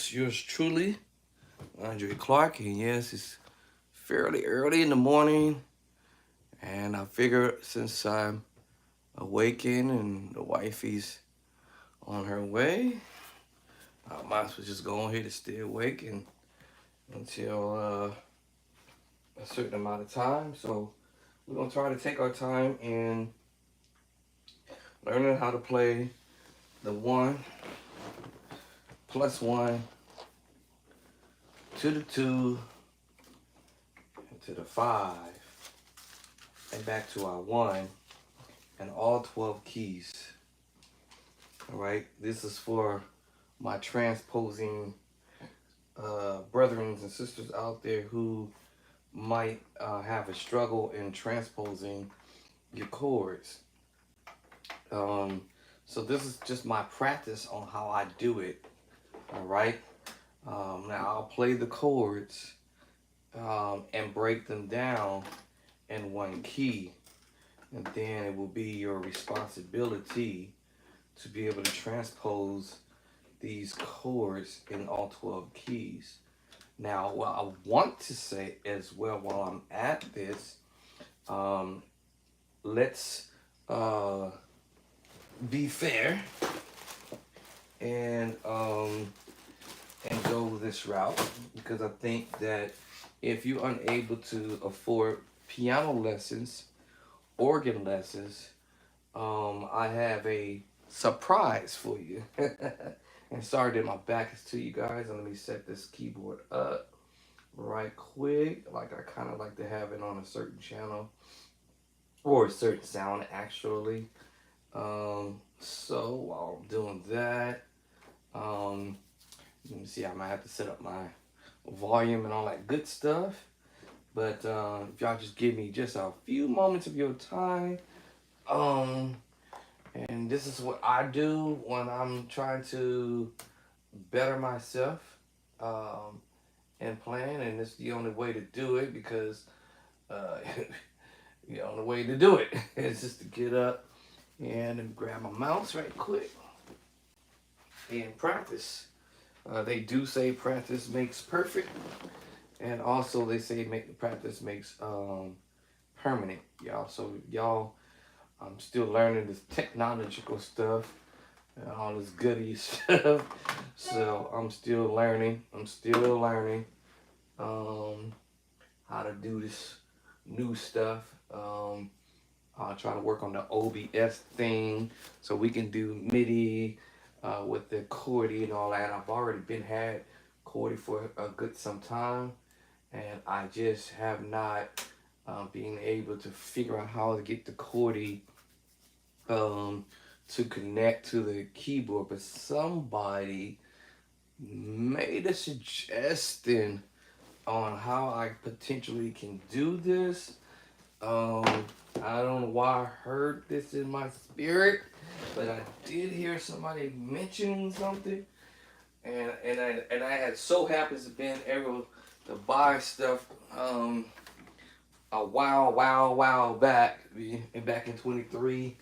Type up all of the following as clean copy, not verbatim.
is yours truly, Andre Clark, and yes, it's fairly early in the morning, and I figure since I'm awakened and the wifey's on her way, I might as well just go on here to stay awake and until a certain amount of time. So we're gonna try to take our time in learning how to play the one plus one to the two to the five and back to our one and all 12 keys. All right, this is for my transposing brethren and sisters out there who might have a struggle in transposing your chords. Um, so this is just my practice on how I do it. All right. Now I'll play the chords and break them down in one key, and then it will be your responsibility to be able to transpose these chords in all 12 keys. Now, what I want to say as well while I'm at this, let's be fair and go this route, because I think that if you're unable to afford piano lessons, organ lessons, I have a surprise for you. And sorry that my back is to you guys. And let me set this keyboard up right quick. Like I kind of like to have it on a certain channel or a certain sound actually. So while I'm doing that, let me see. I might have to set up my volume and all that good stuff. But if y'all just give me just a few moments of your time, um, and this is what I do when I'm trying to better myself and playing, and it's the only way to do it because uh, the only way to do it is just to get up and grab my mouse right quick and practice. They do say practice makes perfect, and also they say make practice makes permanent, y'all. So y'all, I'm still learning this technological stuff and all this goody stuff. So I'm still learning. Um, how to do this new stuff. I'll try to work on the OBS thing so we can do MIDI with the Chordy and all that. I've already been had Chordy for a good some time, and I just have not been able to figure out how to get the Chordy to connect to the keyboard. But somebody made a suggestion on how I potentially can do this. I don't know why I heard this in my spirit, but I did hear somebody mentioning something, and I had so happens to been able to buy stuff a while back in 23,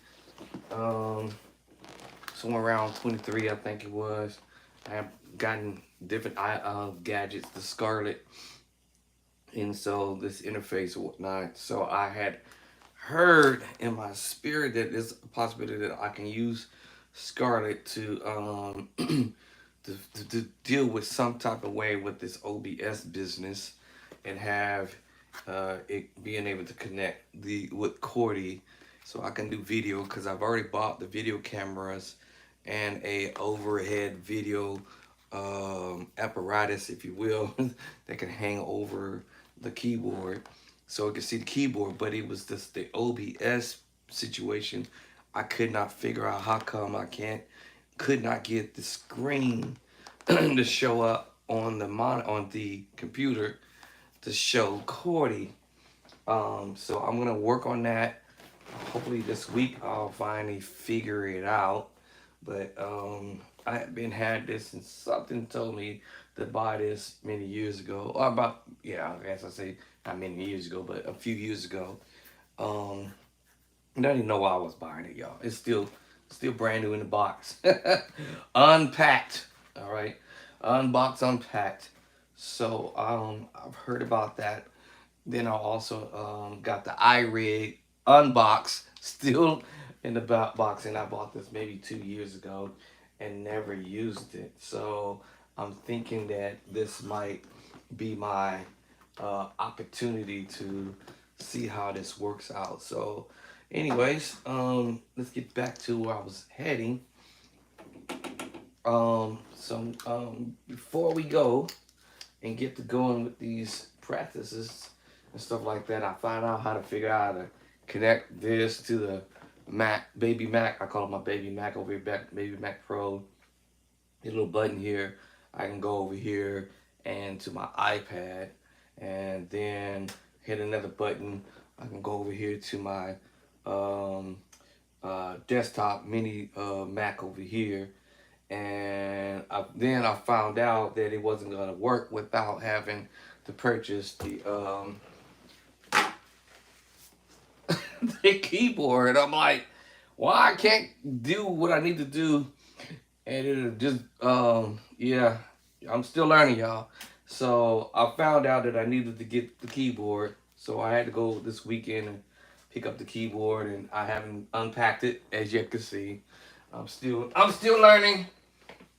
somewhere around 23 I think it was. I have gotten different gadgets, the Scarlet, and so this interface and whatnot. So I had heard in my spirit that there's a possibility that I can use Scarlet to to deal with some type of way with this OBS business and have it being able to connect the with Chordy so I can do video, because I've already bought the video cameras and a overhead video apparatus, if you will, that can hang over the keyboard so I could see the keyboard. But it was just the OBS situation. I could not figure out how come I could not get the screen to show up on on the computer to show Chordy. So I'm gonna work on that. Hopefully this week I'll finally figure it out. But I had been had this, and something told me to buy this many years ago. Or about, yeah, I guess I say not many years ago, but a few years ago. Um, I didn't even know why I was buying it, y'all. It's still brand new in the box, unpacked. All right. unboxed, unpacked. So I've heard about that. Then I also got the iRig unboxed, still in the box, and I bought this maybe 2 years ago and never used it. So I'm thinking that this might be my opportunity to see how this works out. So, anyways, let's get back to where I was heading. Before we go and get to going with these practices and stuff like that, I find out how to figure out how to connect this to the Mac, baby Mac. I call it my baby Mac over here, baby Mac Pro. A little button here. I can go over here and to my iPad, and then hit another button. I can go over here to my um, desktop mini Mac over here, and then I found out that it wasn't gonna work without having to purchase the keyboard. I'm like, well, I can't do what I need to do, and it'll just yeah, I'm still learning, y'all. So I found out that I needed to get the keyboard, so I had to go this weekend and pick up the keyboard, and I haven't unpacked it as you can see. I'm still learning.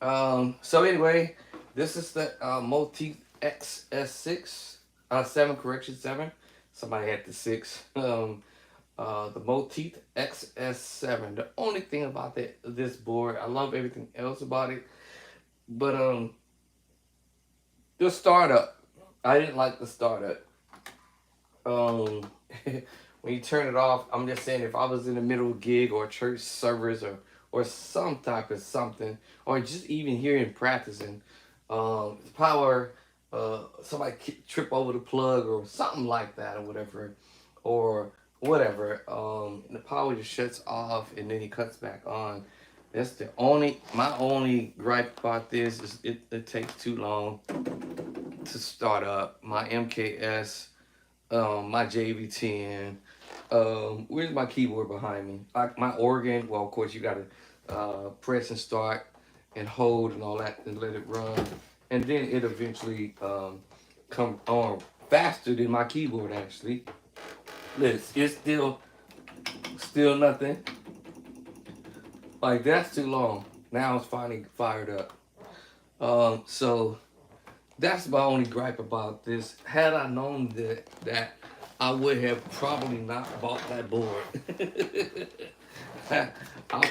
So anyway, this is the Multi XS6, 7. Somebody had the 6. The Multi XS7. The only thing about this board, I love everything else about it, but the startup, I didn't like the startup. Um, when you turn it off, I'm just saying if I was in the middle of a gig or church service or some type of something, or just even here in practicing, power, somebody trip over the plug or something like that or whatever, the power just shuts off and then he cuts back on. That's my only gripe about this is it takes too long to start up. My MKS, my JV10. Where's my keyboard behind me? Like my organ. Well, of course you gotta press and start and hold and all that and let it run, and then it eventually come on faster than my keyboard actually. It's still nothing. Like that's too long. Now it's finally fired up. So that's my only gripe about this. Had I known that I would have probably not bought that board. I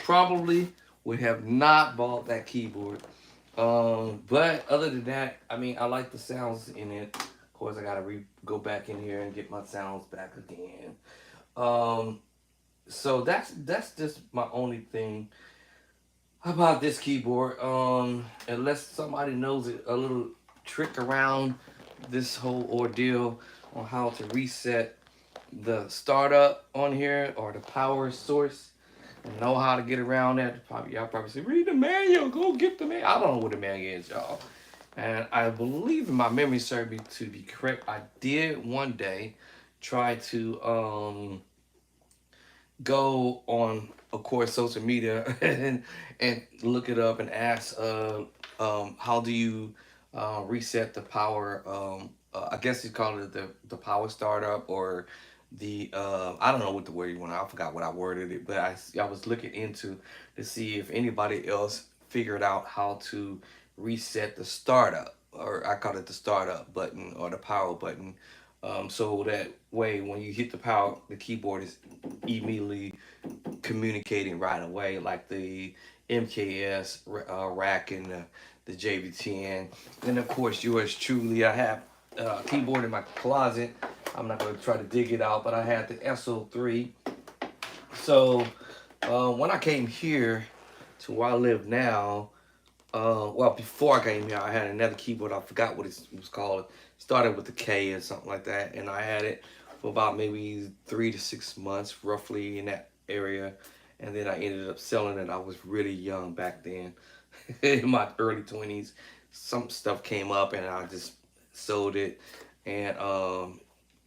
probably would have not bought that keyboard. But other than that, I mean, I like the sounds in it. Of course, I gotta go back in here and get my sounds back again. Um, so that's just my only thing about this keyboard. Unless somebody knows it, a little trick around this whole ordeal on how to reset the startup on here or the power source and know how to get around that. Probably y'all probably say, read the manual, go get the manual. I don't know what the manual is, y'all. And I believe my memory served me to be correct. I did one day try to go on, of course, social media and look it up and ask, how do you reset the power? I guess you call it the power startup or the I don't know what the word you want. I forgot what I worded it, but I was looking into to see if anybody else figured out how to reset the startup, or I call it the startup button or the power button. So that way, when you hit the power, the keyboard is immediately communicating right away, like the MKS rack and the JV10. And of course, yours truly, I have a keyboard in my closet. I'm not going to try to dig it out, but I had the SO3. So when I came here to where I live now, well, before I came here, I had another keyboard. I forgot what it was called. It started with a K or something like that, and I had it for about maybe 3 to 6 months, roughly in that area. And then I ended up selling it. I was really young back then, in my early 20s. Some stuff came up, and I just sold it and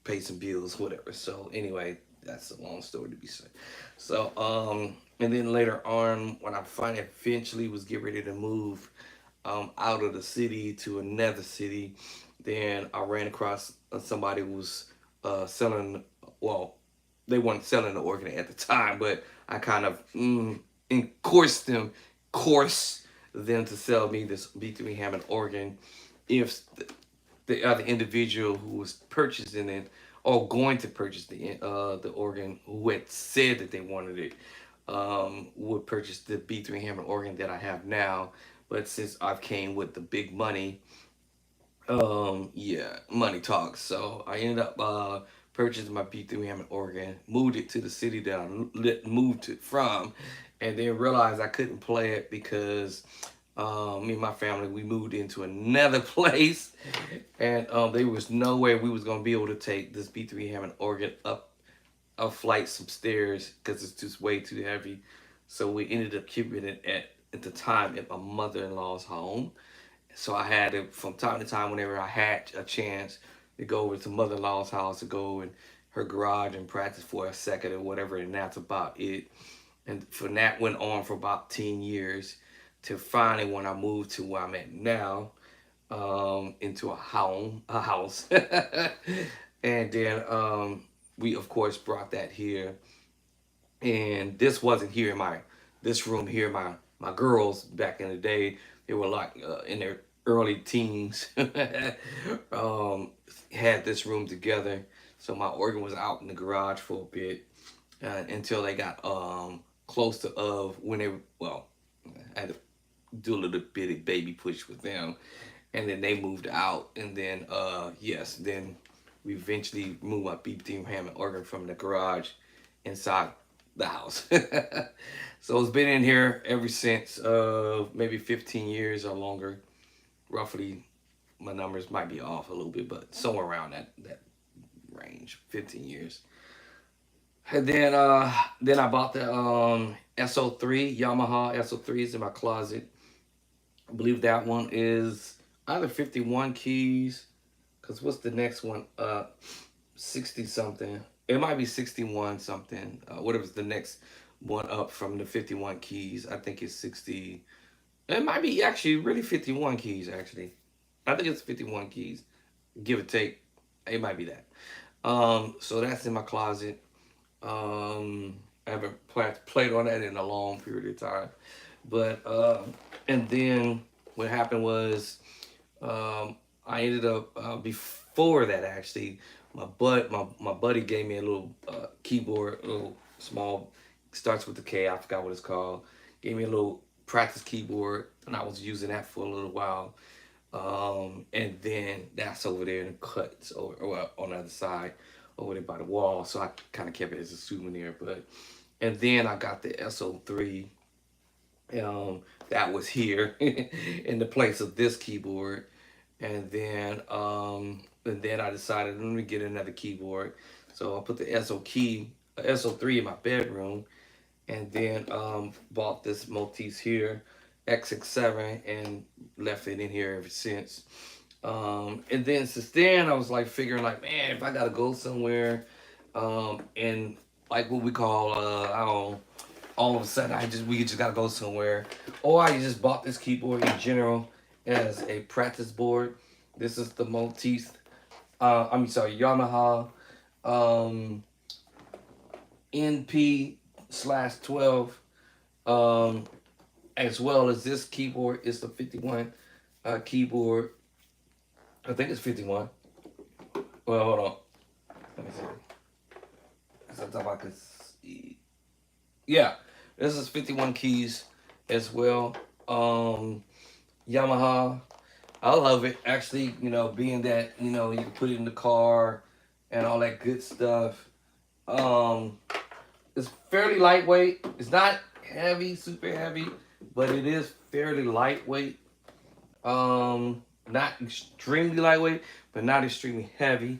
paid some bills, whatever. So anyway, that's a long story to be said. So and then later on, when I finally eventually was getting ready to move, out of the city to another city. Then I ran across somebody who was selling, well, they weren't selling the organ at the time, but I kind of course them to sell me this B3 Hammond organ if the other individual who was purchasing it or going to purchase the organ who had said that they wanted it would purchase the B3 Hammond organ that I have now. But since I've came with the big money, yeah, money talks. So I ended up purchasing my B3 Hammond organ, moved it to the city that moved it from, and then realized I couldn't play it because me and my family, we moved into another place, and there was no way we was gonna be able to take this B3 Hammond organ up a flight some stairs because it's just way too heavy. So we ended up keeping it at the time at my mother-in-law's home. So I had to, from time to time, whenever I had a chance, to go over to mother-in-law's house to go in her garage and practice for a second or whatever, and that's about it. And from that went on for about 10 years to finally when I moved to where I'm at now, into a house. And then we of course brought that here, and this wasn't here in this room here. My girls back in the day, they were like in their early teens, had this room together. So my organ was out in the garage for a bit until they got close to of when they, well, I had to do a little bitty baby push with them, and then they moved out, and then yes, then we eventually moved my B3 Hammond organ from the garage inside the house. So it's been in here ever since, maybe 15 years or longer, roughly. My numbers might be off a little bit, but somewhere around that range, 15 years. And then I bought the SO3, Yamaha SO3 is in my closet. I believe that one is either 51 keys, because what's the next one? 60 something. It might be 61 something. Whatever's the next one up from the 51 keys. I think it's 60. It might be actually really 51 keys, actually. I think it's 51 keys, give or take. It might be that. So that's in my closet. I haven't played on that in a long period of time. But, and then what happened was, I ended up, before that actually, my buddy gave me a little keyboard, a little small, starts with the K, I forgot what it's called. Gave me a little practice keyboard, and I was using that for a little while. And then that's over there in the cuts over, well, on the other side, over there by the wall. So I kind of kept it as a souvenir. But and then I got the SO3. That was here in the place of this keyboard. And then I decided let me get another keyboard. So I put the SO3 in my bedroom, and then bought this Maltese here, XX7, and left it in here ever since. And then since then, I was like figuring like, man, if I gotta go somewhere, and like what we call, I don't know, all of a sudden we just gotta go somewhere, or I just bought this keyboard in general as a practice board. This is the Maltese, Yamaha, um, NP/12, um, as well as this keyboard is the 51 keyboard. I think it's 51. Well, hold on. Let me see. Sometimes I can see. Yeah, this is 51 keys as well. Yamaha. I love it. Actually, being that, you can put it in the car and all that good stuff. Um, it's fairly lightweight. It's not heavy, super heavy, but it is fairly lightweight. Not extremely lightweight, but not extremely heavy.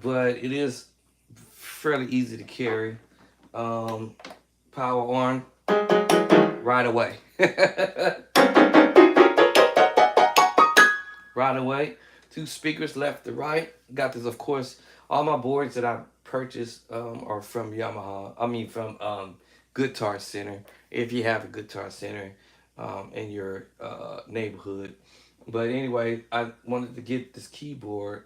But it is fairly easy to carry. Power on right away. Right away. Two speakers left to right. Got this, of course. All my boards that I purchased are from Yamaha. I mean, from Guitar Center. If you have a Guitar Center, in your neighborhood. But anyway, I wanted to get this keyboard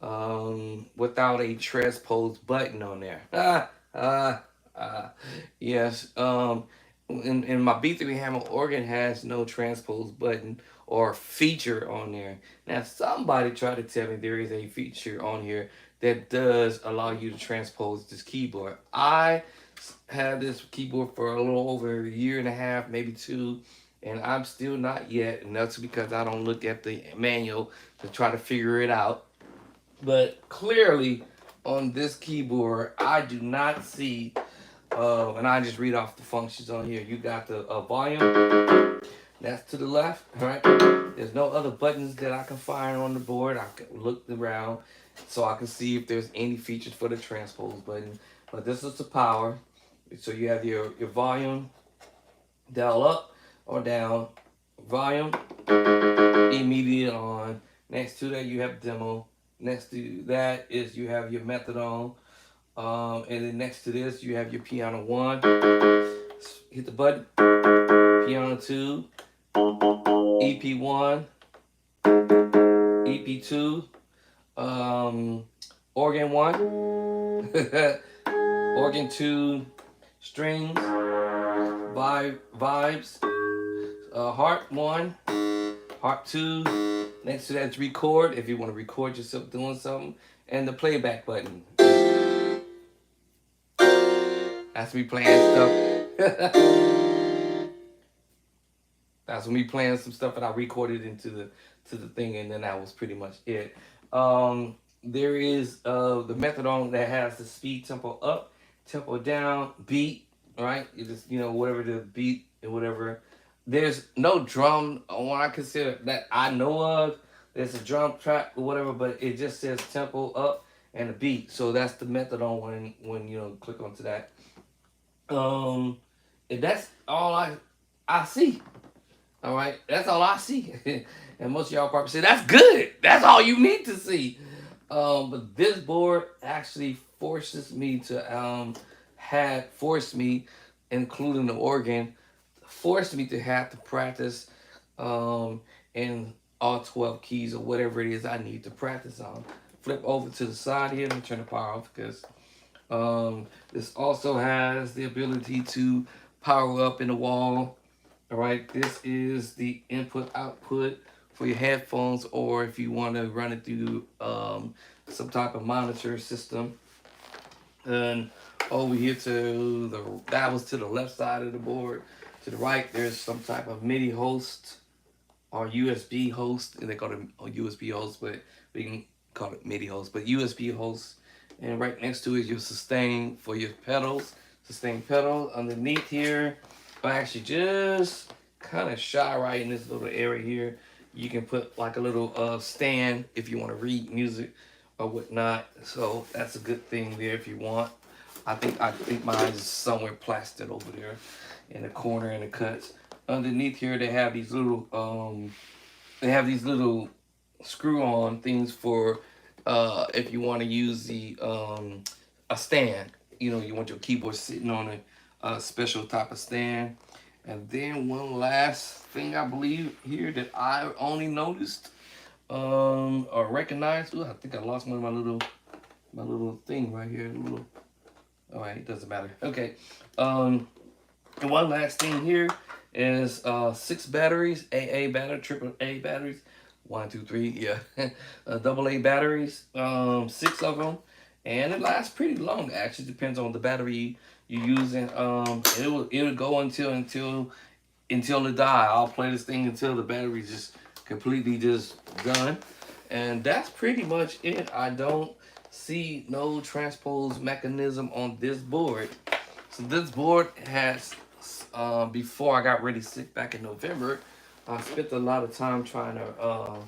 without a transpose button on there. Ah, ah. Yes. And my B3 Hammer organ has no transpose button or feature on there. Now, somebody tried to tell me there is a feature on here that does allow you to transpose this keyboard. I had this keyboard for a little over a year and a half, maybe two, and I'm still not yet. And that's because I don't look at the manual to try to figure it out. But clearly, on this keyboard, I do not see, and I just read off the functions on here. You got the volume, that's to the left, right? There's no other buttons that I can find on the board. I can look around so I can see if there's any features for the transpose button. But this is the power. So you have your volume, dial up or down, volume, immediate on. Next to that you have demo. Next to that is you have your methadone. And then next to this you have your piano 1. Hit the button. Piano 2. EP1. EP2. Organ 1. Organ 2. Strings. Vibes. Heart 1. Heart 2. Next to that's record if you want to record yourself doing something. And the playback button. That's me playing stuff. That's me playing some stuff that I recorded into the thing, and then that was pretty much it. There is the methadone that has the speed, tempo up, tempo down, beat, right? You just whatever the beat and whatever. There's no drum on what I consider that I know of. There's a drum track or whatever, but it just says tempo up and a beat. So that's the methadone when click onto that. And that's all I see. All right, that's all I see. And most of y'all probably say that's good. That's all you need to see. But this board actually forces me to forced me, including the organ, forced me to have to practice in all 12 keys or whatever it is I need to practice on. Flip over to the side here. Let me turn the power off because this also has the ability to power up in the wall. All right, this is the input output for your headphones, or if you want to run it through some type of monitor system. And over here that was to the left side of the board. To the right, there's some type of MIDI host or USB host, and they call it a USB host, but we can call it MIDI host, but USB host. And right next to it, your sustain for your pedals, sustain pedal. Underneath here, I actually just kind of shy right in this little area here. You can put like a little stand if you want to read music or whatnot. So that's a good thing there if you want. I think mine is somewhere plastered over there in the corner in the cuts. Underneath here, they have these little screw-on things for if you want to use the a stand. You want your keyboard sitting on a special type of stand. And then one last thing I believe here that I only noticed or recognized. Ooh, I think I lost one of my little thing right here. All right, it doesn't matter. Okay. And one last thing here is 6 batteries, AA battery, triple A batteries. 1, 2, 3, yeah. Double A batteries, 6 of them. And it lasts pretty long, actually. Depends on the battery you're using. It'll go until it die. I'll play this thing until the battery's just completely just done. And that's pretty much it. I don't see no transpose mechanism on this board. So this board has, before I got really sick back in November, I spent a lot of time trying to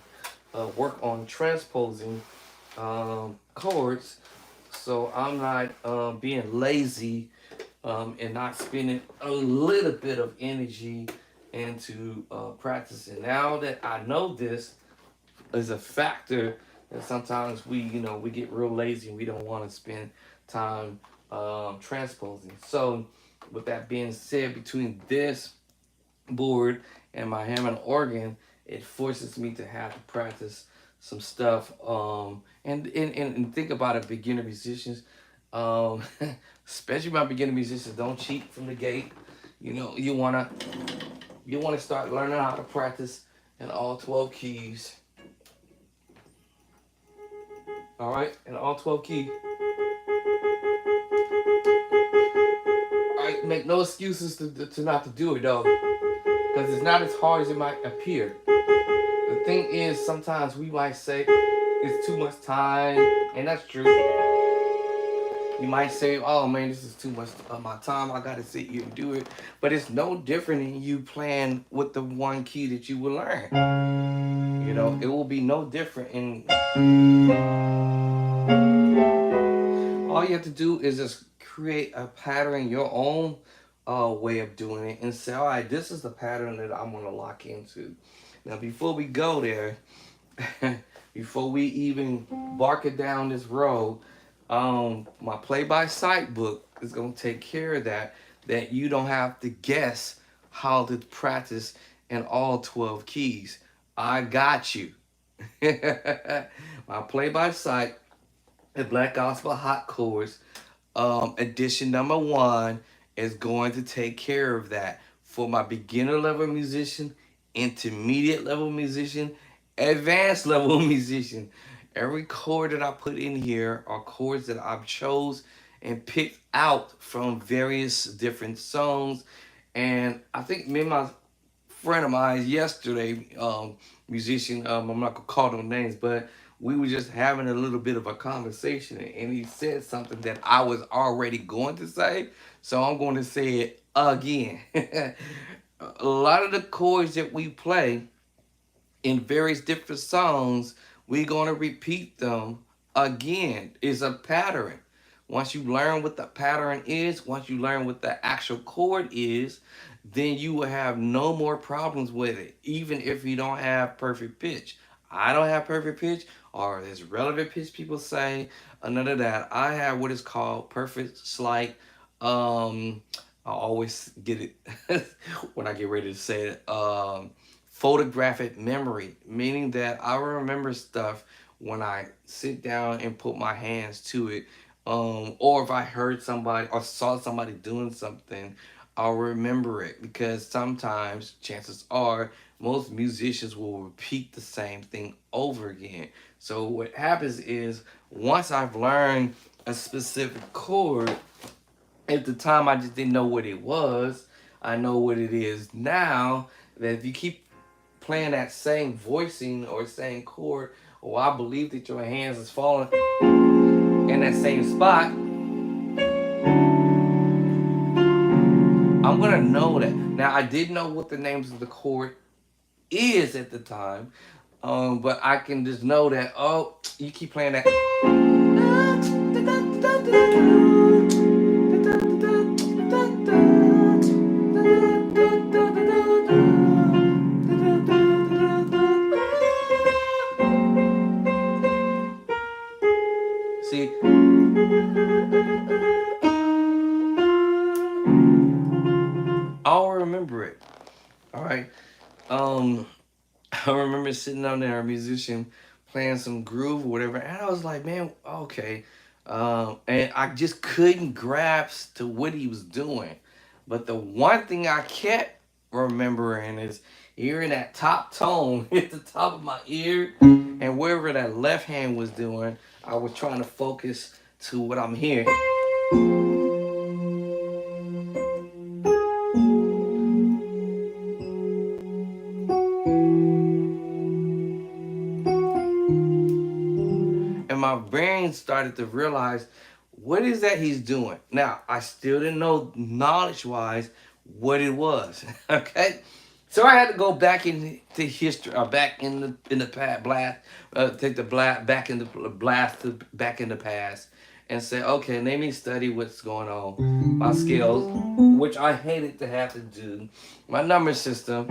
work on transposing chords. So I'm not being lazy and not spending a little bit of energy into practicing. Now that I know this is a factor that sometimes we get real lazy and we don't want to spend time transposing. So with that being said, between this board and my Hammond organ, it forces me to have to practice some stuff. And think about it, beginner musicians, um, especially my beginner musicians, don't cheat from the gate. You know, you wanna start learning how to practice in all 12 keys. All right, in all 12 keys. All right, make no excuses to not to do it though, because it's not as hard as it might appear. The thing is, sometimes we might say it's too much time, and that's true. You might say, "Oh man, this is too much of my time. I gotta sit here and do it." But it's no different than you playing with the one key that you will learn. You know, it will be no different. And all you have to do is just create a pattern, your own way of doing it, and say, "All right, this is the pattern that I'm gonna lock into." Now, before we go there, before we even bark it down this road, my play by sight book is gonna take care of that. That you don't have to guess how to practice in all 12 keys. I got you. My play by sight, the Black Gospel Hot Chords, edition number 1 is going to take care of that for my beginner level musician, intermediate level musician, advanced level musician. Every chord that I put in here are chords that I've chose and picked out from various different songs. And I think me and my friend of mine yesterday, musician, I'm not gonna call no names, but we were just having a little bit of a conversation, and he said something that I was already going to say, so I'm going to say it again. A lot of the chords that we play in various different songs, we're going to repeat them again. It's a pattern. Once you learn what the pattern is, once you learn what the actual chord is, then you will have no more problems with it, even if you don't have perfect pitch. I don't have perfect pitch, or as relevant pitch people say, none of that. I have what is called perfect slight. I always get it when I get ready to say it. Photographic memory, meaning that I remember stuff when I sit down and put my hands to it. Or if I heard somebody or saw somebody doing something, I'll remember it, because sometimes, chances are, most musicians will repeat the same thing over again. So what happens is, once I've learned a specific chord, at the time I just didn't know what it was. I know what it is now. That if you keep playing that same voicing or same chord, or I believe that your hands is falling in that same spot, I'm gonna know that. Now I didn't know what the names of the chord is at the time, but I can just know that. Oh, you keep playing that. See, I'll remember it. All right. Um, I remember sitting down there, a musician playing some groove or whatever, and I was like, man, okay. And I just couldn't grasp to what he was doing. But the one thing I kept remembering is hearing that top tone hit the top of my ear, and wherever that left hand was doing, I was trying to focus to what I'm hearing. And my brain started to realize, what is that he's doing? Now, I still didn't know knowledge wise what it was. Okay, so I had to go back into history, or back in the past, blast, take the blast back in the blast to back in the past, and say, okay, let me study what's going on, my skills, which I hated to have to do, my number system,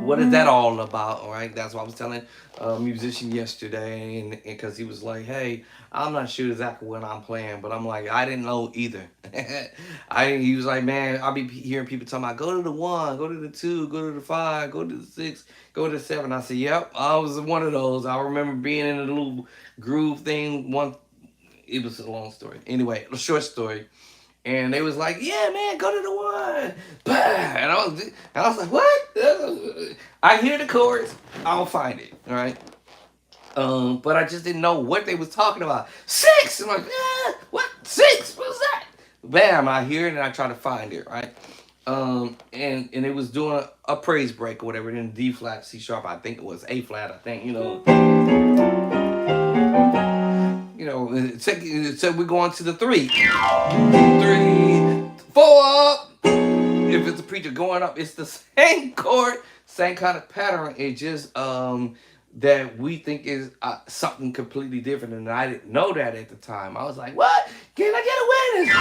what is that all about? All right, that's what I was telling a musician yesterday, and because he was like, "Hey, I'm not sure exactly what I'm playing," but I'm like, I didn't know either. He was like, "Man, I'll be hearing people talking about go to the one, go to the two, go to the five, go to the six, go to the seven." I said, "Yep, I was one of those. I remember being in a little groove thing. One, it was a long story. Anyway, a short story." And they was like, "Yeah, man, go to the one." Bah! And I was like, "What?" I hear the chords, I'll find it. All right. But I just didn't know what they was talking about. Six. I'm like, what? Six? What's that? Bam! I hear it and I try to find it. Right. And it was doing a praise break or whatever in D flat, C sharp. I think it was A flat. I think it said we're going to the three. 3, 4. If it's a preacher going up, it's the same chord, same kind of pattern. It's just that we think is something completely different, and I didn't know that at the time. I was like, "What? Can I get a witness?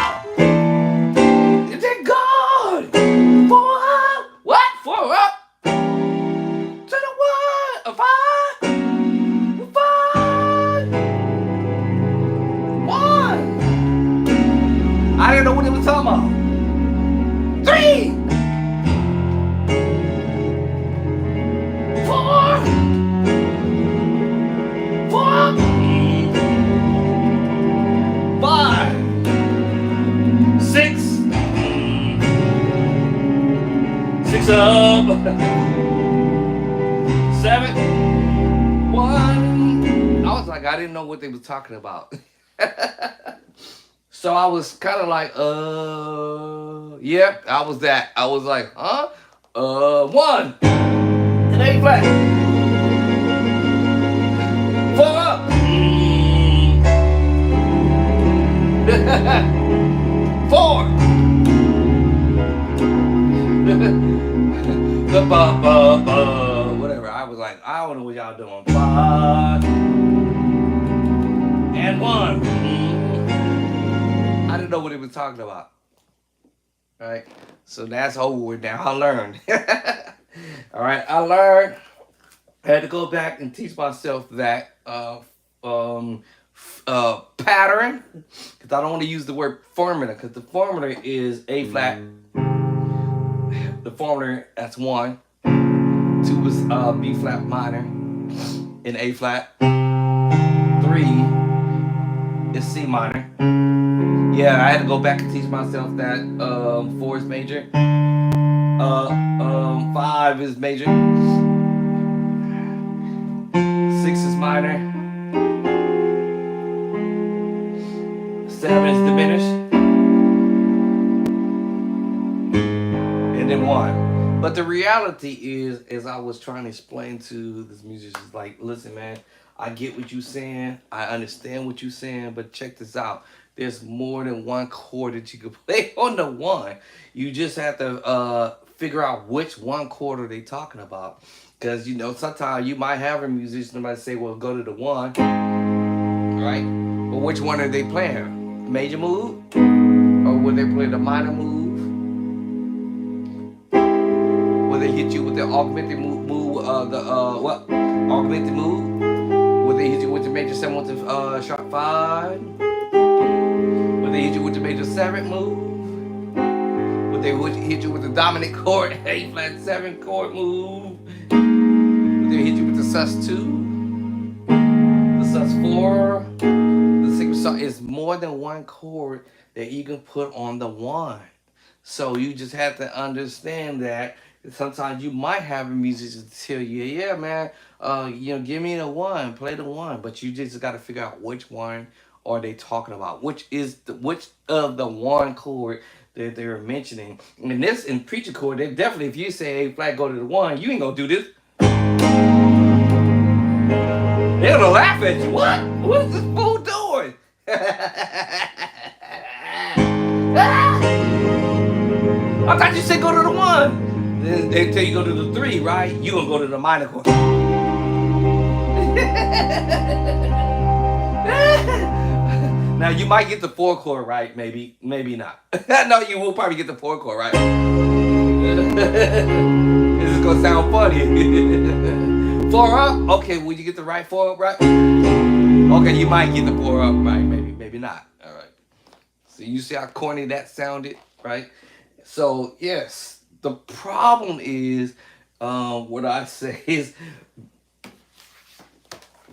Is it God? 4 up? What? 4 up? To the what? A 5? 5? 1?" I didn't know what it was talking about. 3, 4, 4, 5, 6, 6 up, 7, 1. I was like, I didn't know what they was talking about. So I was kind of like, yep, I was that. I was like, huh? 1, an A flat, 4 up, 4, whatever. I was like, I don't know what y'all doing. 5 and 1. I didn't know what he was talking about. Right? So that's over with now. I learned. All right, I learned. I had to go back and teach myself that pattern, because I don't want to use the word formula, because the formula is A flat. The formula, that's 1. 2 is B flat minor in A flat. 3 is C minor. Yeah, I had to go back and teach myself that 4 is major, 5 is major, 6 is minor, 7 is diminished, and then 1. But the reality is, as I was trying to explain to this musician, like, listen, man, I get what you're saying, I understand what you're saying, but check this out. There's more than one chord that you can play on the one. You just have to figure out which one chord are they talking about. Because, sometimes you might have a musician that might say, well, go to the 1, right? But which one are they playing? Major move? Or will they play the minor move? Will they hit you with the augmented move, augmented move? Will they hit you with the major 7 with the sharp 5? Will they hit you with the major 7 move? Will they hit you with the dominant chord, A flat 7 chord move? Will they hit you with the sus2? The sus4? The 6? It's more than one chord that you can put on the 1. So you just have to understand that sometimes you might have a musician tell you, yeah, man, give me the 1, play the 1, but you just got to figure out which one are they talking about, which of the 1 chord that they're mentioning. And in preacher chord, they definitely, if you say A flat, go to the 1, you ain't gonna do this. They're gonna laugh at you. What's this fool doing? I thought you said go to the 1. Then they tell you go to the 3, right? You gonna go to the minor chord. Now you might get the 4 chord right, maybe not. No, you will probably get the 4 chord right. It's gonna sound funny. 4 up. Okay, will you get the right 4 up right? Okay, you might get the 4 up right. Maybe not. All right. So you see how corny that sounded, right? So yes, the problem is, what I say is,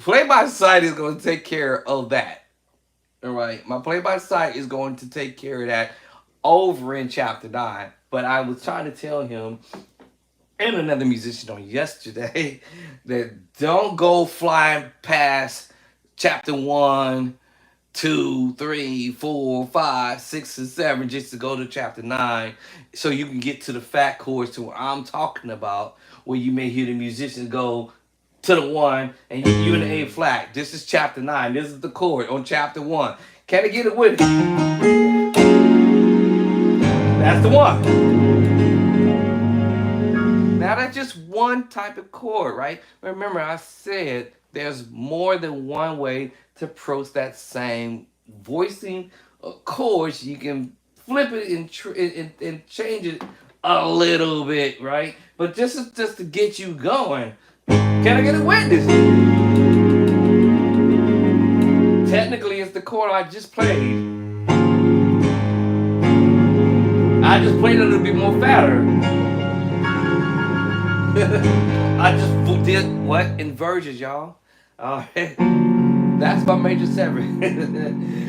play by sight is going to take care of that. All right, my play by sight is going to take care of that over in chapter 9. But I was trying to tell him and another musician on yesterday that don't go flying past chapter 1, 2, 3, 4, 5, 6, and 7 just to go to chapter 9 so you can get to the fat chords to where I'm talking about, where you may hear the musicians go to the 1 and you in the A flat. This is chapter 9. This is the chord on chapter 1. Can I get it with me? That's the 1. Now that's just one type of chord, right? Remember I said there's more than one way to approach that same voicing of chords. You can flip it and change it a little bit, right? But this is just to get you going. Can I get a witness? Technically, it's the chord I just played. I just played a little bit more fatter. I just did what? Inversions, y'all. Alright. That's my major 7.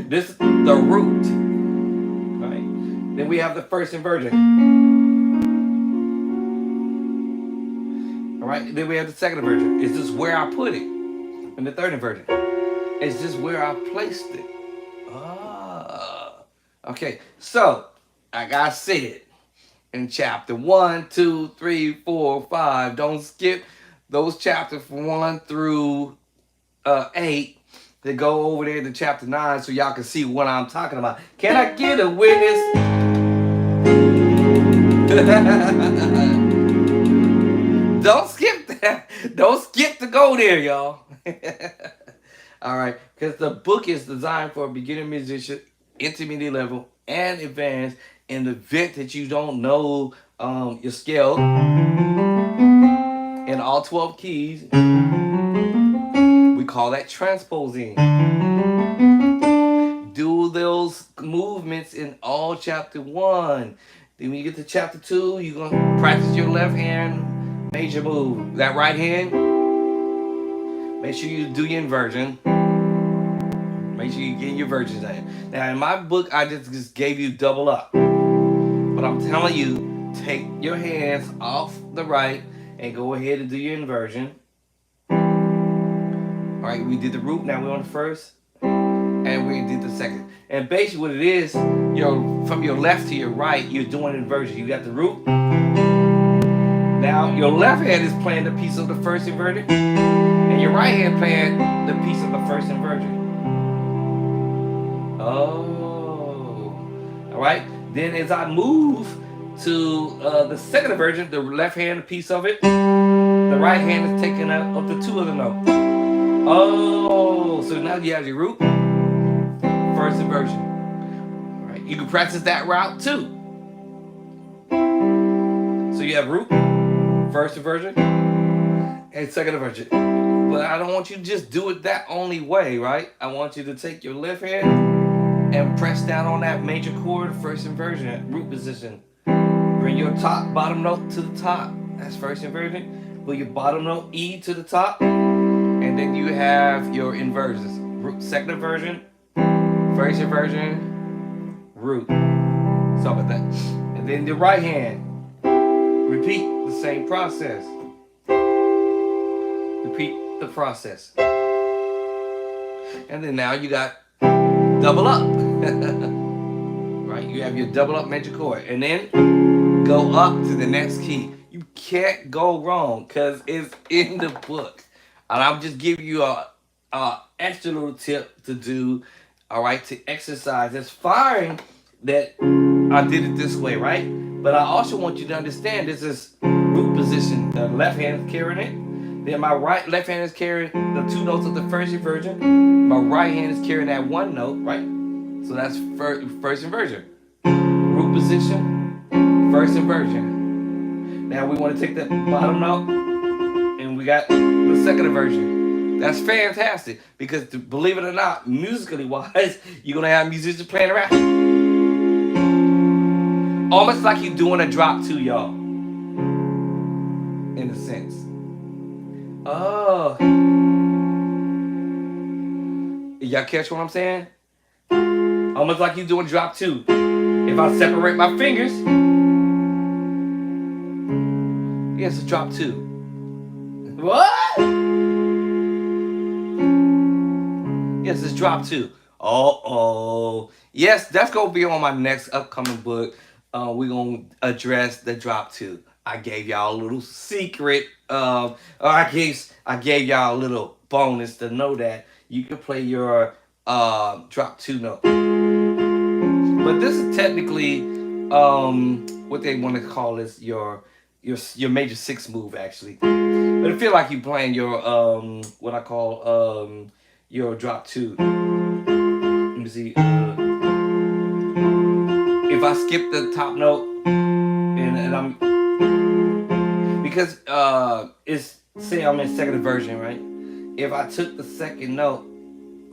This is the root. Right? Then we have the first inversion. Alright, then we have the second inversion. It's just where I put it. And the third inversion. It's just where I placed it. Ah. Okay, so like I said in chapter 1, 2, 3, 4, 5. Don't skip those chapters from 1 through 8 to go over there to chapter 9 so y'all can see what I'm talking about. Can I get a witness? Don't skip that. Don't skip to go there, y'all. All right, because the book is designed for a beginner musician, intermediate level, and advanced. In the event that you don't know your scale in all 12 keys, we call that transposing. Do those movements in all chapter 1. Then when you get to chapter 2, you're going to practice your left hand major move. That right hand, make sure you do your inversion. Make sure you get your versions in. Now in my book, I just gave you double up. But I'm telling you, take your hands off the right and go ahead and do your inversion. All right, we did the root. Now we're on the first, and we did the second. And basically, what it is, from your left to your right, you're doing inversion. You got the root. Now your left hand is playing the piece of the first inversion, and your right hand playing the piece of the first inversion. Oh, all right. Then as I move to the second inversion, the left hand, a piece of it, the right hand is taking up the 2 of the note. Oh, so now you have your root, first inversion. All right, you can practice that route too. So you have root, first inversion, and second inversion. But I don't want you to just do it that only way, right? I want you to take your left hand and press down on that major chord, first inversion, root position. Bring your bottom note to the top. That's first inversion. Put your bottom note E to the top. And then you have your inversions. Root, second inversion, first inversion, root. Sorry about that. And then the right hand. Repeat the same process. Repeat the process. And then now you got double up. Right? You have your double up major chord. And then go up to the next key. You can't go wrong because it's in the book. And I'm just giving you a extra little tip to do, all right, to exercise. It's fine that I did it this way, right? But I also want you to understand this is root position. The left hand is carrying it. Then my left hand is carrying the 2 notes of the first inversion. My right hand is carrying that 1 note, right? So that's first inversion. Root position, first inversion. Now we want to take that bottom note, and we got the second inversion. That's fantastic because, believe it or not, musically wise, you're gonna have musicians playing around, almost like you're doing a drop two, y'all, in a sense. Oh, y'all catch what I'm saying? Almost like you're doing drop two. If I separate my fingers, yes, it's a drop two. What? Yes, it's drop two. Oh. Yes, that's going to be on my next upcoming book. We're going to address the drop two. I gave y'all a little secret. Or I gave y'all a little bonus to know that you can play your drop two note. But this is technically what they want to call is your major six move, actually. But it feel like you're playing your what I call your drop two. Let me see. If I skip the top note and I'm, because it's, say I'm in second inversion, right? If I took the second note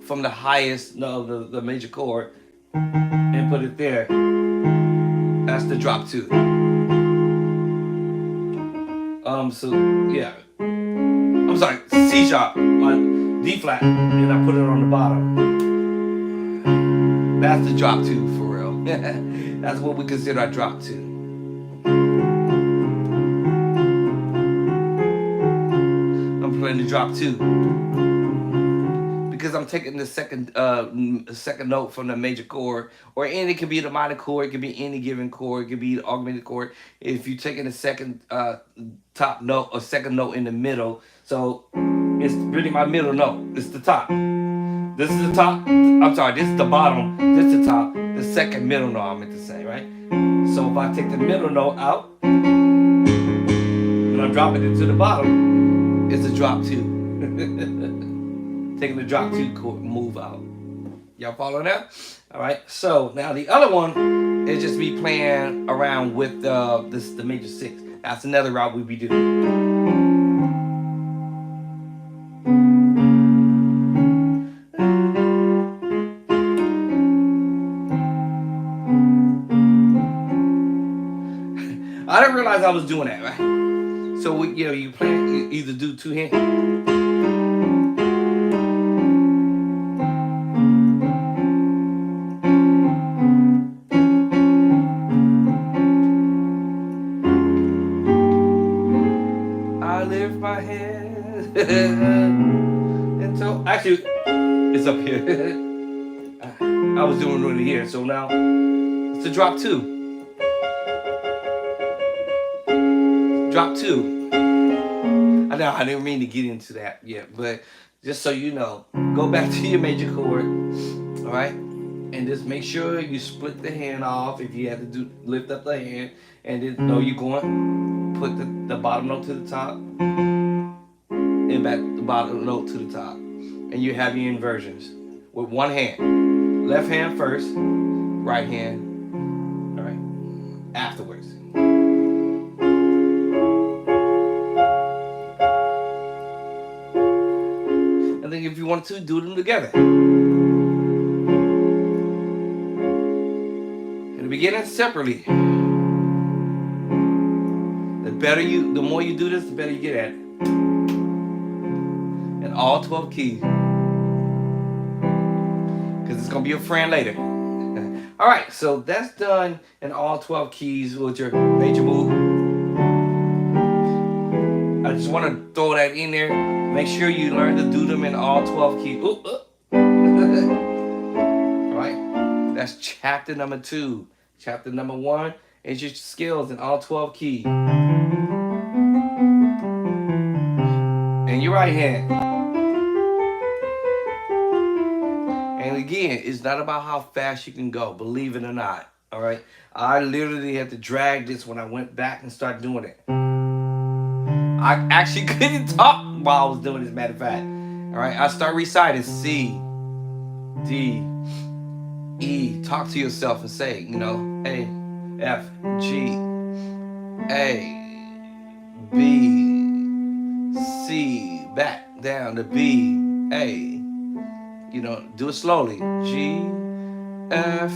from the highest note of the major chord and put it there, that's the drop two. So yeah, I'm sorry, C sharp on D flat, and I put it on the bottom. That's the drop two for real. That's what we consider a drop two. I'm playing the drop two because I'm taking the second note from the major chord, or any, it could be the minor chord, it could be any given chord, it could be the augmented chord. If you're taking the second top note or second note in the middle, so it's really my middle note. It's the top. This is the top. I'm sorry, this is the bottom. This is the top. The second middle note, I meant to say, right? So if I take the middle note out and I'm dropping it to the bottom, it's a drop two. Taking the drop two chord move out. Y'all follow that? All right. So now the other one is just me playing around with the major six. That's another route we be doing. I didn't realize I was doing that, right? So you play, you either do two hands. I lift my head and so actually it's up here. I was doing it here, so now it's a drop two. Drop two. I know I didn't mean to get into that yet, but just so you know, go back to your major chord, all right, and just make sure you split the hand off if you have to lift up the hand, and then know you're going put the bottom note to the top and back the bottom note to the top, and you have your inversions with one hand, left hand first, right hand, all right, afterwards. I think if you want to, do them together. In the beginning, separately. The more you do this, the better you get at it. And all 12 keys. Because it's going to be your friend later. All right, so that's done in all 12 keys with your major move. I just want to throw that in there. Make sure you learn to do them in all 12 keys. All right, that's chapter number 2. Chapter number 1 is your skills in all 12 keys. And your right hand. And again, it's not about how fast you can go, believe it or not. All right, I literally had to drag this when I went back and started doing it. I actually couldn't talk while I was doing this, matter of fact. All right, I start reciting C, D, E. Talk to yourself and say, A, F, G, A, B, C, back down to B, A. You know, do it slowly. G, F,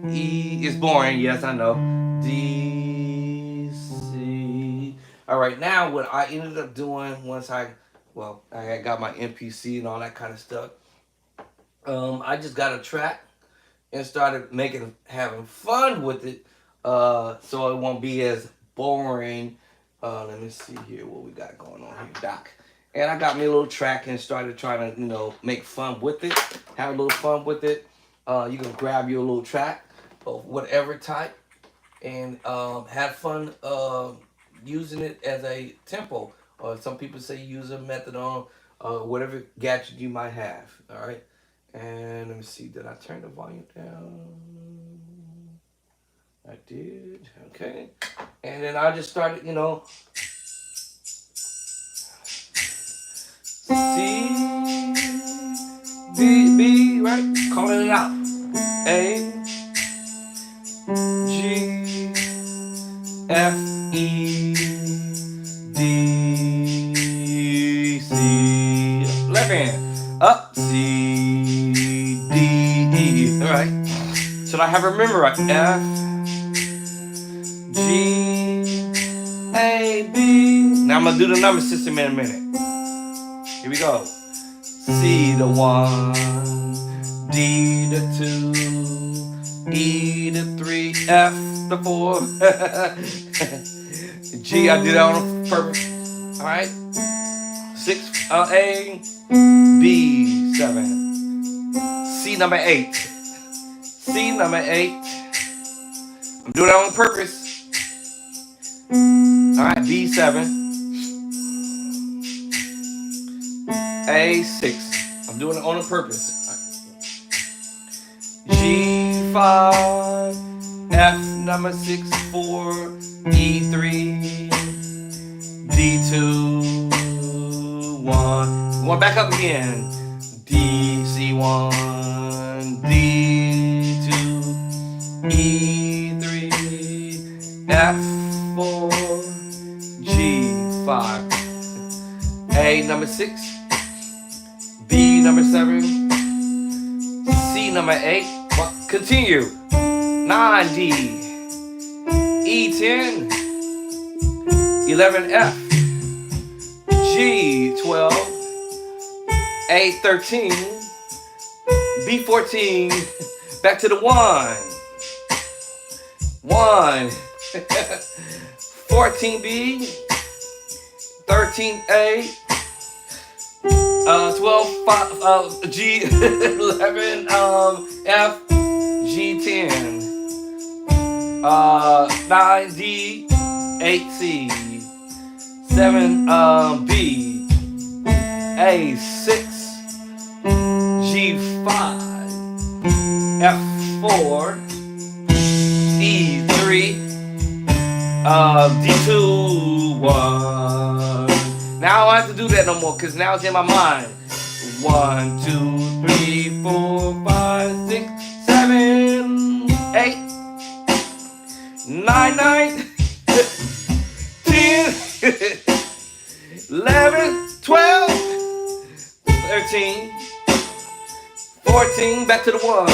E. It's boring, yes, I know. D, C. All right, now what I ended up doing once I had got my MPC and all that kind of stuff. I just got a track and started having fun with it, so it won't be as boring. Let me see here what we got going on here, Doc. And I got me a little track and started trying to, make fun with it, have a little fun with it. You can grab your little track of whatever type and have fun using it as a tempo. Or some people say use a methadone, whatever gadget you might have. All right. And let me see, did I turn the volume down? I did. Okay. And then I just started, C, D, B, right? Calling it out. A, G, F, E, D, C. Left hand. Up, C, D, E. All right. So I have to remember F, G, A, B. Now I'm going to do the number system in a minute. Here we go. C to 1, D to 2, E to 3, F to 4. G, I did that on purpose. All right. 6, A, B, 7. C number 8. C number 8. I'm doing that on purpose. All right, B7. A6. I'm doing it on purpose. G5, F number 6, 4, E3, D2, 1. Going back up again. D, C1, D2, E3, F4, G5, A number 6, B number 7, C number 8. Continue. 9D, E10, 11F, G12, A13, B14. Back to the 1. 14B, 13A. 12, 5, G, 11, F, G10, 9D, 8C, 7, B, A6, G5, F4, E3, D2, 1. Now I don't have to do that no more because now it's in my mind. 1, 2, 3, 4, 5, 6, 7, 8, 9, 10, 11, 12, 13, 14, back to the 1.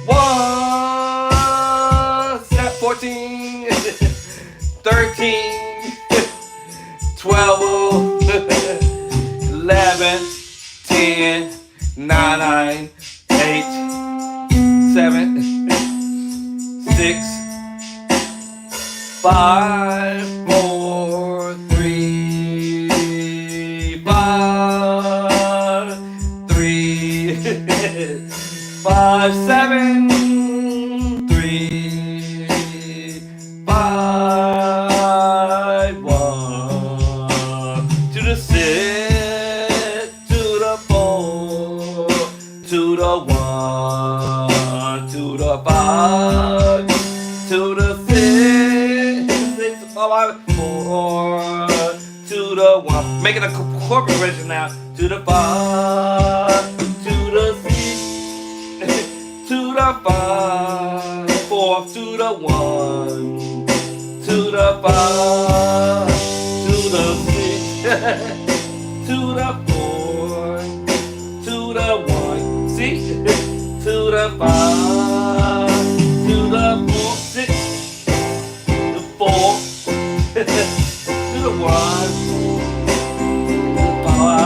1, 14, 13, 12, 11, 10, 9, 8, 7, 6, 5, 4, 3, 5, 3, 5, 7, 3, 5, 1, to the 6, to the 4, to the 1, to the 5, to the 6, 5, 4, to the 1. Making a corporate version now. To the 5, to the 6, to the 5, 4, to the 1, to the 5, to the 6, to the 4, to the 1. See? To the 5, to the 4, 6, the 4, to the 1, the 5.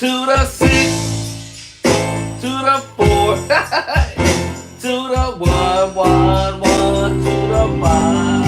To the 6, to the 4, to the 1, 1, 1, to the 5.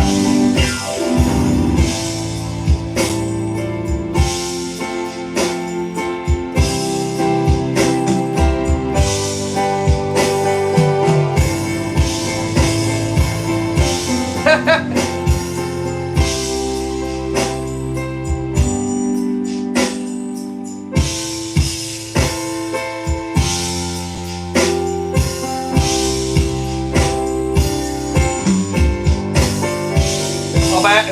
Oh, man.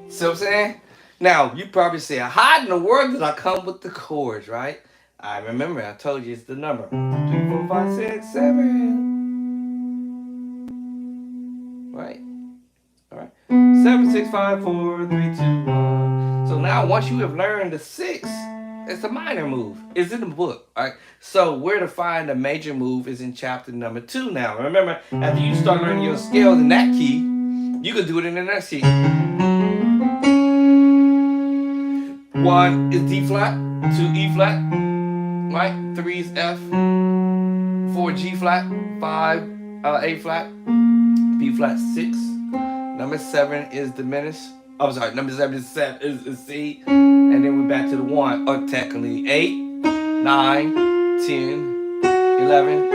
So I'm saying, now you probably say, how in the world did I come with the chords, right? I remember I told you it's the number 3, 4, 5, 6, 7, right? All right, 7, 6, 5, 4, 3, 2, 1. So now once you have learned the 6, it's a minor move. It's in the book, all right? So where to find the major move is in chapter number 2 now. Remember, after you start learning your scales in that key, you can do it in the next key. 1 is D flat, 2 E flat, right? 3 is F, 4 G flat, 5 A flat, B flat 6. Number 7 is diminished. I'm sorry, number 7 is C. And then we're back to the 1. Or technically 8, 9, 10, 11,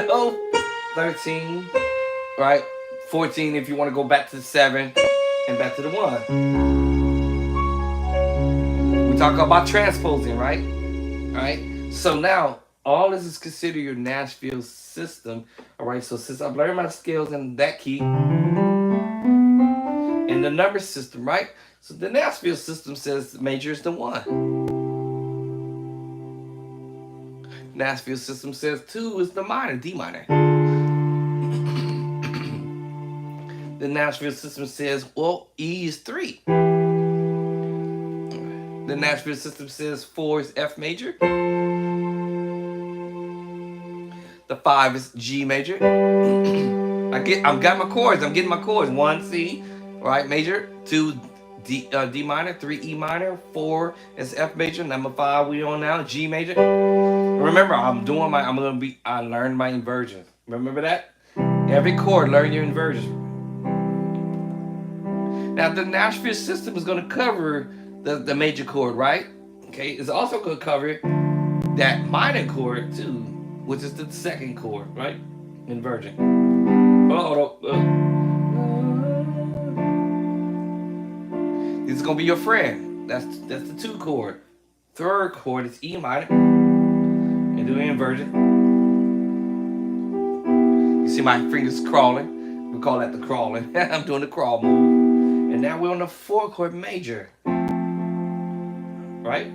12, 13, right? 14 if you want to go back to the 7 and back to the 1. We talk about transposing, right? All right. So now all this is considered your Nashville system. All right. So since I've learned my scales in that key and the number system, right? So the Nashville system says the major is the 1. Nashville system says 2 is the minor, D minor. The Nashville system says, well, E is 3. The Nashville system says 4 is F major. The 5 is G major. I'm getting my chords. 1 C, right, major. 2 D minor. 3 E minor. 4 is F major. Number 5 we on now, G major. Remember, I learned my inversions. Remember that? Every chord, learn your inversions. Now the Nashville system is going to cover the major chord, right? Okay, it's also going to cover that minor chord too, which is the second chord, right? Inversion. This is going to be your friend. That's the 2 chord. Third chord is E minor. And do the inversion. You see my fingers crawling? We call that the crawling. I'm doing the crawl move. And now we're on the 4 chord major. Right?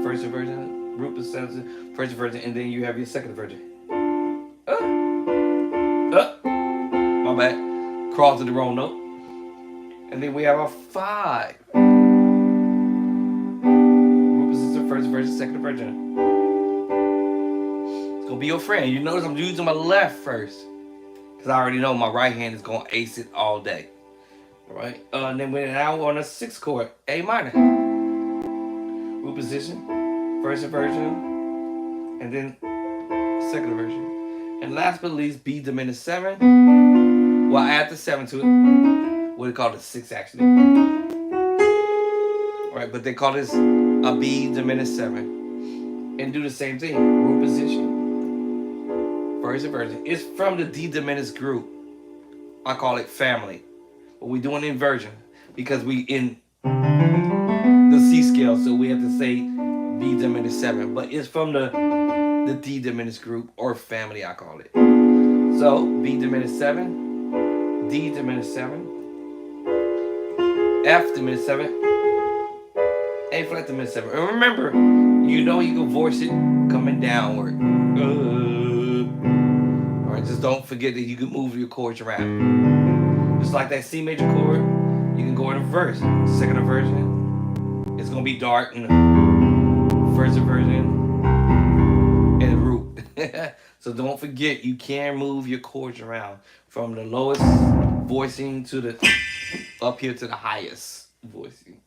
First inversion, root percentage, first inversion, and then you have your second inversion. My bad. Crawl to the wrong note. And then we have a 5. Root percentage, first inversion, second inversion. It's gonna be your friend. You notice I'm using my left first, because I already know my right hand is gonna ace it all day. Alright, and then we're now on a 6th chord, A minor. Root position, first inversion, and then second inversion. And last but not least, B diminished 7. Well, add the 7 to it. What do they call it? 6 actually. Alright, but they call this a B diminished 7. And do the same thing. Root position, first inversion. It's from the D diminished group. I call it family. But we're doing inversion because we in scale, so we have to say B diminished 7. But it's from the D diminished group or family, I call it. So B diminished 7, D diminished 7, F diminished 7, A flat diminished 7. And remember, you can voice it coming downward. All right, just don't forget that you can move your chords around. Just like that C major chord, you can go in reverse. Second inversion, it's gonna be dark in the first inversion and the root. So don't forget, you can move your chords around from the lowest voicing to the up here to the highest voicing.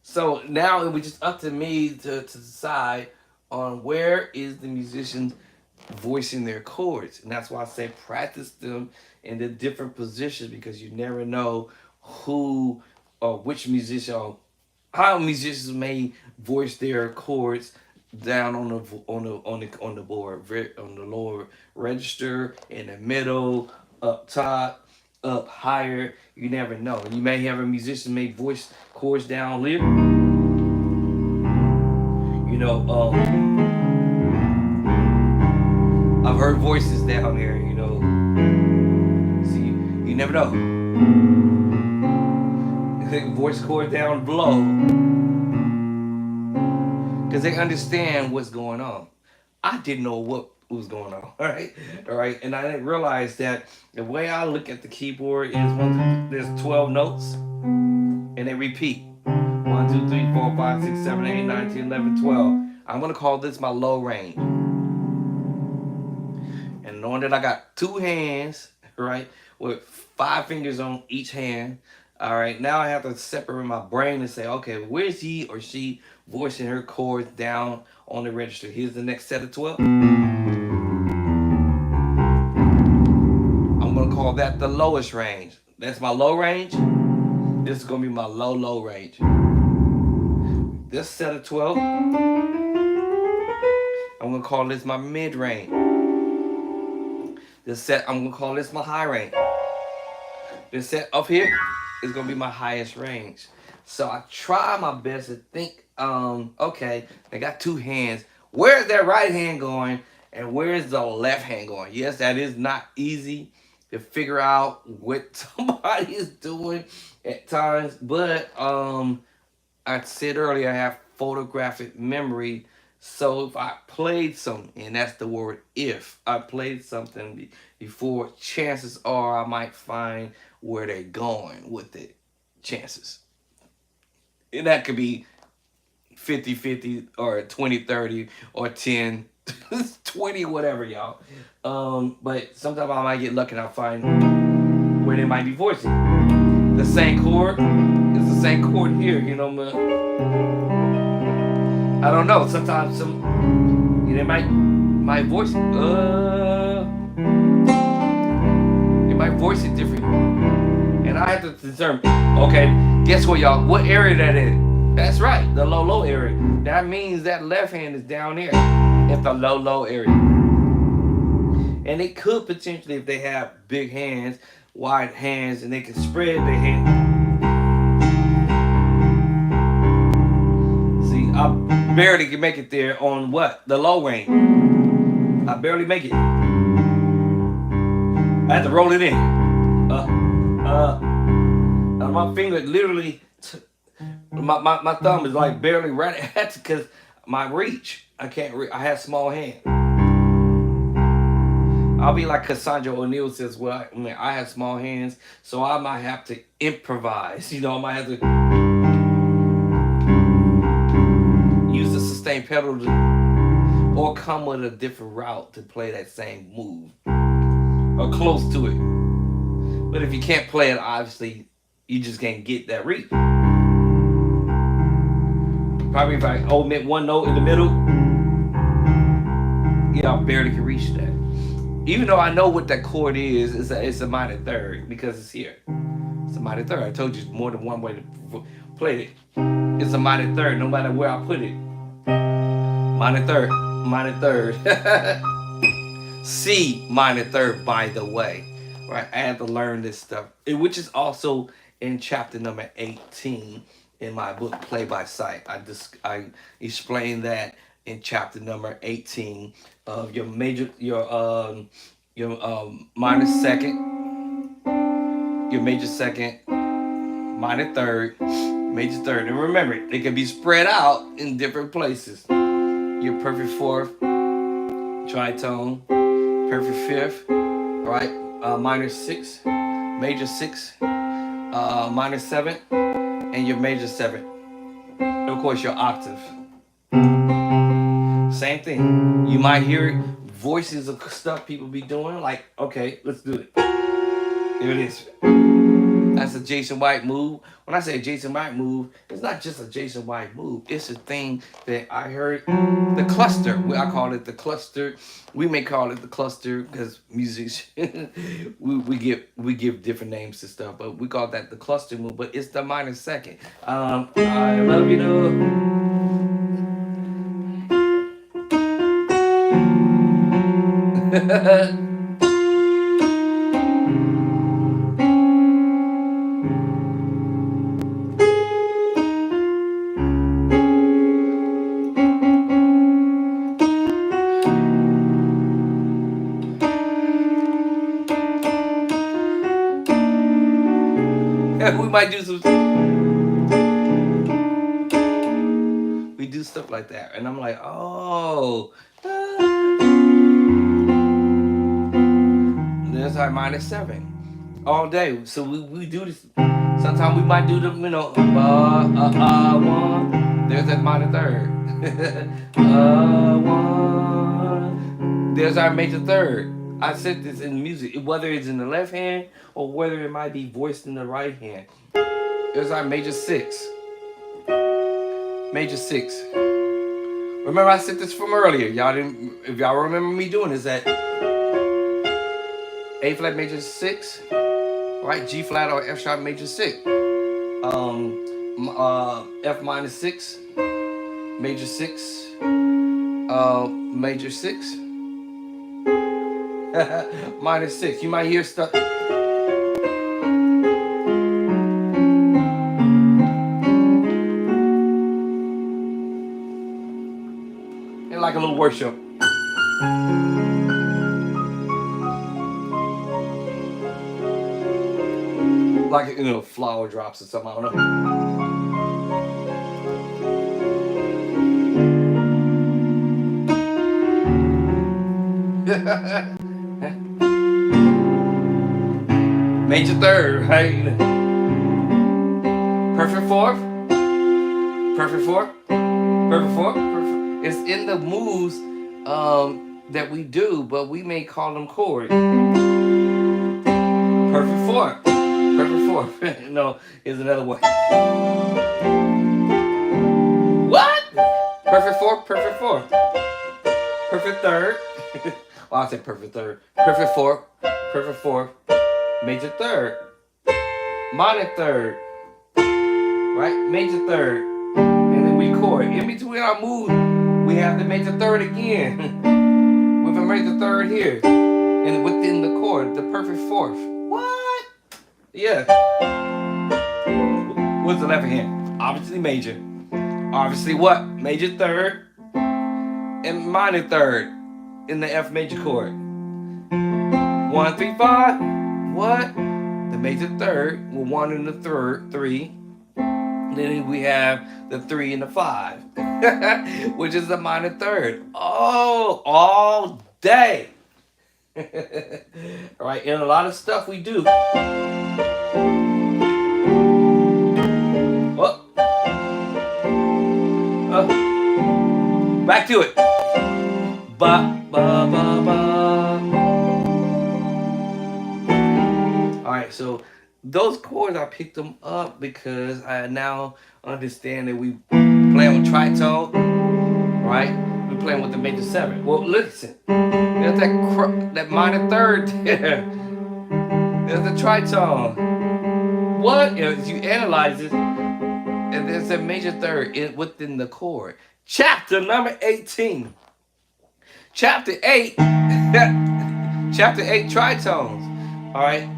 So now it was just up to me to decide on where is the musician voicing their chords. And that's why I say practice them in the different positions, because you never know who or which musician or how musicians may voice their chords down on the board, on the lower register, in the middle, up top, up higher. You never know. You may have a musician may voice chords down here. I've heard voices down there. So you never know. They voice chord down below, because they understand what's going on. I didn't know what was going on. All right, and I didn't realize that the way I look at the keyboard is there's 12 notes, and they repeat 1, 2, 3, 4, 5, 6, 7, 8, 9, 10, 11, 12. I'm gonna call this my low range, and knowing that I got 2 hands, right, with 5 fingers on each hand. All right, now I have to separate my brain and say, okay, where's he or she voicing her chords down on the register? Here's the next set of 12. I'm gonna call that the lowest range. That's my low range. This is gonna be my low range. This set of 12, I'm gonna call this my mid range. This set, I'm gonna call this my high range. This set up here is gonna be my highest range. So I try my best to think, okay, I got 2 hands. Where's that right hand going and where's the left hand going? Yes, that is not easy to figure out what somebody is doing at times, but I said earlier I have photographic memory. So if I played something, and that's the word if, I played something before, chances are I might find where they're going with it. Chances. And that could be 50-50 or 20-30 or 10-20, whatever, y'all. But sometimes I might get lucky and I'll find where they might be voicing. The same chord, it's the same chord here, I don't know. Sometimes they might voice it. They might voice it different, and I have to determine. Okay, guess what, y'all? What area that is? That's right, the low area. That means that left hand is down there at the low area, and it could potentially, if they have big hands, wide hands, and they can spread their hands. See, I barely can make it there on what? The low range. I barely make it. I had to roll it in. My finger literally, my thumb is like barely right at, because my reach, I can't I have small hands. I'll be like Cassandra O'Neal says, well, I have small hands, so I might have to improvise. I might have to use the sustain pedal or come with a different route to play that same move or close to it. But if you can't play it, obviously you just can't get that reach. Probably if I omit one note in the middle, I barely can reach that. Even though I know what that chord is, it's a minor third, because it's here. It's a minor third. I told you more than one way to play it. It's a minor third, no matter where I put it. Minor third. C minor third, by the way. Right? I had to learn this stuff, which is also in chapter number 18 in my book Play by Sight. I explain that in chapter number 18 of your minor second, your major second, minor third, major third. And remember, they can be spread out in different places. Your perfect fourth, tritone, perfect fifth, right? Minor six, major six, minor seventh, and your major seventh. And of course, your octave. Same thing. You might hear voices of stuff people be doing. Like, okay, let's do it. Here it is. That's a Jason White move. When I say Jason White move, it's not just a Jason White move. It's a thing that I heard. The cluster. I call it the cluster. We may call it the cluster because musicians we give different names to stuff, but we call that the cluster move. But it's the minor second. I love you though. We might do we do stuff like that, and I'm like, oh, there's our minor seven all day. So we do this. Sometimes we might do the, one. There's that minor third. One. There's our major third. I said this in music, whether it's in the left hand or whether it might be voiced in the right hand. There's our major six. Major six. Remember I said this from earlier. If y'all remember me doing this, that A flat major six, right? G flat or F sharp major six. F minor six, major six, major six. Minor six. You might hear stuff. And like a little worship. Like, flower drops or something. I don't know. Major third, right? Perfect fourth. Perfect fourth. Perfect fourth. Perfect. It's in the moves that we do, but we may call them chord. Perfect fourth. Perfect fourth. No, here's another one. What? Perfect fourth. Perfect fourth. Perfect third. Well, I'll say perfect third. Perfect fourth. Perfect fourth. Major third, minor third, right? Major third, and then we chord. In between our moves, we have the major third again, with a major third here, and within the chord, the perfect fourth. What? Yeah. What's the left hand? Obviously major. Obviously what? Major third, and minor third, in the F major chord. 1, 3, 5. What? The major third with 1 and the third, 3. Then we have the 3 and the 5, which is the minor third. Oh, all day. All right, and a lot of stuff we do. Back to it. Ba ba ba ba. Alright, so those chords, I picked them up because I now understand that we playing with tritone, right? We're playing with the major 7. Well, listen, there's that minor third there. There's the tritone. What? As you analyze it, and there's a major third within the chord. Chapter number 18. Chapter 8. Chapter 8 tritones. Alright.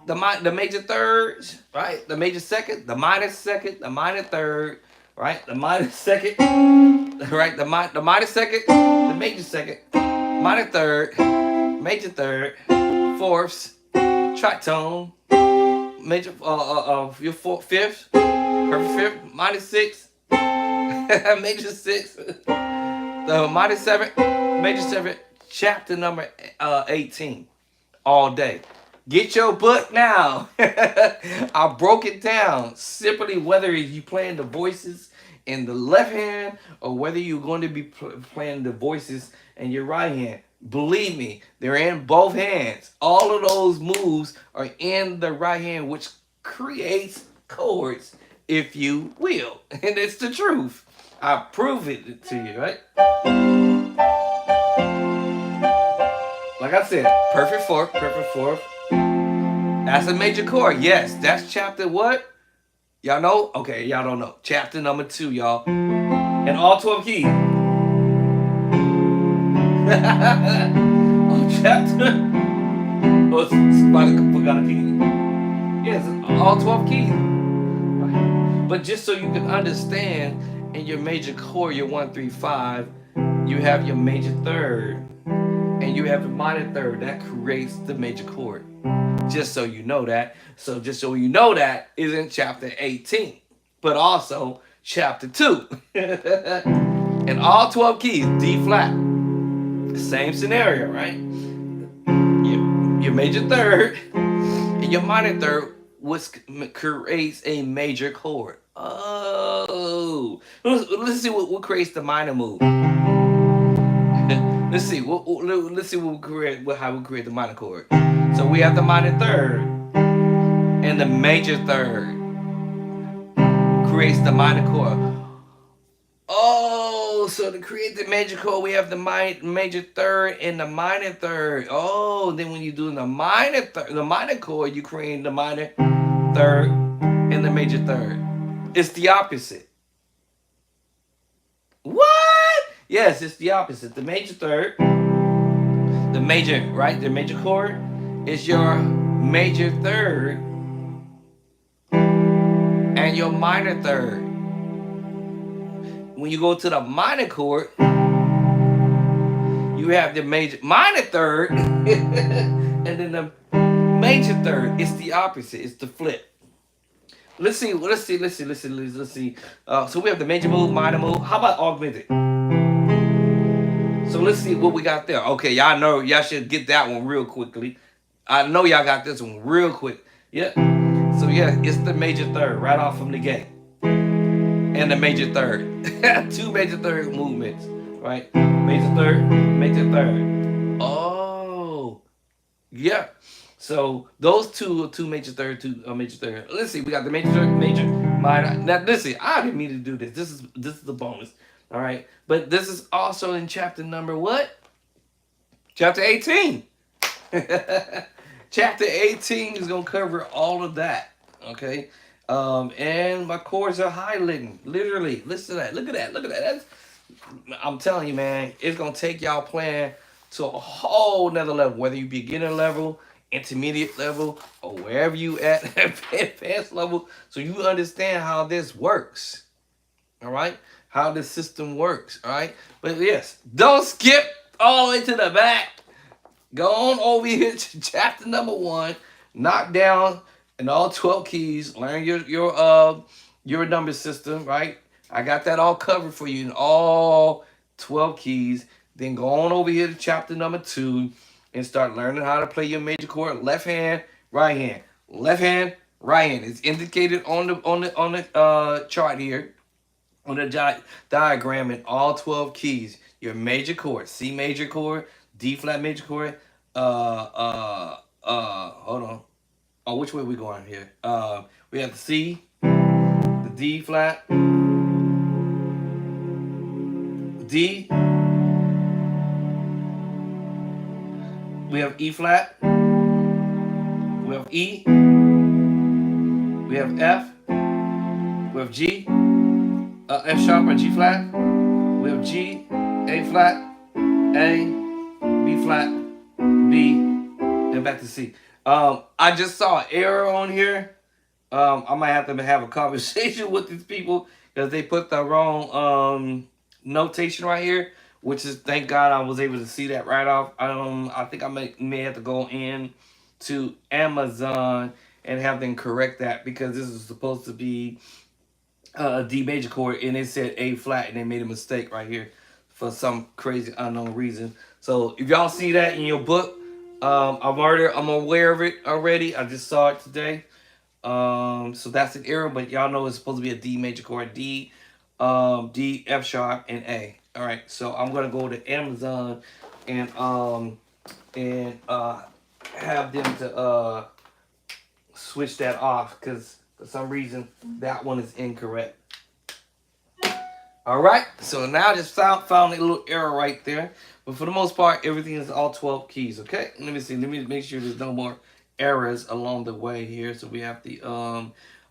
the major thirds, right? The major second, the minor second, the minor third, right? The minor second, right? The minor second, the major second, minor third, major third, fourths, tritone, major your fifth, perfect fifth, minor sixth, major sixth, the minor seventh, major seventh, chapter number 18, all day. Get your book now. I broke it down simply whether you playing the voices in the left hand or whether you're going to be playing the voices in your right hand. Believe me, they're in both hands. All of those moves are in the right hand, which creates chords, if you will. And it's the truth. I prove it to you, right? Like I said, perfect fourth, perfect fourth. That's a major chord. Yes, that's chapter what? Y'all know? Okay, y'all don't know. Chapter number 2, y'all. And all 12 keys. Oh, chapter. Oh, somebody forgot a key. Yes, all 12 keys. Right. But just so you can understand, in your major chord, your 1, 3, 5, you have your major third. And you have the minor third. That creates the major chord. Just so you know that. So just so you know that is in chapter 18. But also chapter 2. And all 12 keys, D flat. Same scenario, right? Your major third and your minor third, which creates a major chord. Oh. Let's see what creates the minor move. Let's see. Let's see what we create. How we create the minor chord. So we have the minor third and the major third creates the minor chord. Oh, so to create the major chord, we have the major third and the minor third. Oh, then when you do the minor chord, you create the minor third and the major third. It's the opposite. What? Yes, it's the opposite. The major third, the major, right? The major chord is your major third and your minor third. When you go to the minor chord, you have the minor third and then the major third. It's the opposite. It's the flip. Let's see. So we have the major move, minor move. How about augmented? So let's see what we got there. Okay, y'all know y'all should get that one real quickly. I know y'all got this one real quick. Yeah. So yeah, it's the major third right off from the gate. And the major third. 2 major third movements. Right? Major third. Oh. Yeah. So those two major third, major third. Let's see, we got the major third, major, minor. Now listen, I didn't mean to do this. This is the bonus. All right. But this is also in chapter number what? Chapter 18. Chapter 18 is gonna cover all of that. Okay. And my chords are highlighting. Literally. Listen to that. Look at that. That's, I'm telling you, man, it's gonna take y'all playing to a whole nother level, whether you beginner level, intermediate level, or wherever you at advanced level, so you understand how this works. All right, how the system works. All right, but yes, don't skip all the way to the back. Go on over here to chapter number 1. Knock down in all 12 keys. Learn your number system. Right, I got that all covered for you in all 12 keys. Then go on over here to chapter number 2 and start learning how to play your major chord. Left hand, right hand, left hand, right hand. It's indicated on the chart here, on the diagram in all 12 keys. Your major chord, C major chord, D flat major chord. Hold on. Oh, which way are we going here? We have the C, the D flat, D. We have E flat. We have E. We have F. We have G. F sharp or G flat. We have G, A flat, A, B flat, B, and back to C. I just saw an error on here. I might have to have a conversation with these people because they put the wrong notation right here. Which is, thank God I was able to see that right off. I think I may have to go in to Amazon and have them correct that because this is supposed to be a D major chord and it said A flat and they made a mistake right here for some crazy unknown reason. So if y'all see that in your book, I'm aware of it already. I just saw it today. So that's an error, but y'all know it's supposed to be a D major chord, D, F sharp, and A. All right, so I'm gonna go to Amazon and and have them to switch that off because for some reason that one is incorrect. All right, so now I just found a little error right there, but for the most part, everything is all 12 keys. Okay, let me see. Let me make sure there's no more errors along the way here. So we have the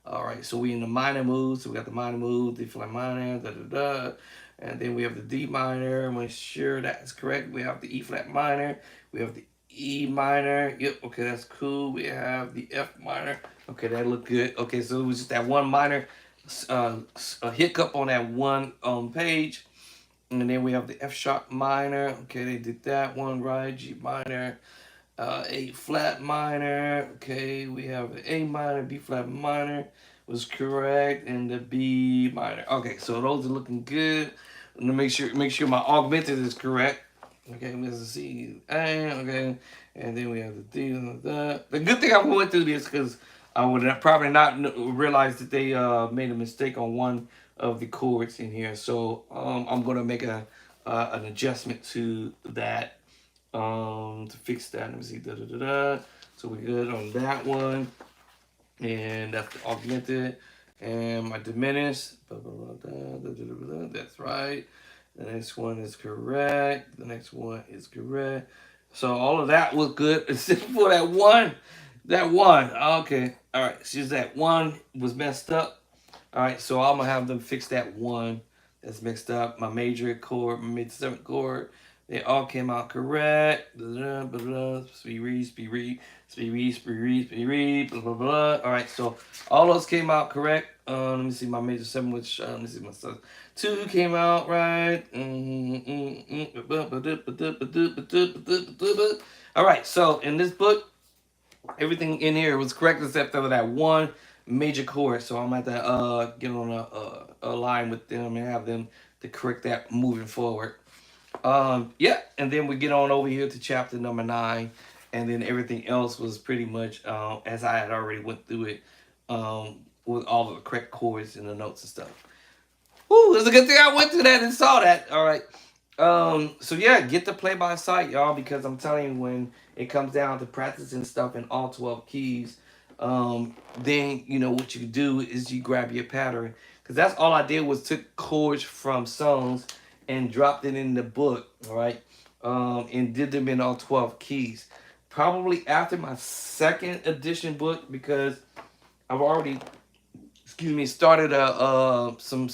All right, so we in the minor mood. So we got the minor mood, D flat minor, da da da, and then we have the D minor. Make sure that is correct. We have the E flat minor. We have the E minor. Yep. Okay, that's cool. We have the F minor. Okay, that looked good. Okay, so it was just that one minor a hiccup on that one page. And then we have the F sharp minor. Okay, they did that one right. G minor, A flat minor. Okay, we have the A minor, B flat minor was correct, and the B minor. Okay, so those are looking good. Let me make sure my augmented is correct. Okay, let's see. Okay, and then we have the D. The good thing I went through this because I would have probably not realized that they made a mistake on one of the chords in here. So I'm gonna make an adjustment to that to fix that. Let me see. Da, da, da, da. So we're good on that one, and that's the augmented and my diminished. That's right. The next one is correct. The next one is correct. So all of that was good except for that one. That one. Okay. All right. It's just that one was messed up. All right. So I'm going to have them fix that one that's mixed up. My major chord, my major seventh chord. They all came out correct. Blah, blah, blah, blah, blah, blah. All right. So all those came out correct. Let me see my major seven, which, let me see my stuff. Two came out right. All right. So in this book, everything in here was correct except for that one major chord. So I'm at to get on a line with them and have them to correct that moving forward. Yeah, and then we get on over here to chapter number 9, and then everything else was pretty much as I had already went through it with all of the correct chords and the notes and stuff. Woo, it's a good thing I went through that and saw that. All right. So yeah, get the play by sight, y'all, because I'm telling you, when it comes down to practicing stuff in all 12 keys, then you know what you do is you grab your pattern. Because that's all I did was took chords from songs and dropped it in the book, all right? And did them in all 12 keys. Probably after my second edition book, because I've already, excuse me, started some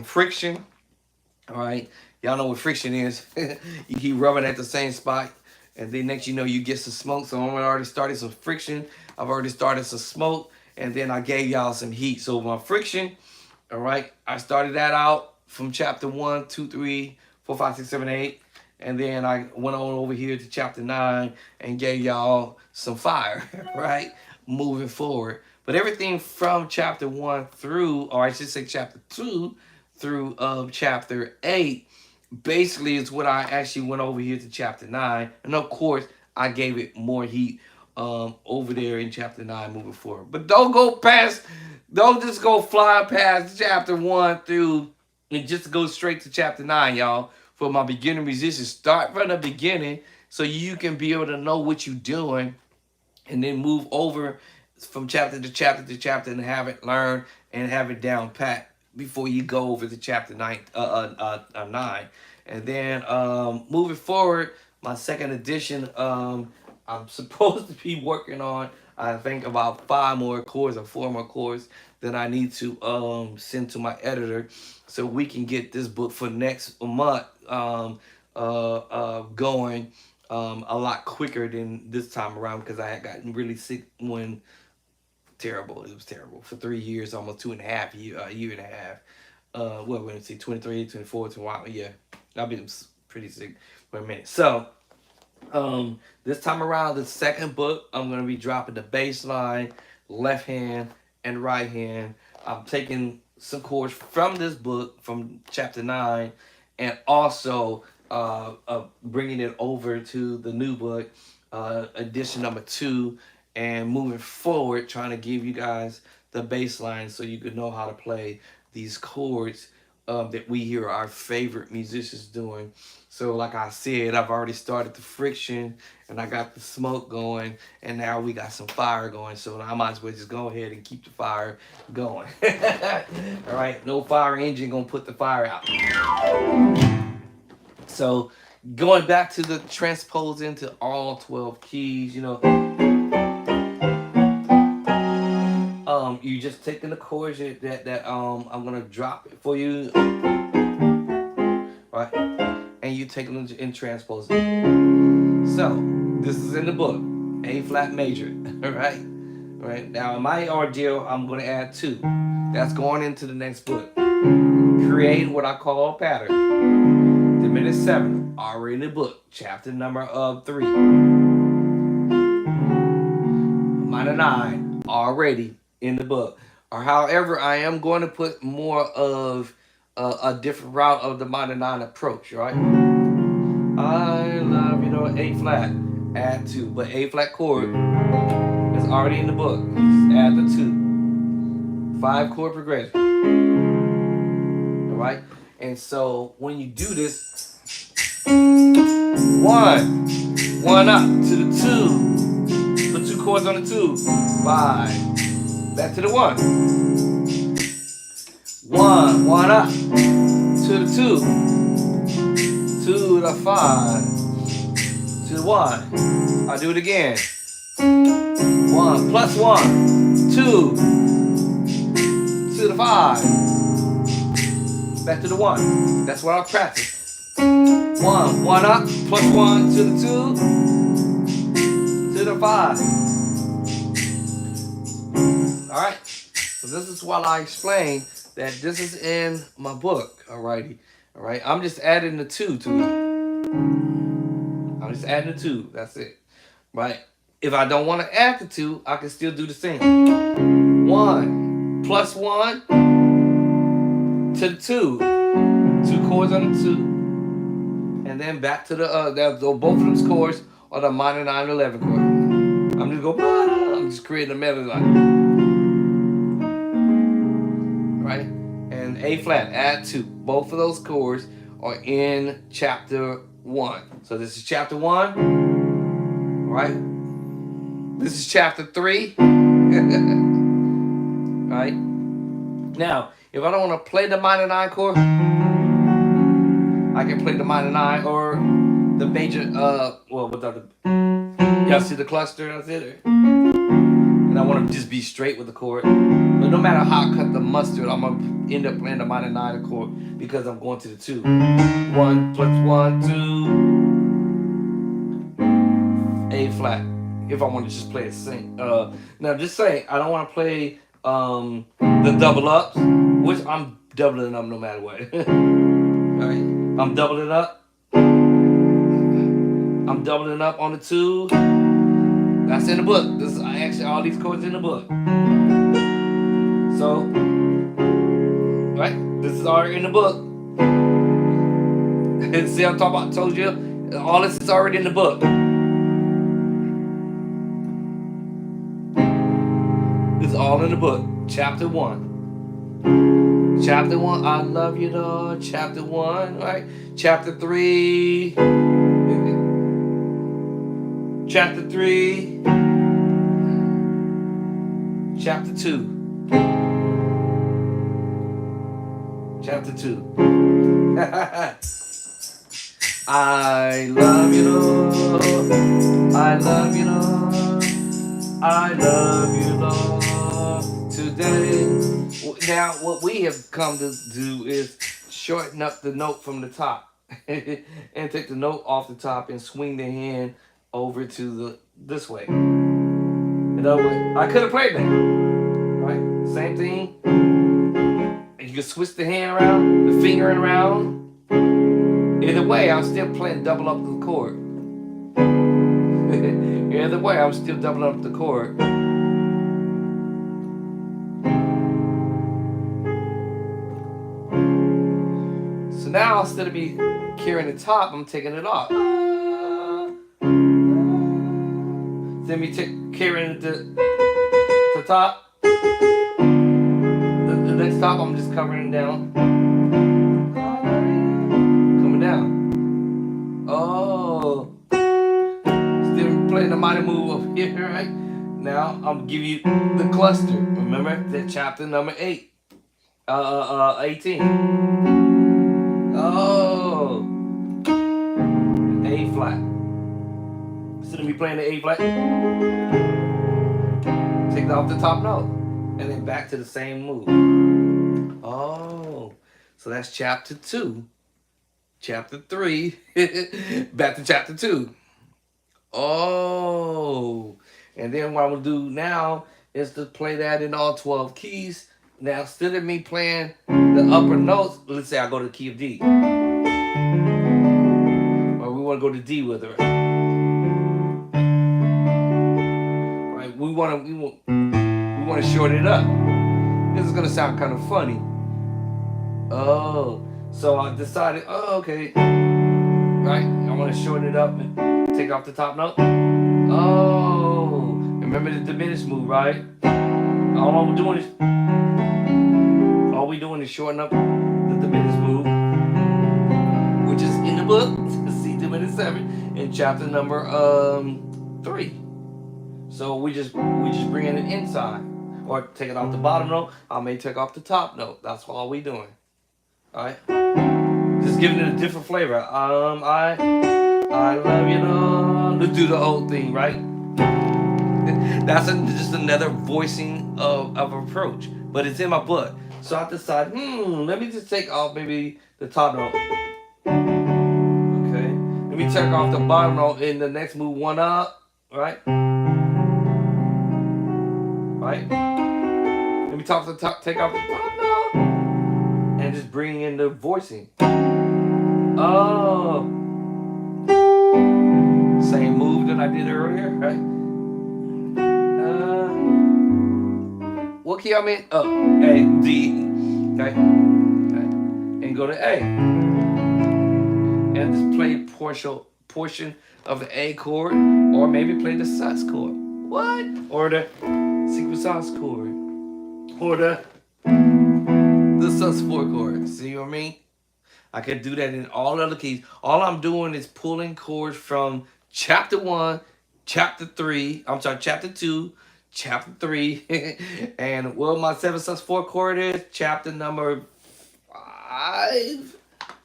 friction. All right, y'all know what friction is. You keep rubbing at the same spot, and then next you know you get some smoke. So I'm already started some friction. I've already started some smoke, and then I gave y'all some heat. So my friction, all right, I started that out from chapter 1, 2, 3, 4, 5, 6, 7, 8. And then I went on over here to chapter 9 and gave y'all some fire, right? Moving forward. But everything from chapter 1 through, or I should say chapter 2 through chapter 8, basically is what I actually went over here to chapter 9. And of course, I gave it more heat over there in chapter 9 moving forward. But don't just go fly past chapter 1 through and just go straight to chapter 9, y'all. For my beginner musicians, start from the beginning so you can be able to know what you're doing and then move over from chapter to chapter to chapter and have it learned and have it down pat before you go over to chapter 9. And then moving forward, my second edition, I'm supposed to be working on, I think, about 5 more chords or 4 more chords that I need to send to my editor so we can get this book for next month going a lot quicker than this time around because I had gotten really sick when terrible. It was terrible for 3 years, almost 2.5 year, a year and a half. Well, we're gonna see 23, 24, 25. Yeah, I've been pretty sick for a minute. So, this time around, the second book, I'm gonna be dropping the bass line, left hand and right hand. I'm taking some chords from this book, from chapter 9, and also bringing it over to the new book, edition number 2, and moving forward, trying to give you guys the bass line so you could know how to play these chords that we hear our favorite musicians doing. So, like I said, I've already started the friction and I got the smoke going, and now we got some fire going. So, I might as well just go ahead and keep the fire going. All right, no fire engine gonna put the fire out. So, going back to the transposing to all 12 keys, you just taking the chords that I'm gonna drop it for you, right? And you taking them in transposing. So this is in the book, A flat major, all right? All right. Now in my ordeal, I'm gonna add 2. That's going into the next book. Create what I call a pattern. Diminished 7, already in the book, chapter number 3. Minor 9, already in the book. Or however, I am going to put more of a different route of the minor 9 approach, right? I love, A flat, add 2. But A flat chord is already in the book. Just add the 2. 5 chord progression. Alright? And so when you do this, 1 up to the 2. Put 2 chords on the 2. 5. Back to the 1. 1 up to the 2. 2 to 5. To the 1. I'll do it again. 1 plus 1. 2. To the 5. Back to the 1. That's what I'll practice. 1 up plus 1 to the 2. To the 5. Alright, so this is what I explained that this is in my book, alrighty. Alright, I'm just adding the 2 to it. I'm just adding the 2, that's it. Right? If I don't want to add the 2, I can still do the same. 1 plus 1 to the 2. 2 chords on the 2. And then back to the, both of those chords are the minor 9 11 chord. I'm just going, I'm just creating a melody line. Right? And A flat, add 2. Both of those chords are in chapter 1. So this is chapter 1. Right? This is chapter 3. Right? Now, if I don't want to play the minor 9 chord, I can play the minor 9 or the major, without the, y'all see the cluster, that's it. And I want to just be straight with the chord. But no matter how I cut the mustard, I'm going to end up playing the minor 9 chord because I'm going to the 2. 1 plus 1, 2. A flat. If I want to just play it sing. Now just saying, I don't want to play the double ups, which I'm doubling up no matter what. Alright? I'm doubling up. I'm doubling up on the 2. That's in the book. This is actually all these chords in the book. So, right? This is already in the book. See, I'm talking about, told you, all this is already in the book. It's all in the book. Chapter 1. Chapter 1, I love you, Lord. Chapter 1, right? Chapter 3. Chapter 3. Chapter 2. Chapter 2. I love you, Lord. I love you, Lord. I love you, Lord. Today. Now, what we have come to do is shorten up the note from the top. and take the note off the top and swing the hand over to this way. In other words, I could have played that. Right? Same thing. You can switch the hand around, the finger around. Either way, I'm still playing double up the chord. Either way, I'm still doubling up the chord. So now instead of me carrying the top, I'm taking it off. Then me carrying the top. The next top, I'm just covering it down. Coming down. Oh. Still playing the minor move up here, right? Now I'm giving you the cluster. Remember that chapter number 8. 18. Oh. A flat. Instead of me playing the A flat, take it off the top note. And then back to the same move. Oh. So that's chapter 2. Chapter 3. Back to chapter 2. Oh. And then what I'm going to do now is to play that in all 12 keys. Now, instead of me playing the upper notes, let's say I go to the key of D. Or we want to go to D with it. Right? We want to shorten it up. This is going to sound kind of funny. Oh. So I decided, okay. Right? I want to shorten it up and take off the top note. Oh. Remember the diminished move, right? All we doing is shorten up the diminished move, which is in the book, C diminished 7, in chapter number 3. So we just bringing it inside, or take it off the bottom note. I may take off the top note. That's all we doing. All right, just giving it a different flavor. I love you, know. Let's do the whole thing, right? That's just another voicing of approach, but it's in my book. So I decided, let me just take off maybe the top note. Okay, let me take off the bottom note in the next move, one up, right? Right. Let me take off the top note, and just bring in the voicing. Oh, same move that I did earlier, right? What key I'm in? Oh, A, D, okay, and go to A, and just play a portion of the A chord, or maybe play the sus chord. What? Or the sequence chord, or the sus 4 chord. See what I mean? I can do that in all other keys. All I'm doing is pulling chords from chapter 1, chapter 3. I'm sorry, chapter 2. Chapter 3, and what my 7 sus 4 chord is, chapter number 5.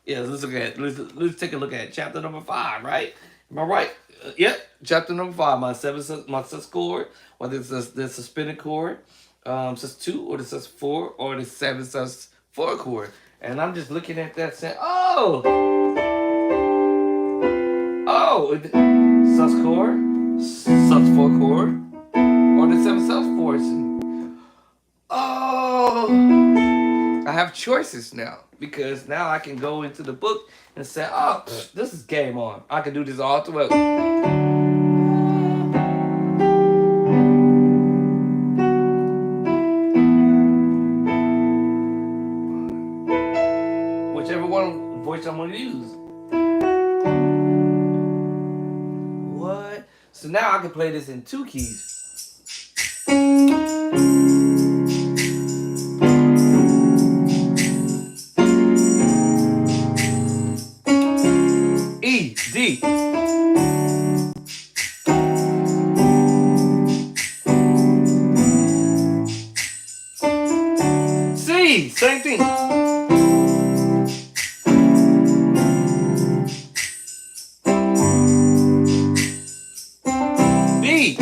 Yeah, let's look at let's take a look at chapter number 5, right? Am I right? Yep, chapter number 5. My sus chord, whether it's the suspended chord, sus 2, or the sus 4, or the 7 sus 4 chord, and I'm just looking at that saying, oh, sus chord, sus 4 chord. Or the 7 sus 4. Oh, I have choices now, because now I can go into the book and say, oh, this is game on. I can do this all throughout. Whichever voice I'm going to use. What? So now I can play this in 2 keys. E, D. C, same thing. B.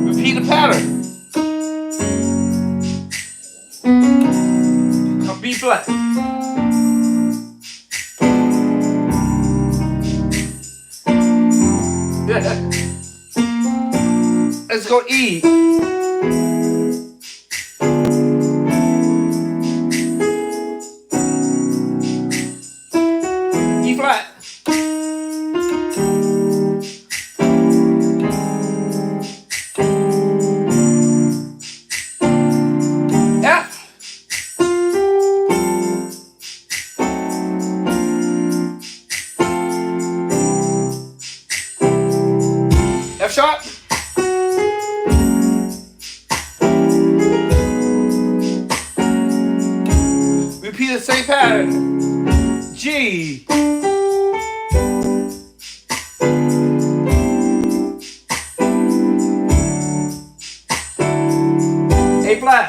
Repeat the pattern. B go E. E flat. F. F sharp. Repeat the same pattern. G. A flat.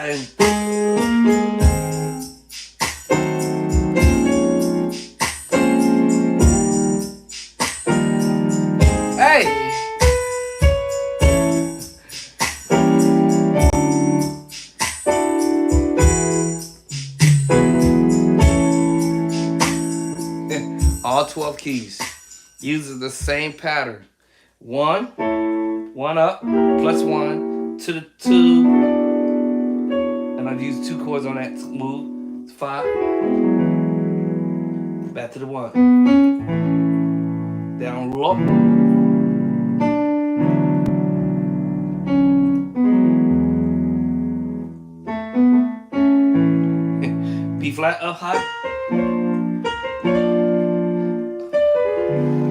A. All 12 keys uses the same pattern. One up, plus one to the two, and I've used 2 chords on that move. It's 5. Back to the 1. Down, roll up. B flat up high.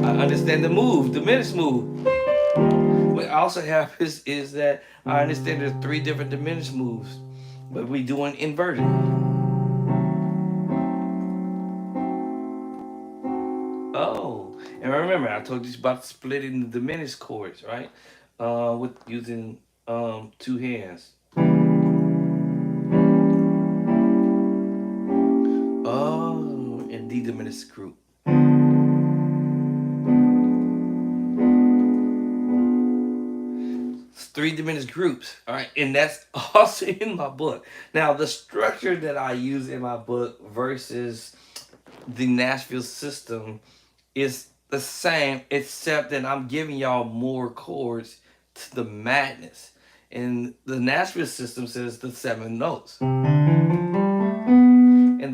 I understand the move, diminished move. What I also have is that I understand there's 3 different diminished moves, but we doing inverted. Oh, and remember I told you about splitting the diminished chords, right? With using 2 hands. Oh, and D diminished group. 3 diminished groups, all right, and that's also in my book. Now, the structure that I use in my book versus the Nashville system is the same, except that I'm giving y'all more chords to the madness. And the Nashville system says the 7 notes and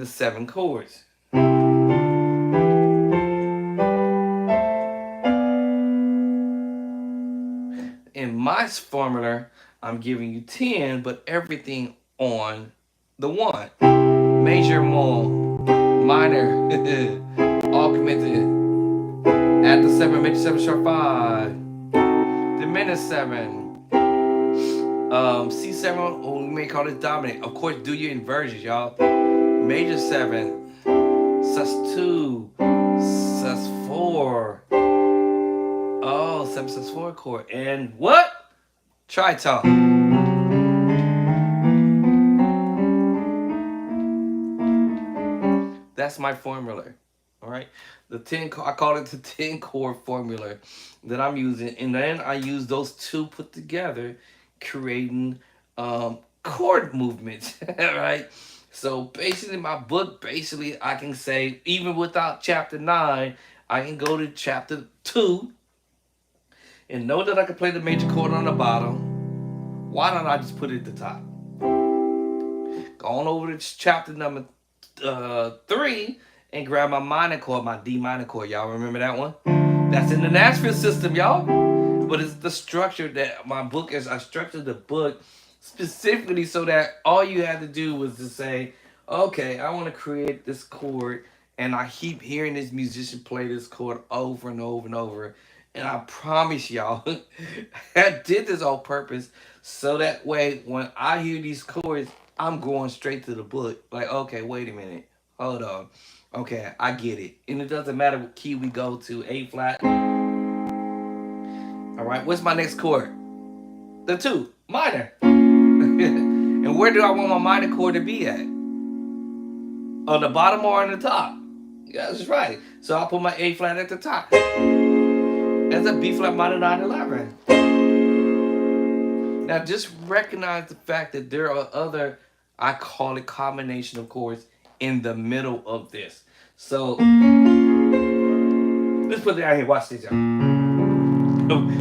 the 7 chords. In my formula, I'm giving you 10, but everything on the 1. Major, minor, augmented. Add the 7, major 7 sharp 5. Diminished 7. C7, or we may call it dominant. Of course, do your inversions, y'all. Major 7, sus2, sus4. Oh, 7 sus4 chord. And what? Tritone. That's my formula. All right. The 10, I call it the 10 chord formula that I'm using. And then I use those 2 put together, creating chord movements. Right. So basically my book, basically I can say, even without chapter 9, I can go to chapter 2 and know that I can play the major chord on the bottom. Why don't I just put it at the top? Go on over to chapter number 3 and grab my minor chord, my D minor chord. Y'all remember that one? That's in the Nashville system, y'all. But it's the structure that my book is. I structured the book specifically so that all you had to do was to say, okay, I want to create this chord, and I keep hearing this musician play this chord over and over and over. And I promise y'all, I did this on purpose so that way when I hear these chords, I'm going straight to the book. Like, okay, wait a minute. Hold on. Okay, I get it. And it doesn't matter what key we go to. A flat. All right, what's my next chord? The 2, minor. And where do I want my minor chord to be at? On the bottom or on the top? Yeah, that's right. So I'll put my A flat at the top. That's a B flat minor 9/11. Now just recognize the fact that there are other, I call it combination of chords in the middle of this. So let's put it out here. Watch this, y'all.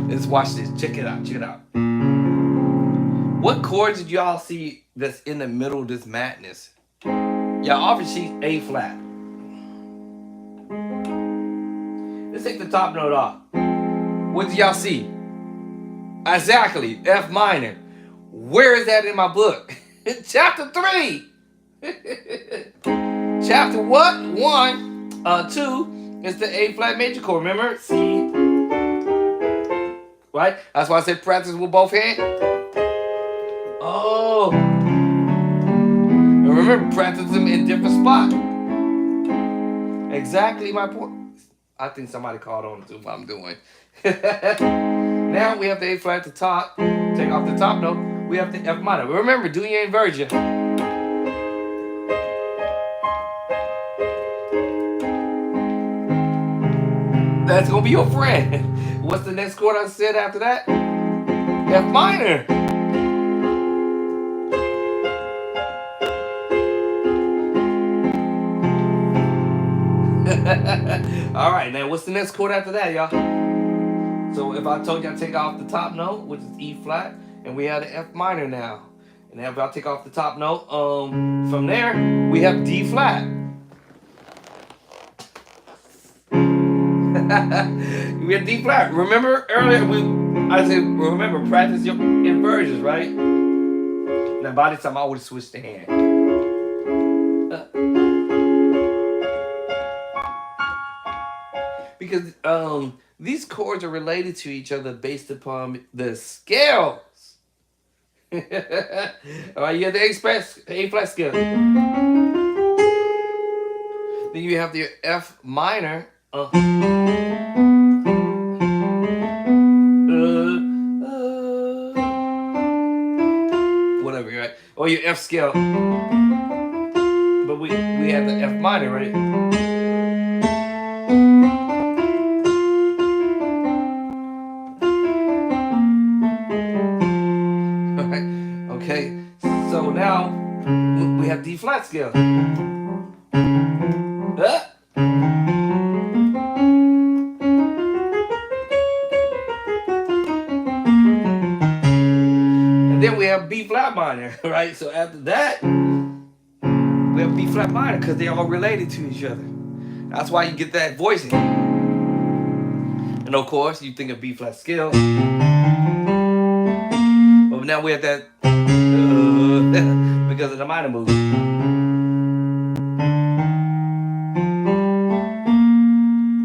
Let's watch this. Check it out. Check it out. What chords did y'all see that's in the middle of this madness? Y'all obviously A flat. Let's take the top note off. What do y'all see? Exactly, F minor. Where is that in my book? Chapter 3. Chapter what? 1. 2 is the A flat major chord. Remember? C. Right? That's why I said practice with both hands. Oh. And remember, practice them in different spots. Exactly my point. I think somebody called on to what I'm doing. Now we have the A flat at the top. Take off the top note. We have the F minor. Remember, do your inversion. That's gonna be your friend. What's the next chord I said after that? F minor. All right, now what's the next chord after that, y'all? So if I told y'all take off the top note, which is E flat, and we have the F minor now. And if I take off the top note, from there we have D flat. We have D flat. Remember earlier I said remember practice your inversions, right? Now by this time I would have switched the hand. Because these chords are related to each other based upon the scales. All right, you have the A flat scale. Then you have the F minor. Whatever, right? Or your F scale. But we have the F minor, right? Okay, so now we have D flat scale. And then we have B flat minor, right? So after that, we have B flat minor because they're all related to each other. That's why you get that voicing. And of course, you think of B flat scale. But now we have that because of the minor move.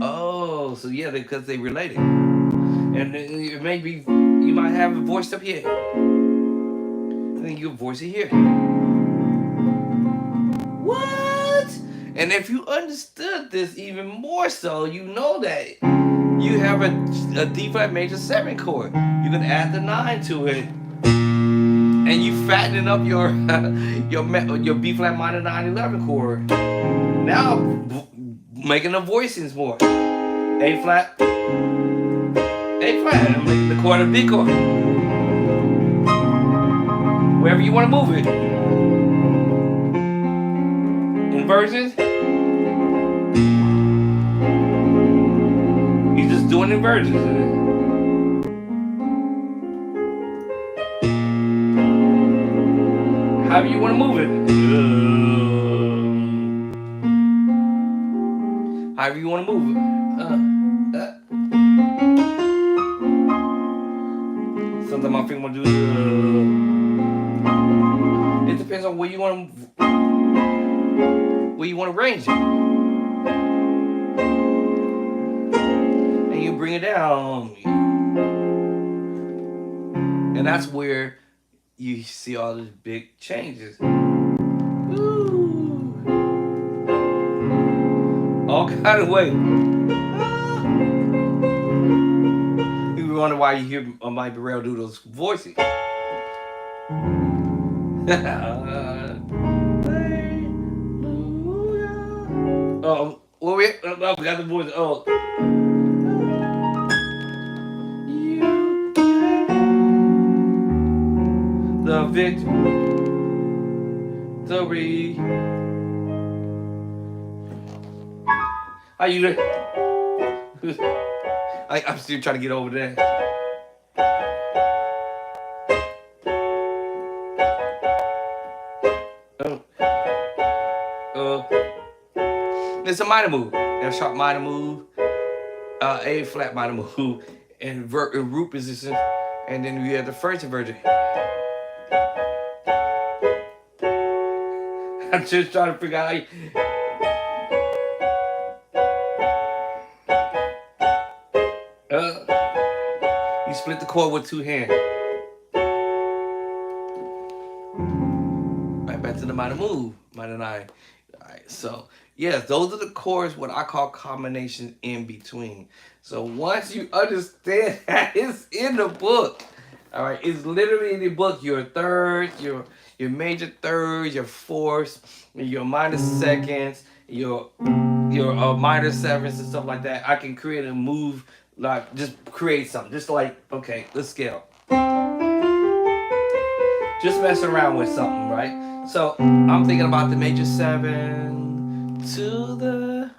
Oh, so yeah, because they related. And maybe you might have a voice up here. And then you voice it here. What? And if you understood this even more so, you know that you have a D flat major 7 chord. You can add the 9 to it. And you fattening up your B flat minor 9/11 chord. Now making the voicings more. A flat. I'm making the chord a B chord. Wherever you want to move it. Inversions. You're just doing inversions. However you want to move it. However you want to move it. Sometimes my finger want to do. It depends on where you want to range it. And you bring it down. And that's where you see all these big changes. Ooh. All kind of ways. You wonder why you hear Mike Burrell do those voices. Well, we got the voice. Oh. The victory. How you doing? I'm still trying to get over there. It's a minor move. F sharp minor move, A flat minor move, and root position. And then we have the first inversion. I'm just trying to figure out how you split the chord with 2 hands. Right back to the minor move, minor 9. Alright, so yes, those are the chords, what I call combinations in between. So once you understand that, it's in the book. Alright, it's literally in the book. Your thirds, your major thirds, your fourths, your minor seconds, your minor sevenths and stuff like that. I can create a move, like just create something. Just like, okay, let's scale. Just mess around with something, right? So I'm thinking about the major 7 to the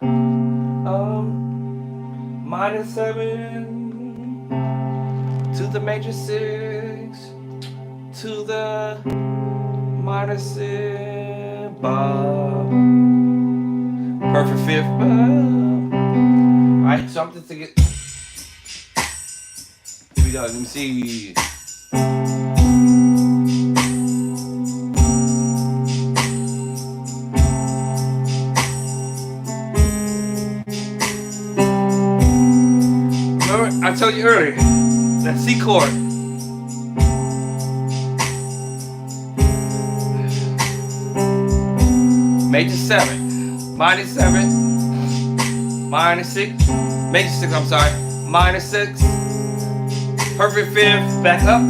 minor 7 to the major 6 to the minor 6 Bob. Perfect 5th Bob. Alright, so I'm just thinking. Here we go, let me see. I told you earlier, that C chord. Major 7, minor 7, minor 6, major 6, I'm sorry, minor 6, perfect 5th, back up.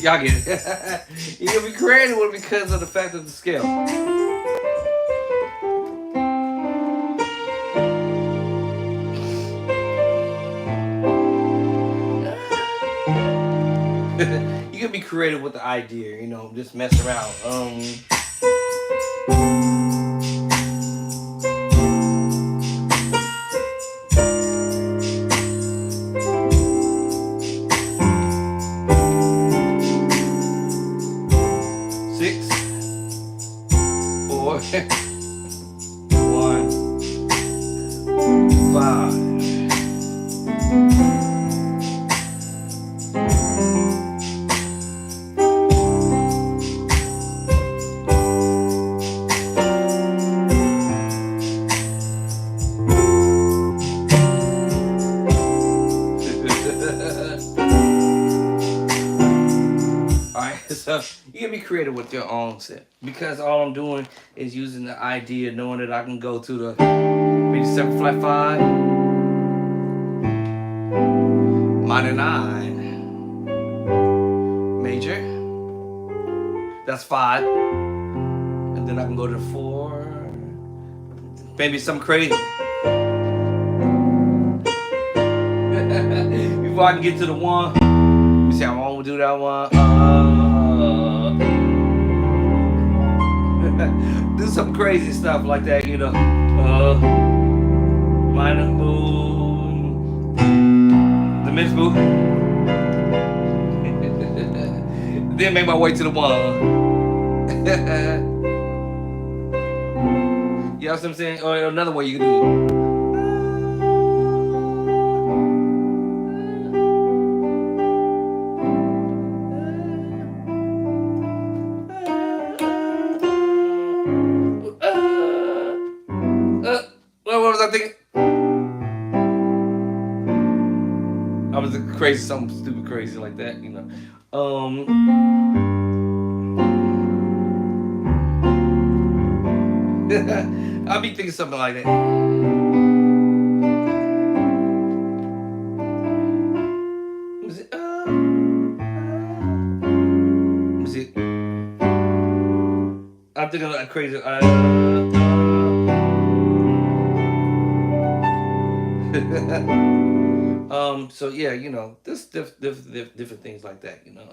Y'all get it. You can be creative with it because of the fact of the scale. You can be creative with the idea, you know, just mess around. Six, 4, 1, So you can be creative with your own set because all I'm doing is using the idea, knowing that I can go to the maybe 7 flat 5, minor 9, major. That's 5, and then I can go to 4. Maybe something crazy. Before I can get to the 1, let me see. I won't do that one. Do some crazy stuff like that, you know. Minor move, the mid move. Then make my way to the 1. You know what I'm saying? Or another way you can do it. What was I thinking? I was crazy, something stupid crazy like that, you know. I'll be thinking something like that. Was it? Was it? I'm thinking like crazy. So yeah, you know, this different things like that, you know.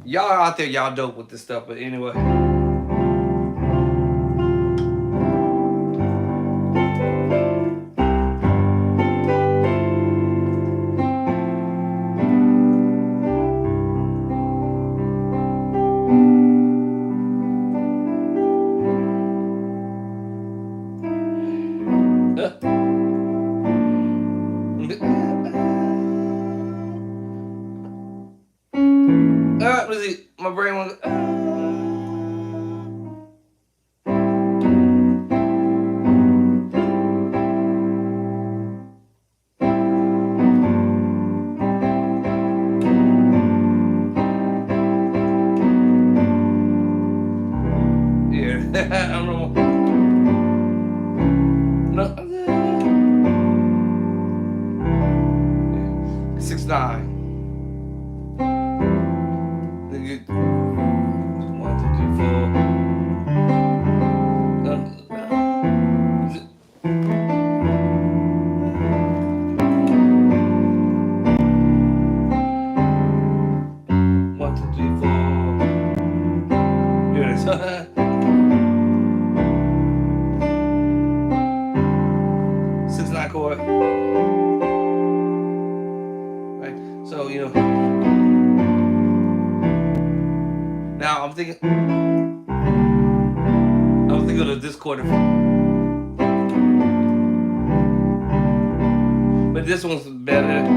Y'all out there, y'all dope with this stuff, but anyway. What is it? My brain wants. Yeah, I don't know. No. 6-9. 1, 2, 3, 4. Here it is. 6-9 chord. Right. So you know. Now I'm thinking of this chord, but this one's better.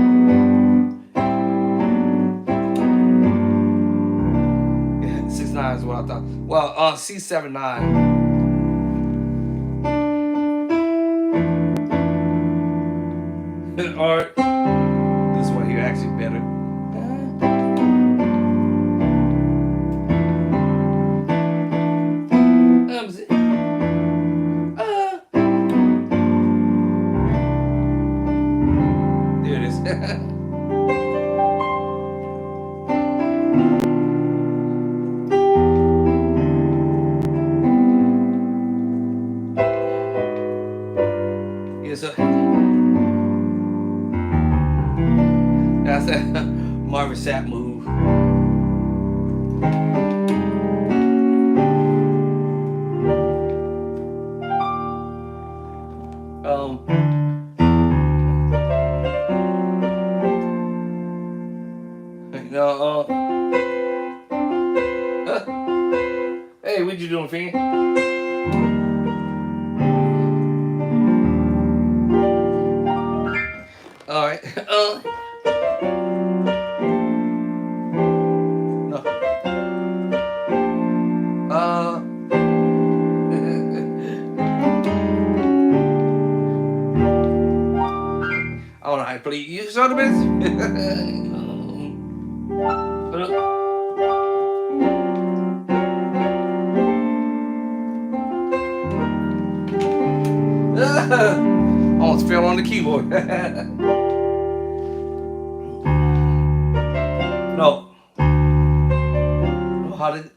Yeah, 6-9 is what I thought. Well, C7-9. Or this one here actually better. There it is. Yes, sir. That's that Marvin Sapp move. Hey, what you doing, Fiend? All right. No. show the business. Almost fell on the keyboard. No. How did?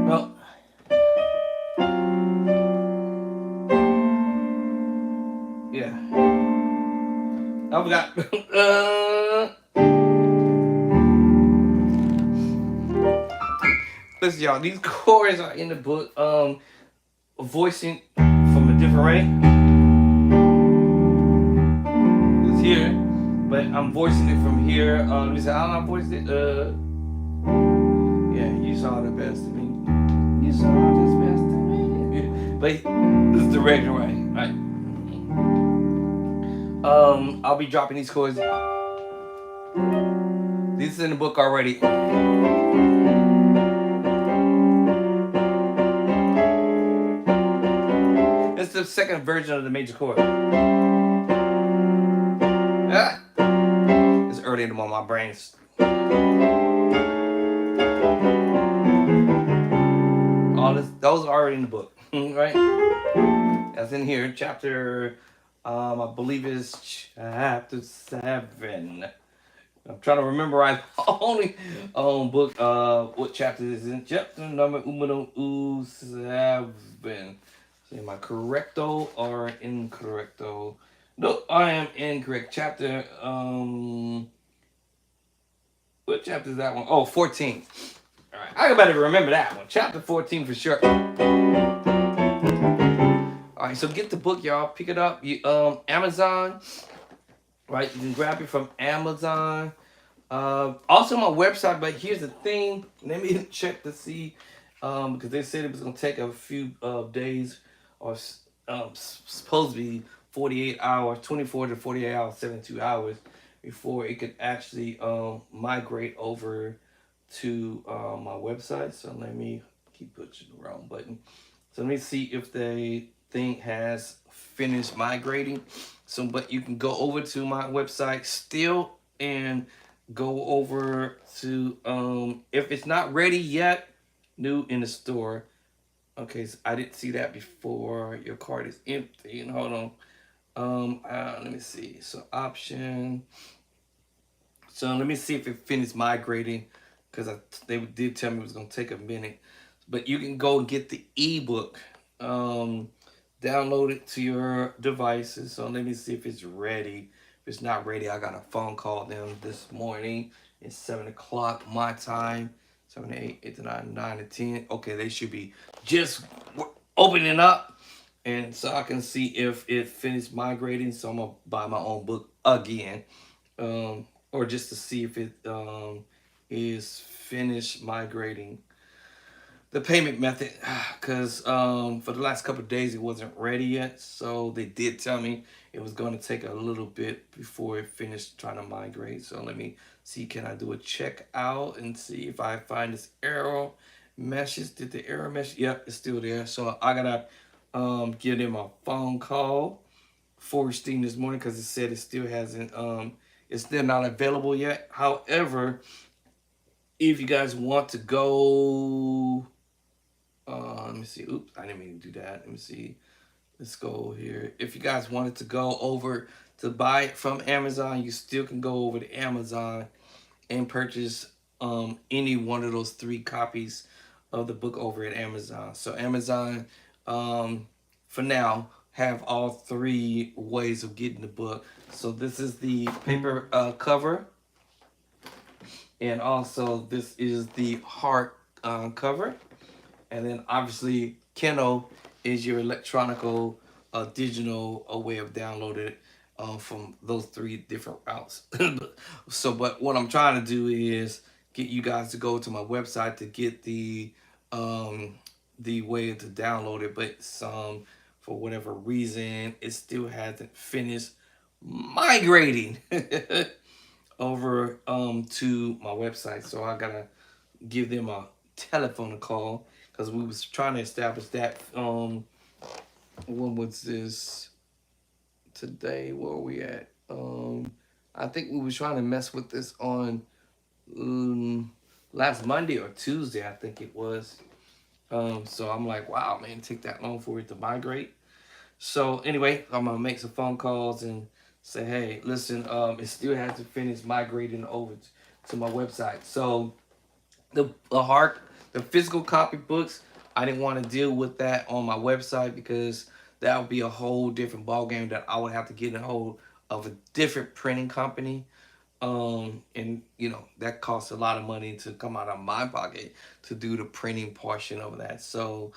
No. Yeah. I forgot. Listen, y'all. These chords are in the book. Voicing from a different range. It's here, but I'm voicing it from here. Let me see how I voiced it. Yeah, you saw the best of me. You saw this best of me. But this is the regular way, right? I'll be dropping these chords. This is in the book already. It's the second version of the major chord. Yeah. It's early in the morning, my brain's. All this, those are already in the book, right? That's in here, chapter, I believe it's chapter 7. I'm trying to remember. I only book what chapter is in. Chapter number 7. Am I correcto or incorrecto? No, I am incorrect. Chapter what chapter is that one? Oh, 14. All right, I better remember that one. Chapter 14 for sure. All right, so get the book, y'all. Pick it up. You Amazon, right? You can grab it from Amazon. Also my website, but here's the thing. Let me check to see, because they said it was gonna take a few days, or supposed to be 48 hours, 24 to 48 hours, 72 hours before it could actually migrate over to my website. So let me keep pushing the wrong button. So let me see if the thing has finished migrating. So, but you can go over to my website still and go over to if it's not ready yet, new in the store. Okay, so I didn't see that before. Your card is empty. And hold on. Let me see. So option. So let me see if it finished migrating, because they did tell me it was gonna take a minute. But you can go and get the ebook. Download it to your devices. So let me see if it's ready. If it's not ready, I got a phone call them this morning. It's 7 o'clock my time. 7, 8, 8 9, 9 to 10. Okay, they should be just opening up. And so I can see if it finished migrating. So I'm going to buy my own book again. Or just to see if it is finished migrating. The payment method, because for the last couple of days it wasn't ready yet, so they did tell me it was going to take a little bit before it finished trying to migrate. So let me see, can I do a check out and see if I find this error message? Did the error message? Yep, it's still there. So I gotta give them a phone call first thing this morning, because it said it still hasn't it's still not available yet. However, if you guys want to go, let me see. Oops, I didn't mean to do that. Let me see. Let's go here. If you guys wanted to go over to buy it from Amazon, you still can go over to Amazon and purchase any one of those 3 copies of the book over at Amazon. So Amazon, for now, have all 3 ways of getting the book. So this is the paper cover, and also this is the hard cover. And then obviously Kindle is your electronical, digital way of downloading it from those 3 different routes. So, but what I'm trying to do is get you guys to go to my website to get the way to download it. But for whatever reason, it still hasn't finished migrating. over to my website. So I gotta give them a telephone call because we was trying to establish that. When was this today? Where are we at? I think we was trying to mess with this on last Monday or Tuesday. I think it was. So I'm like, wow, man, it took that long for it to migrate. So anyway, I'm gonna make some phone calls and say, hey, listen, it still has to finish migrating over to my website. So the hard, the physical copy books, I didn't want to deal with that on my website because that would be a whole different ball game that I would have to get a hold of a different printing company. And that costs a lot of money to come out of my pocket to do the printing portion of that. So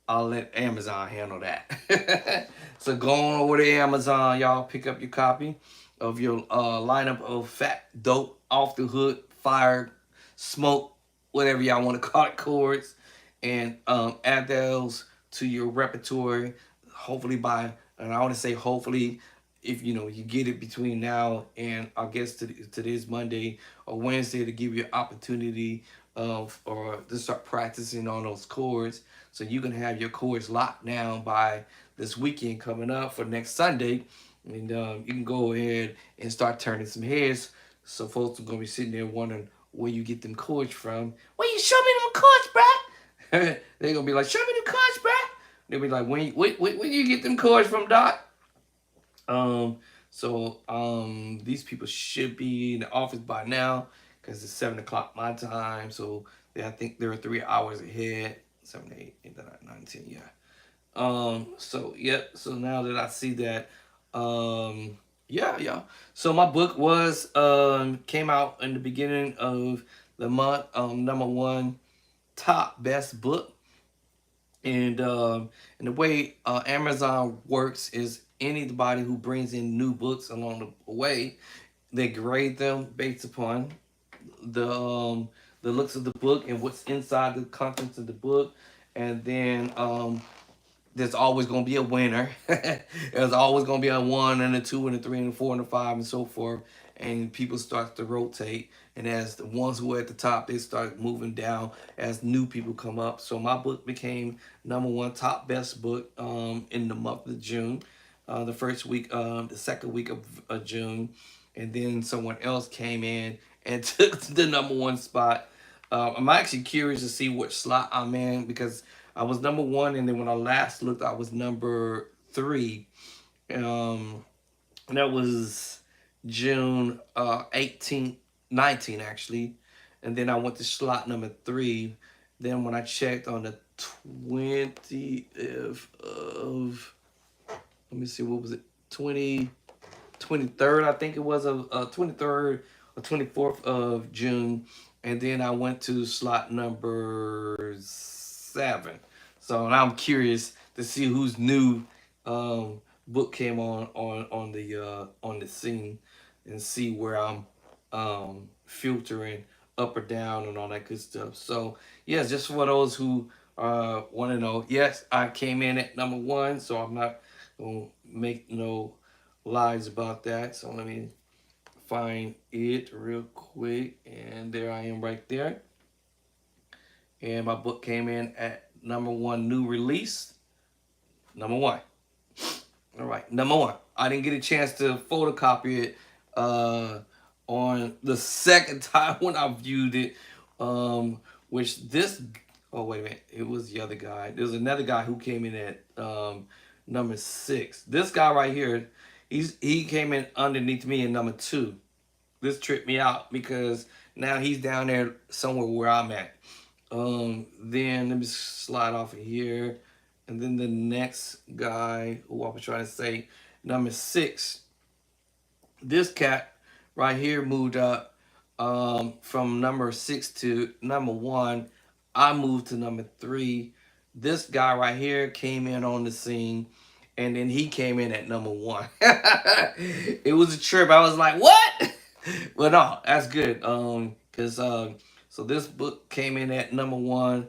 I'll let Amazon handle that. So go on over to Amazon, y'all, pick up your copy of your lineup of fat, dope, off the hood, fire, smoke, whatever y'all want to call it, chords, and add those to your repertoire. Hopefully and I want to say hopefully, if you get it between now and I guess to this Monday or Wednesday, to give you an opportunity of or to start practicing on those chords, so you can have your chords locked down by this weekend coming up for next Sunday, and you can go ahead and start turning some heads. So folks are gonna be sitting there wondering where you get them chords from. Well, you show me them chords, bruh. They're gonna be like, show me them chords, bruh. They'll be like, when you get them chords from, Doc? These people should be in the office by now because it's 7 o'clock my time. So I think they're 3 hours ahead. 7, 8, 8, 9, 10, yeah. Yep. So now that I see that, yeah. So my book was came out in the beginning of the month. Number one top best book. And the way Amazon works is anybody who brings in new books along the way, they grade them based upon the looks of the book and what's inside the contents of the book, and then there's always going to be a winner. There's always going to be a one and a two and a three and a four and a five and so forth. And people start to rotate. And as the ones who are at the top, they start moving down as new people come up. So my book became number one top best book in the month of June. The second week of June. And then someone else came in and took the number one spot. I'm actually curious to see what slot I'm in because I was number one, and then when I last looked, I was number three. And that was June 18th, 19 actually. And then I went to slot number three. Then when I checked on the 20th of, let me see, what was it? 23rd, I think it was, of 23rd or 24th of June. And then I went to slot number 7. So now I'm curious to see whose new book came on the scene, and see where I'm filtering up or down and all that good stuff. So yes, just for those who want to know, yes, I came in at number one, so I'm not gonna make no lies about that. So let me find it real quick, and there I am right there. And my book came in at number one new release. Number one. All right, number one. I didn't get a chance to photocopy it on the second time when I viewed it. Which this, oh wait a minute, it was the other guy. There's another guy who came in at number 6. This guy right here, he came in underneath me in number 2. This tripped me out because now he's down there somewhere where I'm at. Then let me slide off of here. And then the next guy who I was trying to say, number 6. This cat right here moved up from number 6 to number 1. I moved to number 3. This guy right here came in on the scene, and then he came in at number 1. It was a trip. I was like, what? But no, that's good. So this book came in at number 1.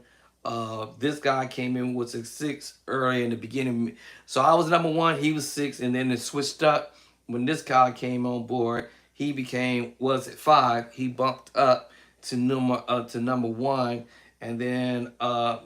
This guy came in with a 6 early in the beginning. So I was number 1, he was 6, and then it switched up when this guy came on board. he was at 5. He bumped up to number 1, and then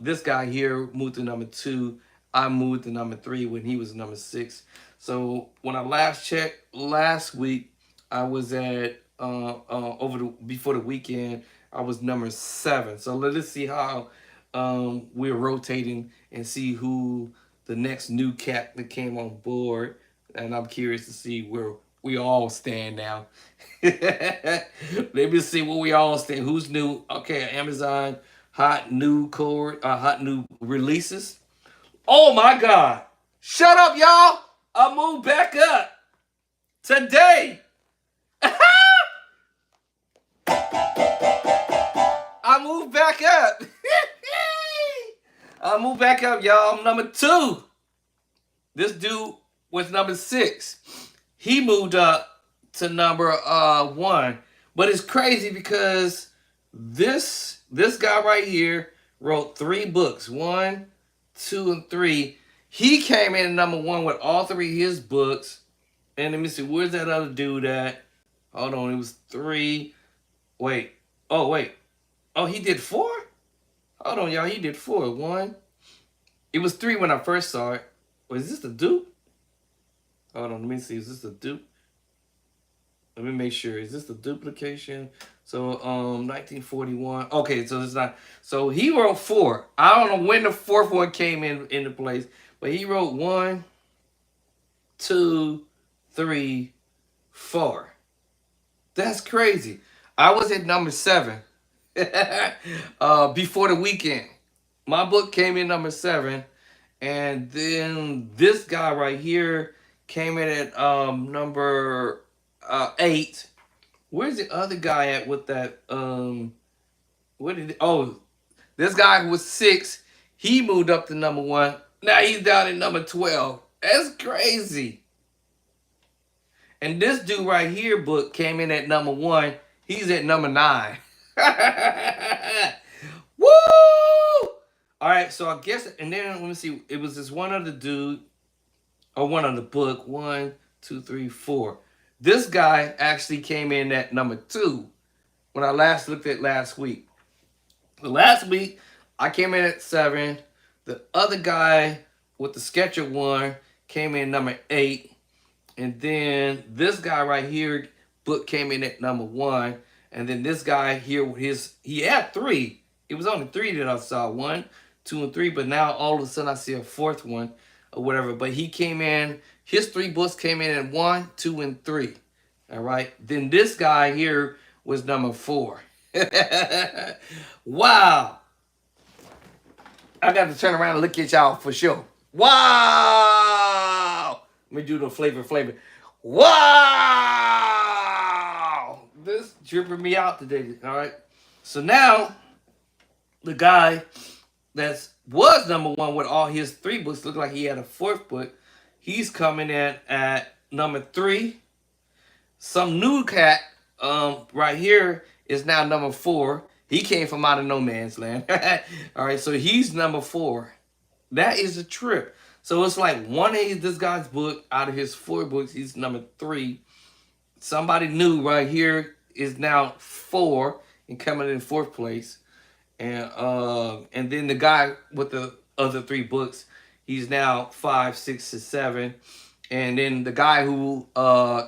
this guy here moved to number 2. I moved to number 3 when he was number 6. So when I last checked last week, I was at before the weekend, I was number 7. So let's see how we're rotating and see who the next new cat that came on board. And I'm curious to see where we all stand now. Let me see where we all stand. Who's new? Okay, Amazon hot new Chord, hot new releases. Oh my God! Shut up, y'all! I moved back up today. I moved back up. I moved back up, y'all. I'm number 2. This dude was number 6. He moved up to number 1. But it's crazy because this guy right here wrote 3 books. 1, 2, and 3. He came in at number 1 with all 3 of his books. And let me see, where's that other dude at? Hold on, it was 3. Wait. Oh, wait. Oh, he did 4? Hold on, y'all. He did 4. 1. It was 3 when I first saw it. Is this the dupe? Hold on, let me see. Is this the dupe? Let me make sure. Is this the duplication? So 1941. Okay, so it's not. So he wrote 4. I don't know when the 4th one came into place, but he wrote 1, 2, 3, 4. That's crazy. I was at number 7 before the weekend. My book came in number 7, and then this guy right here came in at number 8. Where's the other guy at with that? This guy was 6. He moved up to number 1. Now he's down at number 12. That's crazy. And this dude right here book came in at number 1. He's at number 9. Woo! All right, so I guess, and then let me see. It was this one other dude, or one other book. 1, 2, 3, 4. This guy actually came in at number 2 when I last looked at last week. The last week, I came in at 7. The other guy with the Sketcher one came in number 8. And then this guy right here, book came in at number 1. And then this guy here, he had 3. It was only 3 that I saw. 1, 2, and 3. But now all of a sudden I see a 4th one or whatever. But he came in, his 3 books came in at 1, 2, and 3. All right. Then this guy here was number 4. Wow. I got to turn around and look at y'all for sure. Wow. Let me do the flavor. Wow. This tripping me out today. All right. So now the guy that was number 1 with all his 3 books, looked like he had a 4th book. He's coming in at number 3. Some new cat right here is now number 4. He came from out of no man's land. All right, so he's number 4. That is a trip. So it's like one of this guy's book out of his 4 books, he's number 3. Somebody new right here is now 4 and coming in 4th place. And then the guy with the other 3 books, he's now 5, 6, and 7. And then the guy who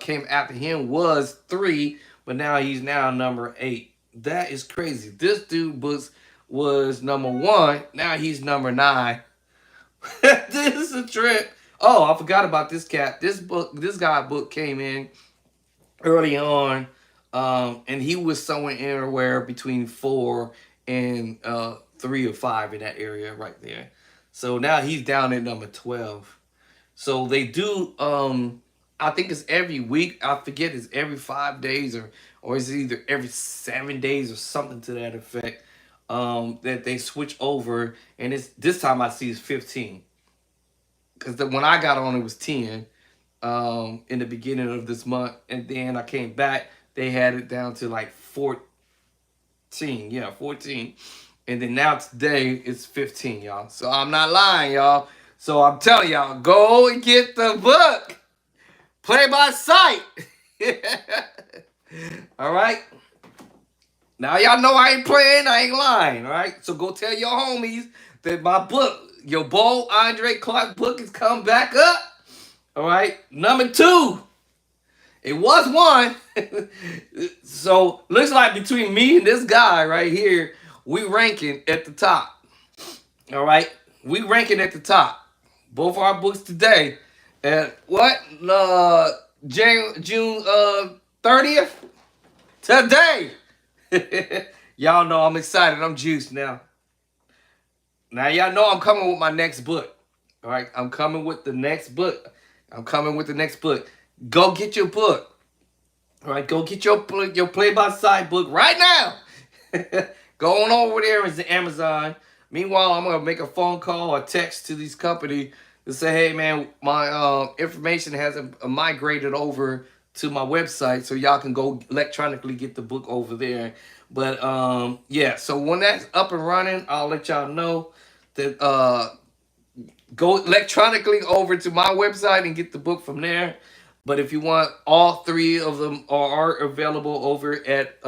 came after him was 3, but now he's now number 8. That is crazy. This dude books was number 1. Now he's number 9. This is a trip. Oh, I forgot about this cat. This guy book came in early on, and he was somewhere anywhere between 4 and 3 or 5 in that area right there. So now he's down at number 12. So they do, I think it's every week. I forget, it's every 5 days or is it either every 7 days or something to that effect, that they switch over. And it's this time I see it's 15. Because when I got on, it was 10 in the beginning of this month. And then I came back, they had it down to like 14. Yeah, 14. And then now today it's 15, y'all. So I'm not lying, y'all. So I'm telling y'all, go and get the book. Play by sight. All right. Now y'all know I ain't playing, I ain't lying, all right? So go tell your homies that my book, your Bo Andre Clark book, has come back up. All right. Number 2. It was 1. So looks like between me and this guy right here, we ranking at the top. All right. We ranking at the top. Both our books today. And what? June 30th? Today. Y'all know I'm excited. I'm juiced now. Now y'all know I'm coming with my next book. All right. I'm coming with the next book. Go get your book. All right, go get your play-by-side book right now. Go on over there to Amazon. Meanwhile, I'm going to make a phone call or text to these company to say, hey, man, my information hasn't migrated over to my website, so y'all can go electronically get the book over there. But, yeah, so when that's up and running, I'll let y'all know that go electronically over to my website and get the book from there. But if you want, all 3 of them are available over at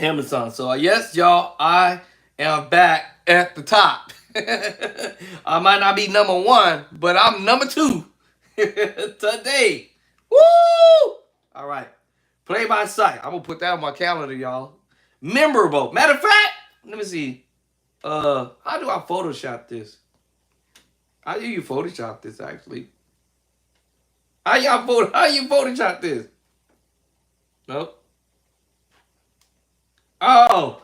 Amazon. So yes, y'all, I am back at the top. I might not be number 1, but I'm number 2 today. Woo! All right, play by sight. I'm gonna put that on my calendar, y'all. Memorable. Matter of fact, let me see. How do I Photoshop this? How do you Photoshop this, actually? How you Photoshop this? Nope. Oh,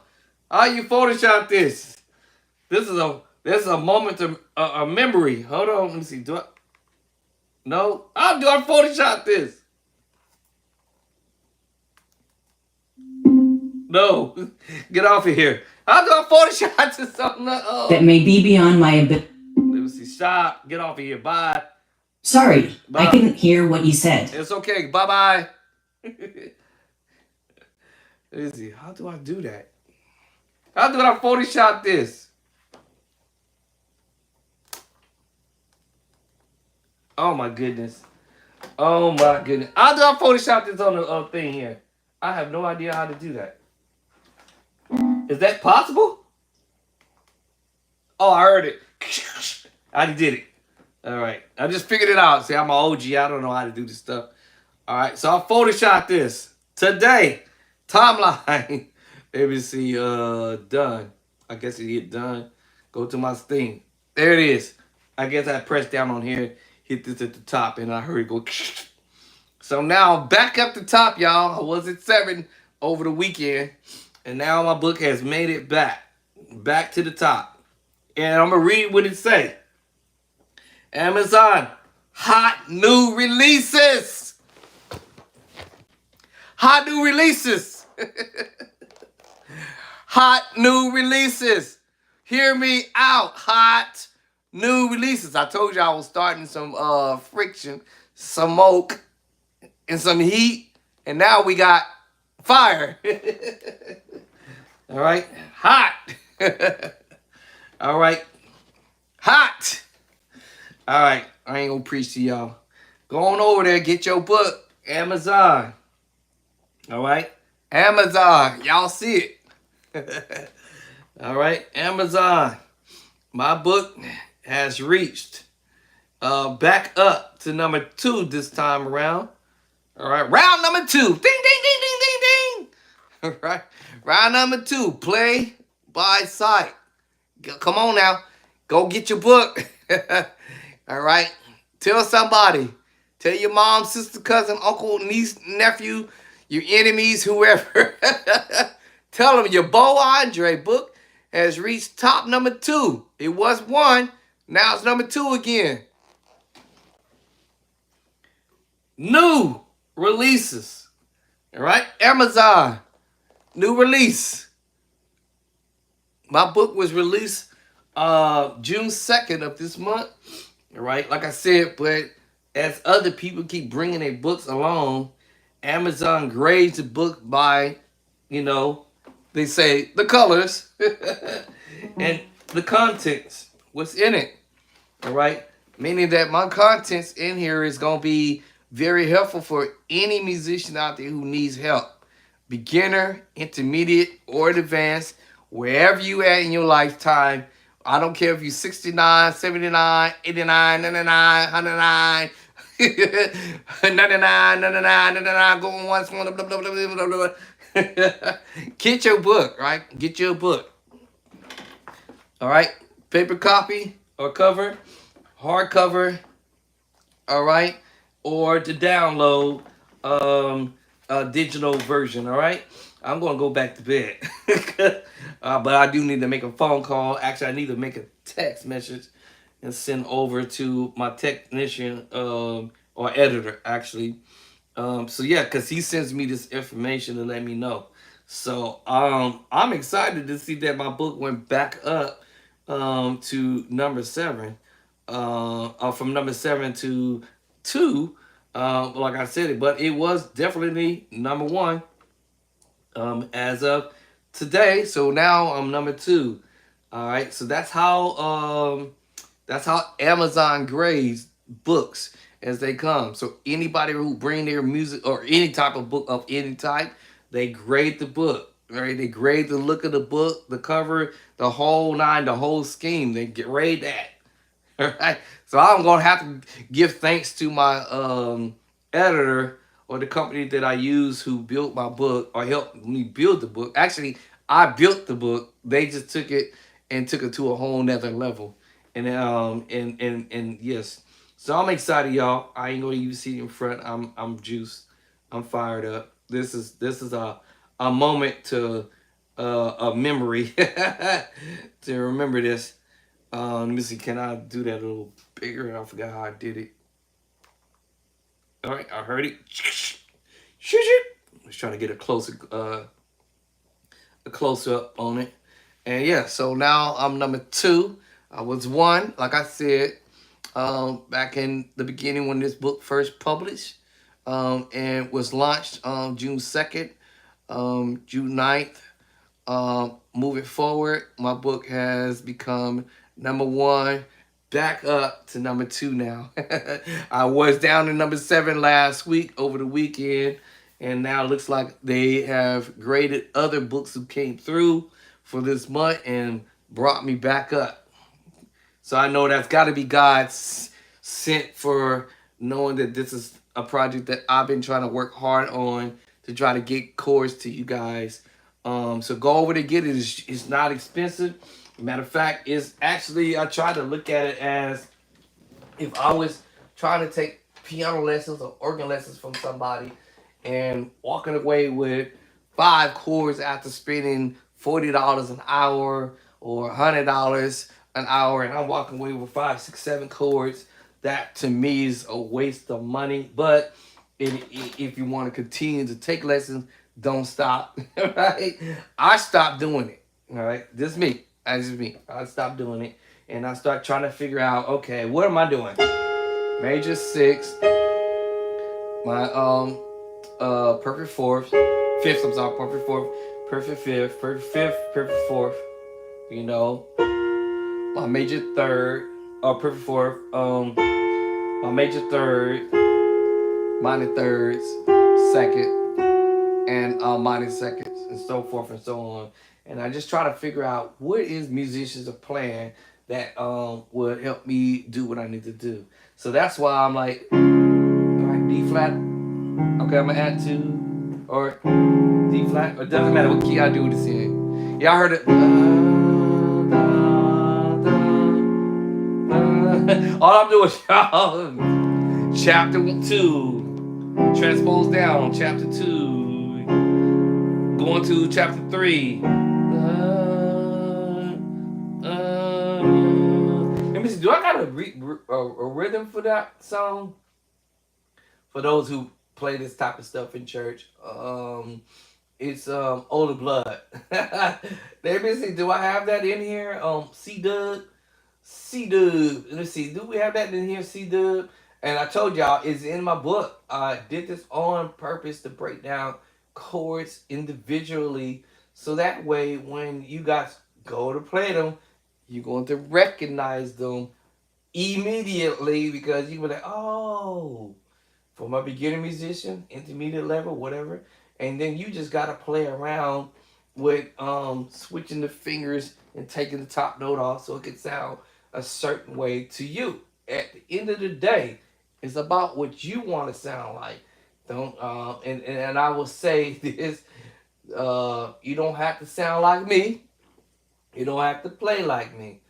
how you Photoshop this? This is a moment of a memory. Hold on, let me see. Do I? No. How do I Photoshop this? No. Get off of here. How do I Photoshop this? Oh. That may be beyond my ability. Let me see. Stop. Get off of here. Bye. Sorry, Bye. I couldn't hear what you said. It's okay. Bye-bye. Let me see. How do I do that? How do I Photoshop this? Oh my goodness. Oh my goodness. How do I Photoshop this on the thing here? I have no idea how to do that. Is that possible? Oh, I heard it. I did it. All right. I just figured it out. See, I'm an OG. I don't know how to do this stuff. All right. So I Photoshopped this today. Timeline. Let me see. Done. I guess you hit done. Go to my thing. There it is. I guess I pressed down on here, hit this at the top, and I heard it go. So now back up the top, y'all. I was at 7 over the weekend, and now my book has made it back to the top. And I'm gonna read what it say. Amazon, hot new releases. Hot new releases. Hot new releases. Hear me out. Hot new releases. I told you I was starting some friction, some smoke, and some heat. And now we got fire. All right. Hot. All right. Hot. All right. I ain't gonna preach to y'all. Go on over there. Get your book. Amazon. All right. Amazon. Y'all see it. All right. Amazon. My book has reached back up to number 2 this time around. All right. Round number 2. Ding, ding, ding, ding, ding, ding. All right. Round number 2. Play by sight. Come on now. Go get your book. All right. Tell somebody. Tell your mom, sister, cousin, uncle, niece, nephew, your enemies, whoever. Tell them your Bo Andre book has reached top number 2. It was 1. Now it's number 2 again. New releases. All right. Amazon. New release. My book was released June 2nd of this month. All right. Like I said, but as other people keep bringing their books along, Amazon grades the book by, they say the colors and the contents, what's in it. All right. Meaning that my contents in here is going to be Very helpful for any musician out there who needs help. Beginner, intermediate, or advanced, wherever you at in your lifetime. I don't care if you're 69, 79, 89, 99, 109, 99, 99, 99, going once, blah, blah, blah, blah, blah, blah. Get your book, right? Get your book. All right? Paper copy or cover, hardcover, all right? Or to download a digital version, all right? I'm going to go back to bed. But I do need to make a phone call. Actually, I need to make a text message and send over to my technician or editor, actually. So yeah, because he sends me this information to let me know. So I'm excited to see that my book went back up to number 7. From number 7 to 2. Like I said, but it was definitely number 1 as of today. So now I'm number 2. All right. So that's how Amazon grades books as they come. So anybody who bring their music or any type of book of any type, they grade the book. Right? They grade the look of the book, the cover, the whole nine, the whole scheme. They grade that. All right. So I'm gonna have to give thanks to my editor or the company that I use who built my book or helped me build the book. Actually, I built the book. They just took it and took it to a whole nother level. And yes. So I'm excited, y'all. I ain't gonna even see it in front. I'm juiced. I'm fired up. This is a moment to a memory to remember this. Let me see. Can I do that a little bigger? I forgot how I did it. All right, I heard it. Let's try to get a closer up on it. And yeah, so now I'm number 2. I was 1, like I said, back in the beginning when this book first published, and was launched on June 2nd, June 9th. Moving forward, my book has become number 1, back up to number 2 now. I was down to number 7 last week over the weekend, and now it looks like they have graded other books who came through for this month and brought me back up. So I know that's got to be God's sent for knowing that this is a project that I've been trying to work hard on to try to get chords to you guys. So go over to get it. It's not expensive. Matter of fact, it's actually, I try to look at it as if I was trying to take piano lessons or organ lessons from somebody and walking away with 5 chords after spending $40 an hour or $100 an hour, and I'm walking away with 5, 6, 7 chords. That to me is a waste of money. But if you want to continue to take lessons, don't stop. Right? I stopped doing it. All right, just me. That's just me. I stopped doing it, and I start trying to figure out, okay, what am I doing? Major 6, my perfect 4th, 5th. I'm sorry, perfect 4th, perfect 5th, perfect 5th, perfect 4th. You know, my major 3rd, perfect 4th. My major 3rd, minor 3rds, 2nd, and minor 2nds, and so forth and so on. And I just try to figure out what is musicians are playing that would help me do what I need to do. So that's why I'm like, all right, D flat. Okay, I'm gonna add 2 or D flat. It doesn't matter what key I do this in. Y'all heard it. All I'm doing, y'all. Chapter 2, transpose down. Chapter 2, going to chapter 3. Let me see. Do I got a rhythm for that song? For those who play this type of stuff in church, it's Older Blood. Let me see. Do I have that in here? C Dub. Let's see. Do we have that in here? C Dub. And I told y'all it's in my book. I did this on purpose to break down chords individually, so that way when you guys go to play them, you're going to recognize them immediately because you were like, oh, for my beginner musician, intermediate level, whatever. And then you just gotta play around with switching the fingers and taking the top note off so it can sound a certain way to you. At the end of the day, it's about what you want to sound like. Don't and I will say this: you don't have to sound like me. You don't have to play like me.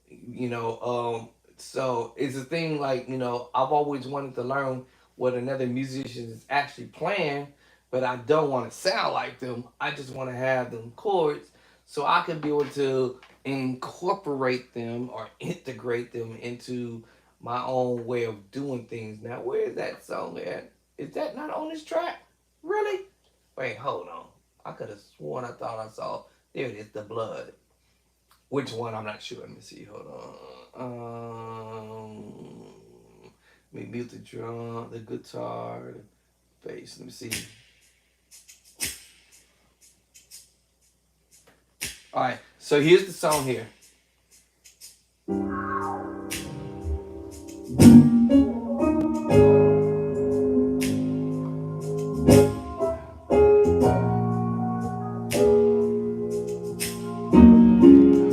You know, so it's a thing like, I've always wanted to learn what another musician is actually playing, but I don't want to sound like them. I just want to have them chords so I can be able to incorporate them or integrate them into my own way of doing things. Now, where is that song at? Is that not on this track? Really? Wait, hold on. I could have sworn I thought I saw. There it is, The Blood. Which one? I'm not sure. Let me see. Hold on. Let me mute the drum, the guitar, the bass. Let me see. All right. So here's the song here.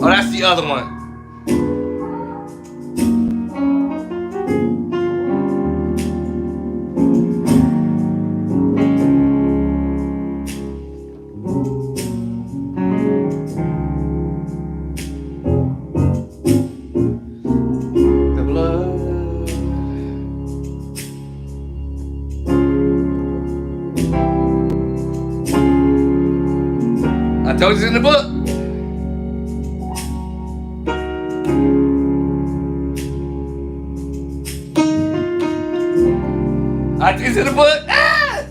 Oh, that's the other one. The blood. I told you it's in the book. It's in the book. Ah!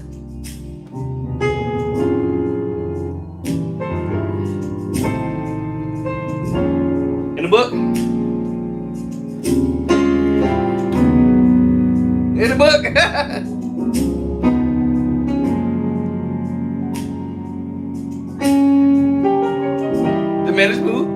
In the book. In the book. The man is moved.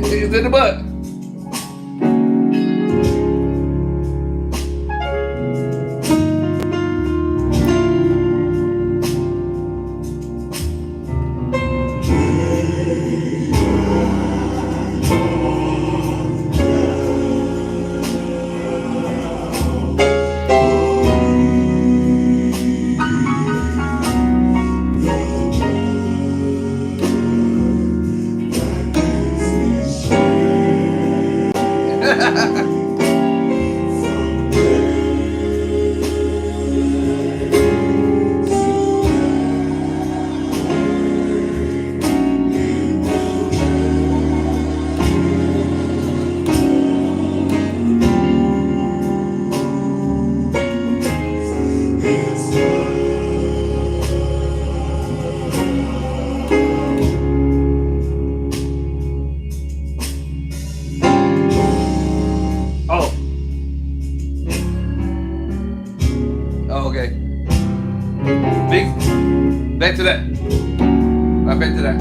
It's in the book. Oh, okay. Back to that. Right back to that.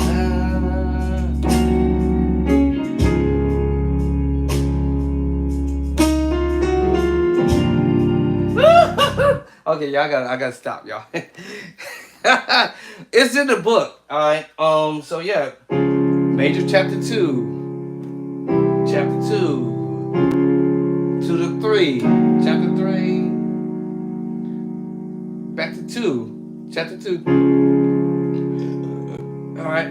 Okay, y'all I gotta stop, y'all. It's in the book, all right. So yeah, Major Chapter 2, Chapter 2, 2 to 3, Chapter 3, back to 2, Chapter 2. All right,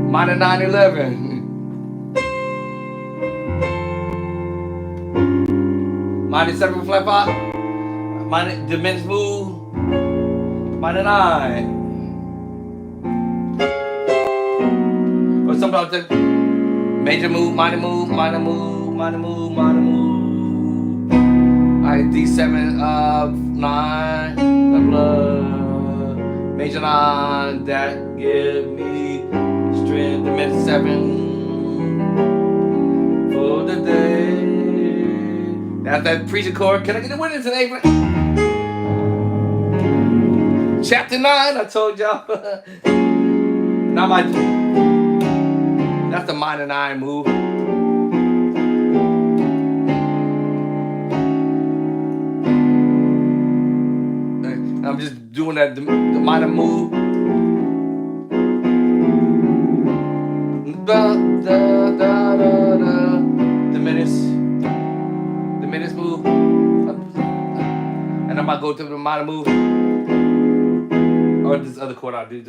minor 9/11. Minor 7 flat 5, minor diminished move, minor 9, sometimes the major move, minor move, minor move, minor move, minor move. Alright, D7, 9, major 9, that give me strength, diminished 7 for the day. That's that preacher chord. Can I get the winners in April? Chapter 9, I told y'all. Now that's the minor 9 move. I'm just doing that the minor move. Diminished move. And I might go to the minor move. Or this other chord I do.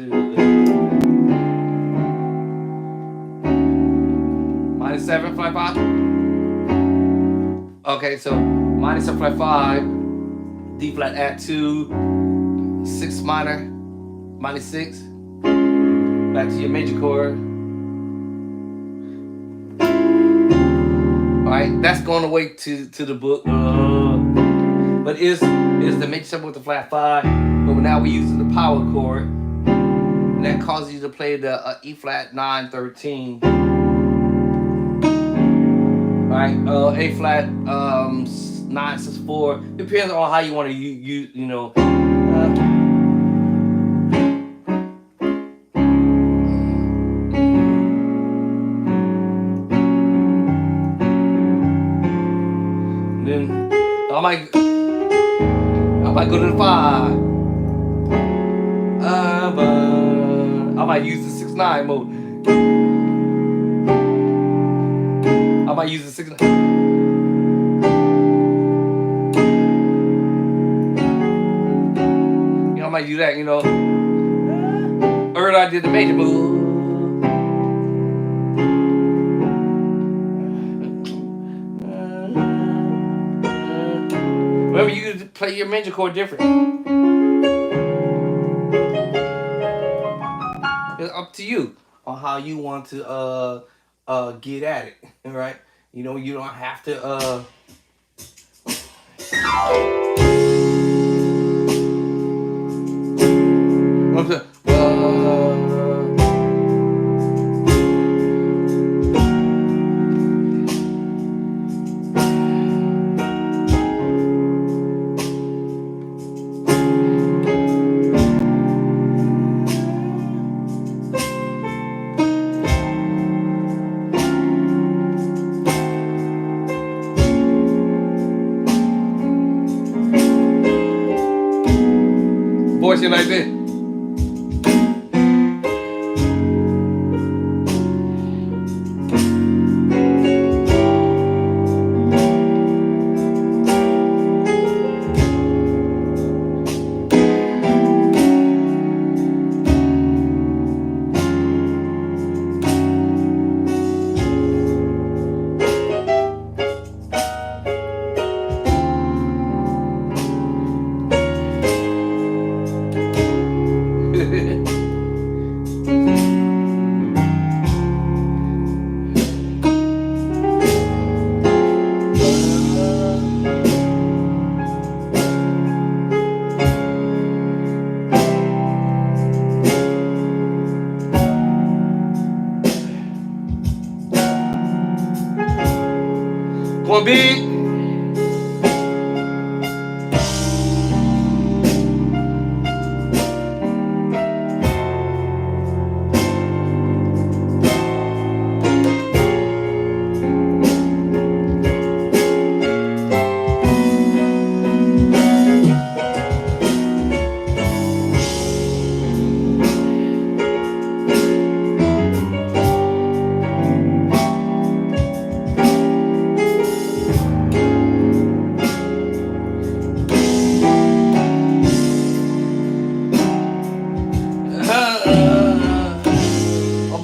-7, flat 5. Okay, so -7, flat 5, D flat add 2, 6 minor, -6, back to your major chord. Alright, that's going away to the book. But is the major 7 with the flat 5, but now we're using the power chord. And that causes you to play the E flat 9, 13. Alright, A flat 9, 6, 4. Depends on how you want to use, you know. Then I might go to the 5. I might use the 6-9 mode. I might use the 6-9. You know, I might do that, you know. Earlier I did the major move. Remember, you can play your major chord different. It's up to you on how you want to get at it, right? You know, you don't have to voice it like this. Going big.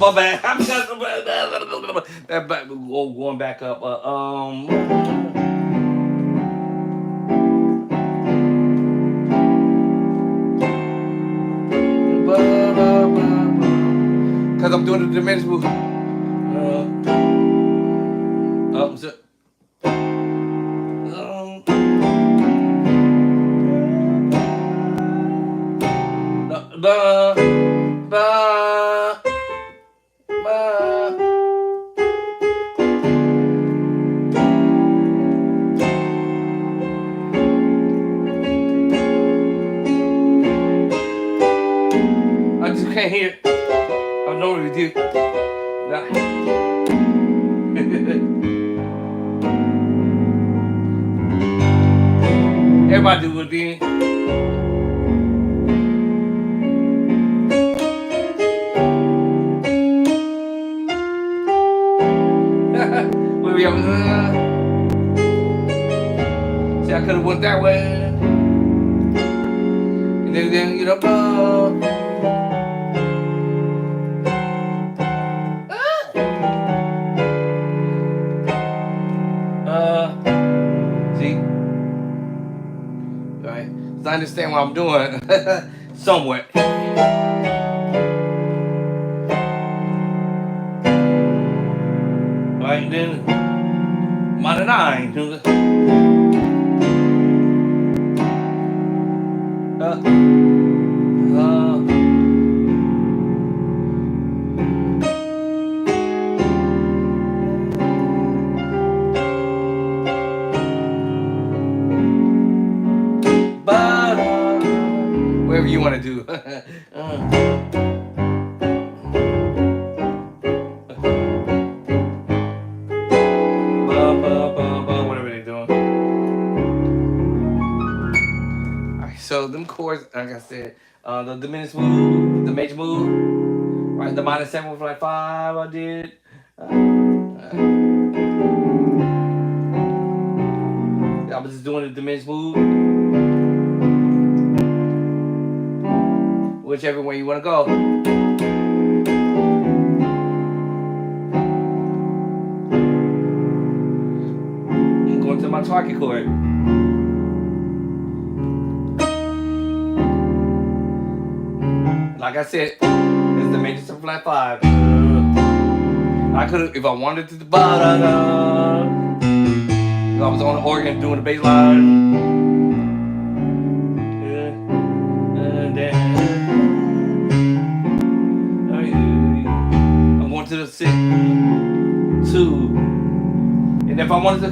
My bad. I'm just that back going back up. Cause I'm doing the diminished move. Oh, so, ba, ba, ba. I just can't hear. I normally do. Nah. Everybody do it then. Where we have, see, I could have went that way. And then you know, see, right? So I understand what I'm doing, somewhat. Right, and then minor 9. Whatever you want to do. Whatever they're doing. Alright, so them chords, like I said, the diminished move, the major move, right? The minor 7 was like 5. I did. I was just doing the diminished move. Whichever way you want to go. I'm going to my target chord. Like I said, it's the major 7 flat 5. I could have, if I wanted to, if I was on the organ doing the bass line. I'm going to the 6, 2, and if I wanted to,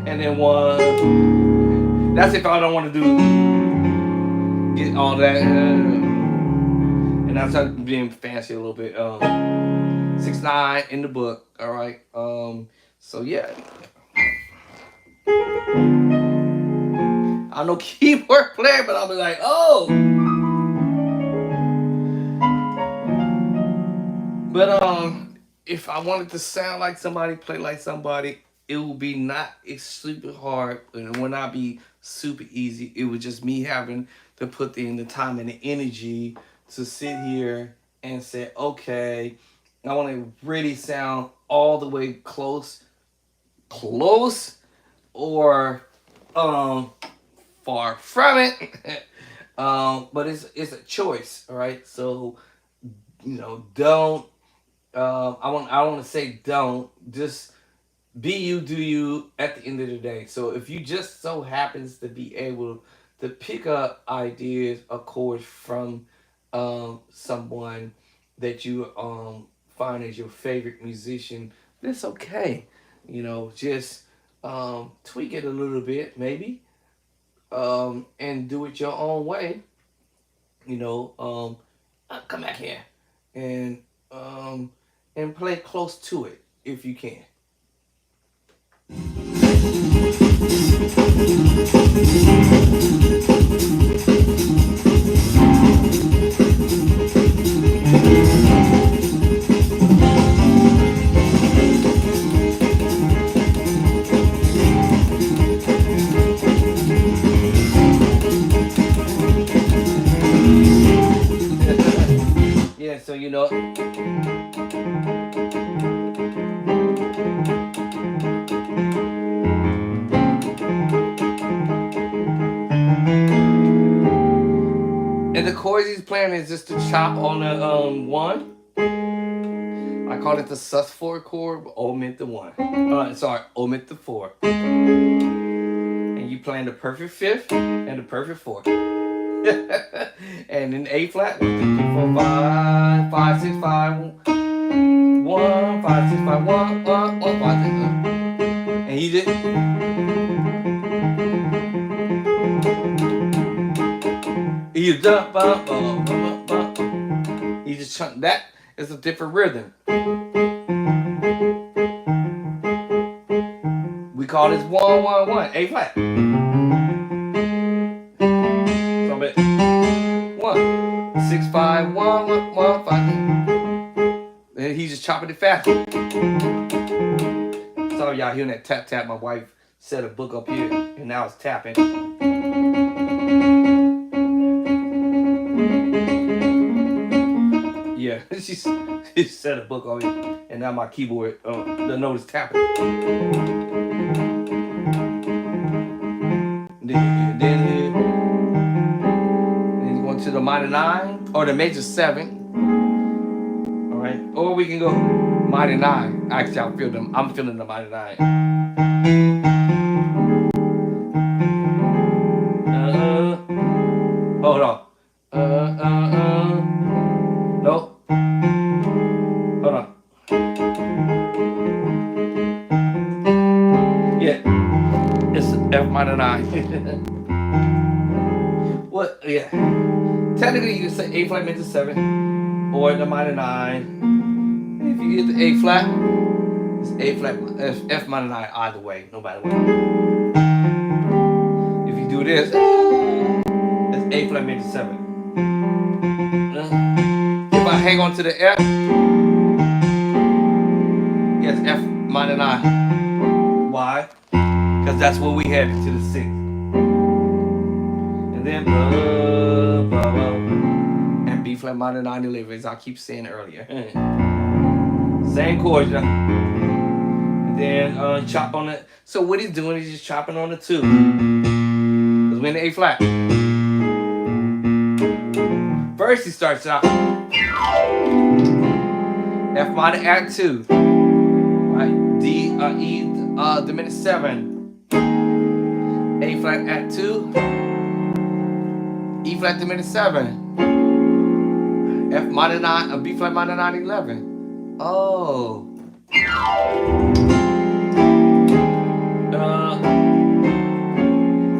and then 1. That's if I don't want to do get all that, and that's being fancy a little bit. 6/9 in the book. All right. So yeah. I'm no keyboard player, but I'll be like, oh. But if I wanted to sound like somebody, play like somebody, it will be not. It's super hard, and it will not be super easy. It was just me having to put in the time and the energy to sit here and say, okay, I want to really sound all the way close, or far from it. But it's a choice, all right. So don't. I want to say don't. Just be you, do you. At the end of the day, so if you just so happens to be able to pick up ideas or chords from someone that you find as your favorite musician, that's okay. Just tweak it a little bit, maybe, and do it your own way. Come back here and play close to it if you can. Yeah, so plan is just to chop on the 1. I call it the sus4 chord, but omit the 1. Omit the 4. And you playing the perfect 5th and the perfect 4th. And in A flat, 1, 2, 3, 4, 5, 5, 6, 5, 1, 5, 6, 5, 1, 1, 1, 5, 6, 1. And he did. He just he just chunked that. It's a different rhythm. We call this 1, 1, 1, A flat. So bit 1, 6, 5, 1, 1, 1, 5. And he's just chopping it fast. Sorry y'all hearing that tap tap. My wife set a book up here and now it's tapping. Yeah, she set a book on it, and now my keyboard, the note is tapping. Then going to the minor 9 or the major 7. All right, or we can go minor 9. Actually, I'm feeling the minor 9. Hold on. No. Hold on. Yeah. It's F minor 9. What? Yeah. Technically, you can say A flat major 7 or the minor 9. If you get the A flat, it's A flat, F minor 9 either way, no matter what. If you do this, it's A flat major 7. If I hang on to the F, yes, F minor 9. Why? Because that's where we headed to the 6th. And then and B flat minor 9 11, as I keep saying earlier. Same chord, y'all. And then chop on it. So what he's doing is just chopping on the 2. Because we're in the A flat. First he starts out F minor at 2. Right? D E diminished 7. A flat at 2. E flat diminished 7. F minor 9, B flat minor 9 11. Oh.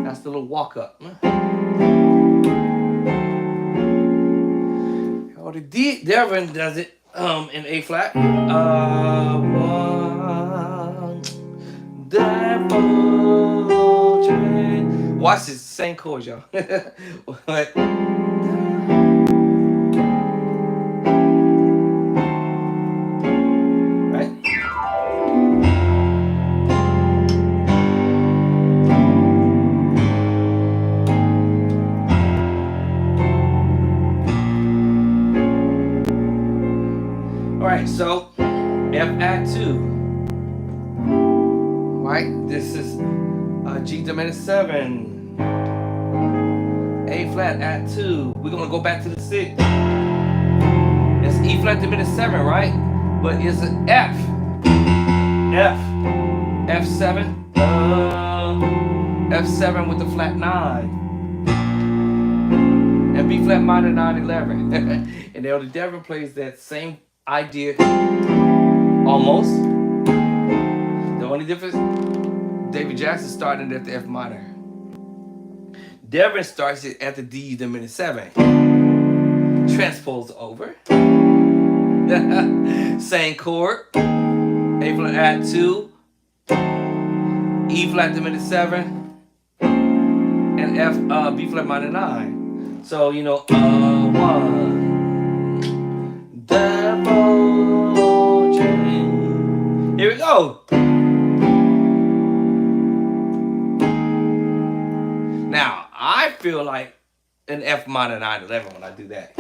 That's the little walk up. Oh, the D Devin does it in A flat. 1 devil. Watch this, same chord, y'all. Right? Alright, so F at 2. Right? This is G diminished 7. A flat at 2. We're gonna go back to the 6. It's E flat diminished 7, right? But it's an F. F7. F7 with the flat 9. And B flat minor 9 11. And the other Devin plays that same idea almost. The only difference, David Jackson started at the F minor. Devin starts it at the D diminished 7. Transpose over. Same chord. A flat at 2. E flat diminished 7. And F B flat minor 9. So you know 1. Devil chain. Here we go. Now, I feel like an F minor 9 11 when I do that.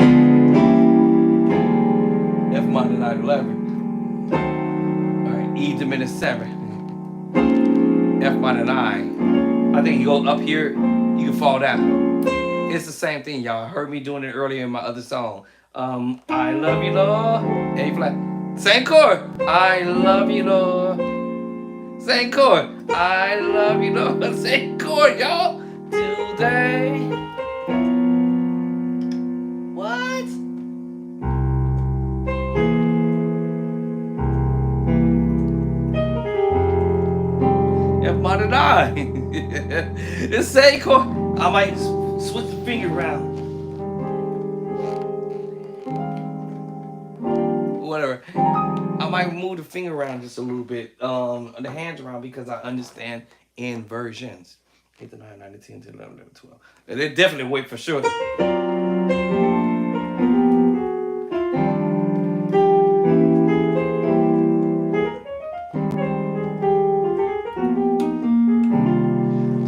F minor 9 11. Alright, E diminished 7. F minor 9. I think you go up here, you can fall down. It's the same thing, y'all. Heard me doing it earlier in my other song. I love you, Lord. A flat. Same chord. I love you, Lord. Same chord. I love you, Lord. Same chord, y'all. Today. What? F minor 9. It's the same chord. I might switch the finger around. Whatever. I might move the finger around just a little bit, the hands around, because I understand inversions. 8 to 9, 9 to 10 to 11, 11 to 12. They definitely wait for sure.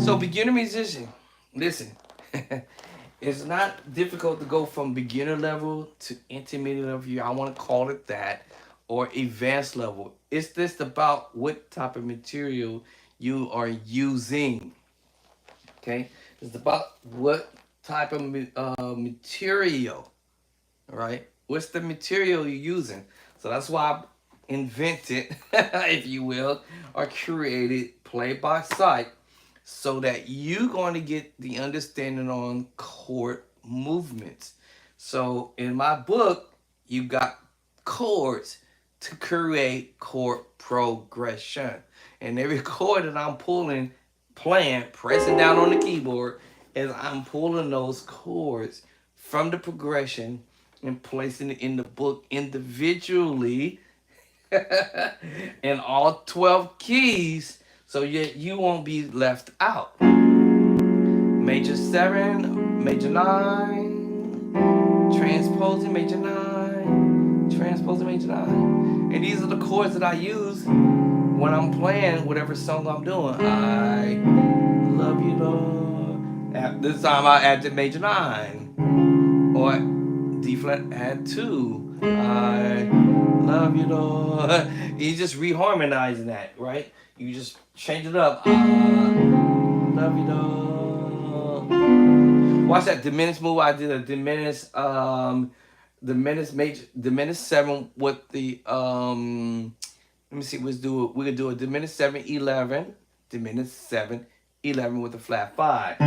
So, beginner musician, listen. It's not difficult to go from beginner level to intermediate level. I want to call it that, or advanced level. It's just about what type of material you are using. Okay, it's about what type of material. All right, what's the material you're using? So that's why I invented, if you will, or created play by sight, so that you're going to get the understanding on chord movements. So in my book, you got chords to create chord progression. And every chord that I'm playing, pressing down on the keyboard, is I'm pulling those chords from the progression and placing it in the book individually in all 12 keys, so you won't be left out. Major 7, major 9, transposing major 9, transposing major 9. And these are the chords that I use when I'm playing whatever song I'm doing. I love you, Lord. At this time I add the major 9. Or D flat add 2. I love you, Lord. You just reharmonizing that, right? You just change it up. I love you, Lord. Watch that diminished move. I did a diminished diminished 7 with the let me see, we're gonna do a diminished 7 11, diminished 7 11 with a flat 5.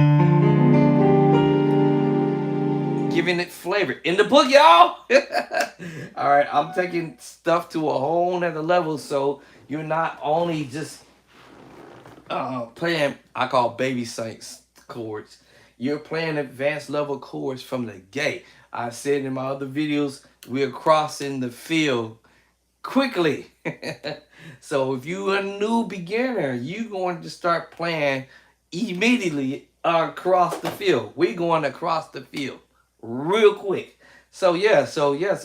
Giving it flavor in the book, y'all. All right, I'm taking stuff to a whole nother level, so you're not only just playing, I call baby saints chords. You're playing advanced level chords from the gate. I said in my other videos, we're crossing the field quickly. So if you're a new beginner, you're going to start playing immediately across the field. We're going across the field real quick. So yes,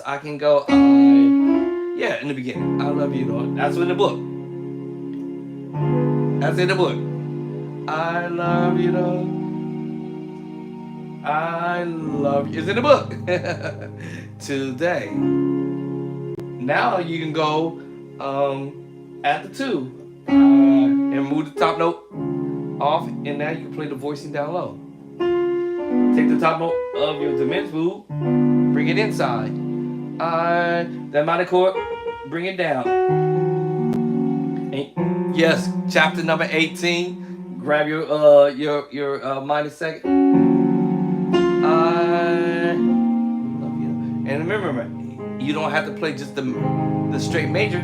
I can go. Yeah, in the beginning, I love you, Lord. That's in the book. That's in the book. I love you, Lord. I love you. It's in the book. Today. Now you can go at the 2 and move the top note off, and now you can play the voicing down low. Take the top note of your diminished move, bring it inside. That minor chord, bring it down. And yes, chapter number 18. Grab your minor second. I love you. And remember, you don't have to play just the straight major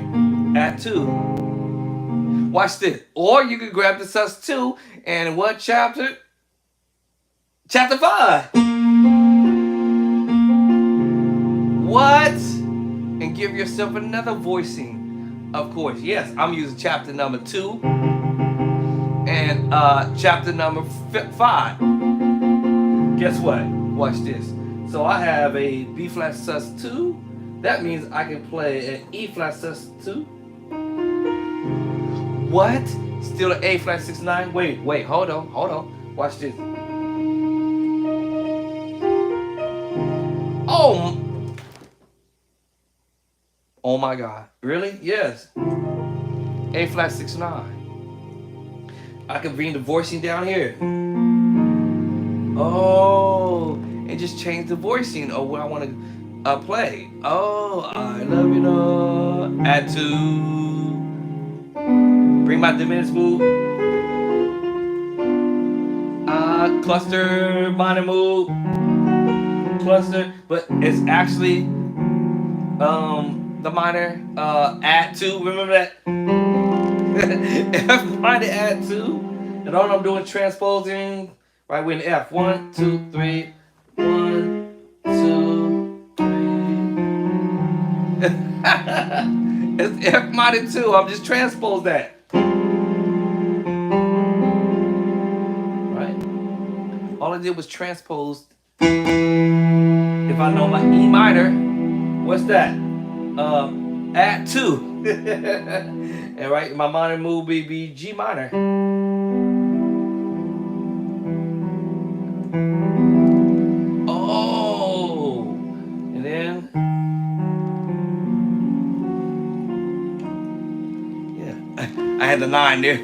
at 2. Watch this. Or you could grab the sus2 and what chapter? Chapter 5. What? And give yourself another voicing. Of course, yes, I'm using chapter number 2 and chapter number 5. Guess what? Watch this. So I have a B flat sus2. That means I can play an E flat sus2. What? Still an A flat 6/9? Wait, hold on. Watch this. Oh my God. Really? Yes. A flat 6/9. I can bring the voicing down here. Oh, and just change the voicing of what I want to play. Oh, I love you, Lord. Add two. Bring my diminished move. Cluster, minor move. Cluster, but it's actually the minor add two. Remember that? F minor add two. And all I'm doing transposing. Right, we're in F. 1, 2, 3. 1, 2, 3. It's F minor 2. I'm just transpose that. Right? All I did was transpose. If I know my E minor, what's that? Add 2. And right, my minor move would be G minor. Oh, and then yeah, I had the 9 there.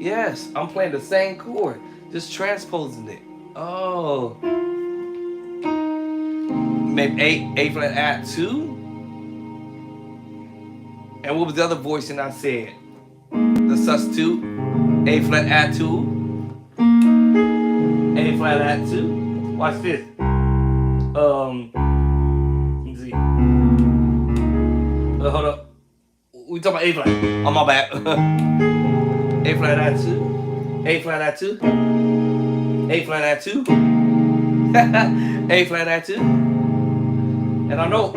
Yes, I'm playing the same chord, just transposing it. Oh, maybe A flat add 2. And what was the other voicing I said? The sus2, A flat add 2, A flat add 2. Watch this. Let's see. Hold up. We talking about A flat. Oh, my bad. A flat add 2, A flat add 2, A flat add 2, A flat add 2. And I know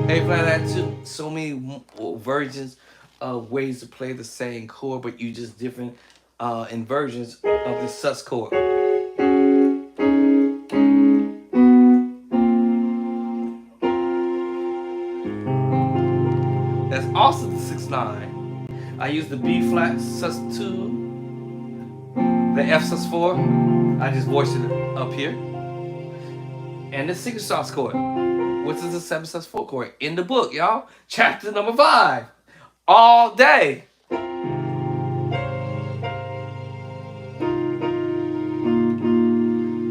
A flat add 2. So many versions of ways to play the same chord, but you just different inversions of the sus chord. That's also the 6/9. I use the B flat sus2, the F sus4. I just voiced it up here, and the signature sauce chord, which is the 7 sus4 chord in the book, y'all. Chapter number 5, all day.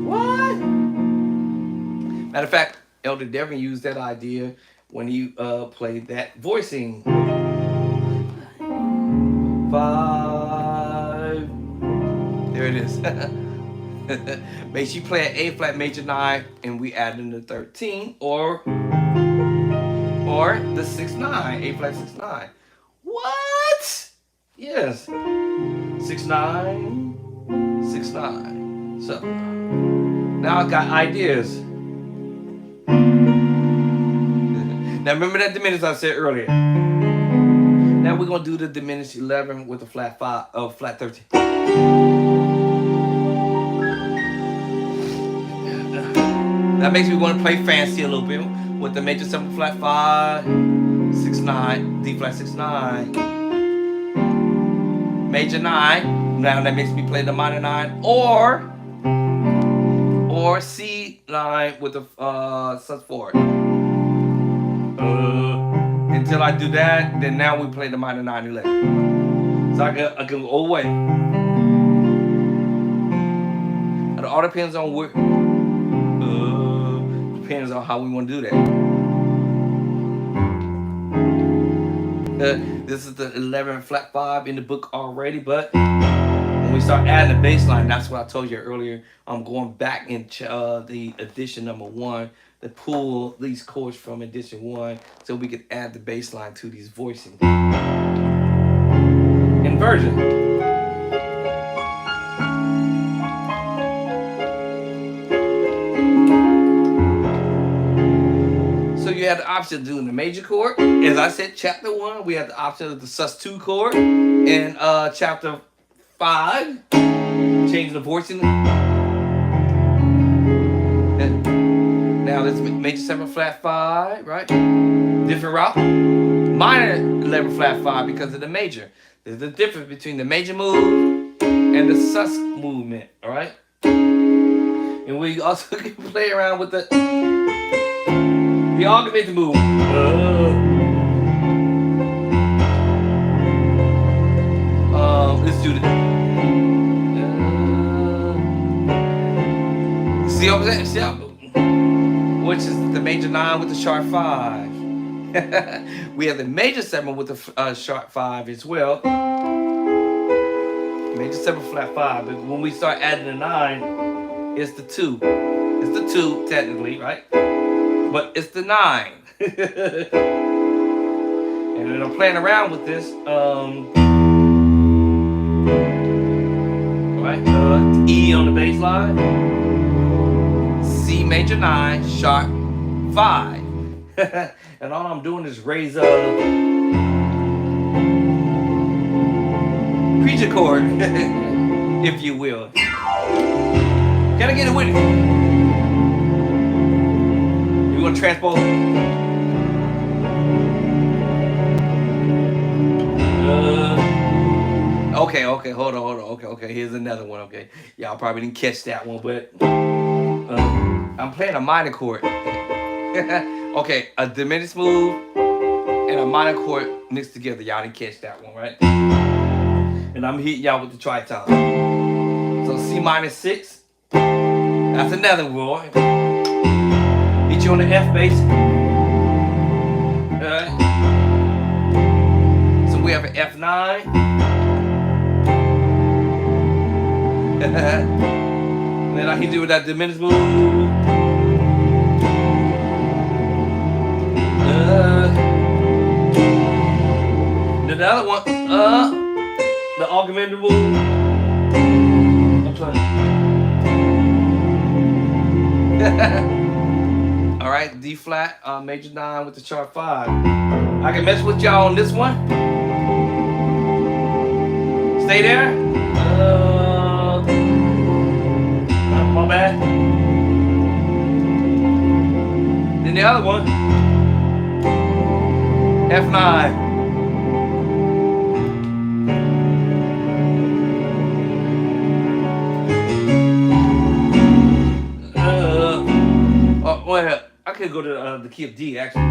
What? Matter of fact, Elder Devin used that idea when he played that voicing. 5. There it is. Make sure you play an A flat major 9, and we add in the 13, or the 6/9, A flat 6/9. What? Yes. 6/9, 6/9. So now I've got ideas. Now remember that diminished I said earlier. Now we're gonna do the diminished 11 with a flat 5, flat 13. That makes me want to play fancy a little bit with the major 7 flat 5, 6/9, D flat 6/9, major 9. Now that makes me play the minor 9, or C9 with the sus4. Until I do that, then now we play the minor 9/11. So I can go all the way. It all depends on what. Depends on how we want to do that. This is the 11 flat 5 in the book already, but when we start adding the bass line, that's what I told you earlier. I'm going back into the edition number 1 to pull these chords from edition 1 so we could add the bass line to these voicing. Inversion. So you have the option of doing the major chord. As I said, chapter 1, we have the option of the sus2 chord. In chapter 5, change the voicing. Now let's make major 7 flat 5, right? Different route. Minor 11 flat 5 because of the major. There's a difference between the major move and the sus movement, all right? And we also can play around with the augmented move. Let's do this. See what I'm saying? See how, which is the major 9 with the sharp 5. We have the major 7 with the sharp 5 as well. Major 7 flat 5. But when we start adding the 9, it's the 2. It's the 2 technically, right? But it's the 9. And then I'm playing around with this. Right? E on the bass line. C major 9, sharp 5. And all I'm doing is raise preacher chord, if you will. Can I get it with you? You want to transpose? Okay, hold on. Okay, here's another one. Okay, y'all probably didn't catch that one, but I'm playing a minor chord. Okay, a diminished move and a minor chord mixed together. Y'all didn't catch that one, right? And I'm hitting y'all with the tritone. So C minor 6. That's another one. Hit you on the F bass. Alright. So we have an F9. Then I hit you with that diminished move. The other one, the augmented move. I'm trying. All right, D flat, major 9 with the sharp 5. I can mess with y'all on this one. Stay there. My bad. Then the other one, F9. Well, I could go to the key of D actually.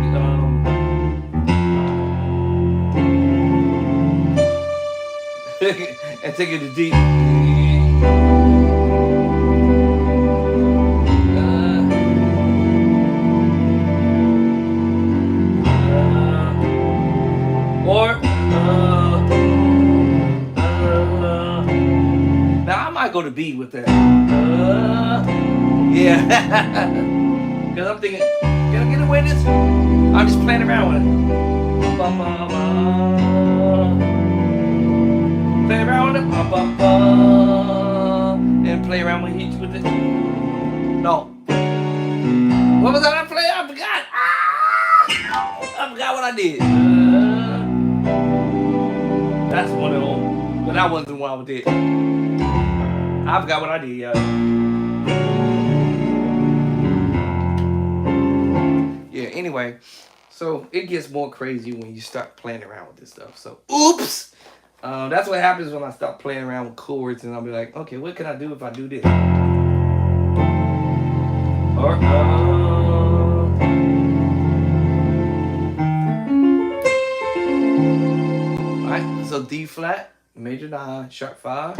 And take it to D. Now I might go to B with that. Yeah. Because I'm thinking, can I get away with this? I'm just playing around with it. Play around with it. And play around with it. No. What was that I played? I forgot. I forgot what I did. That's one of them. But that wasn't the one I did. I forgot what I did, y'all. Yeah, anyway, so it gets more crazy when you start playing around with this stuff. So, oops! That's what happens when I start playing around with chords and I'll be like, okay, what can I do if I do this? Or, alright, so D flat, major 9, sharp 5,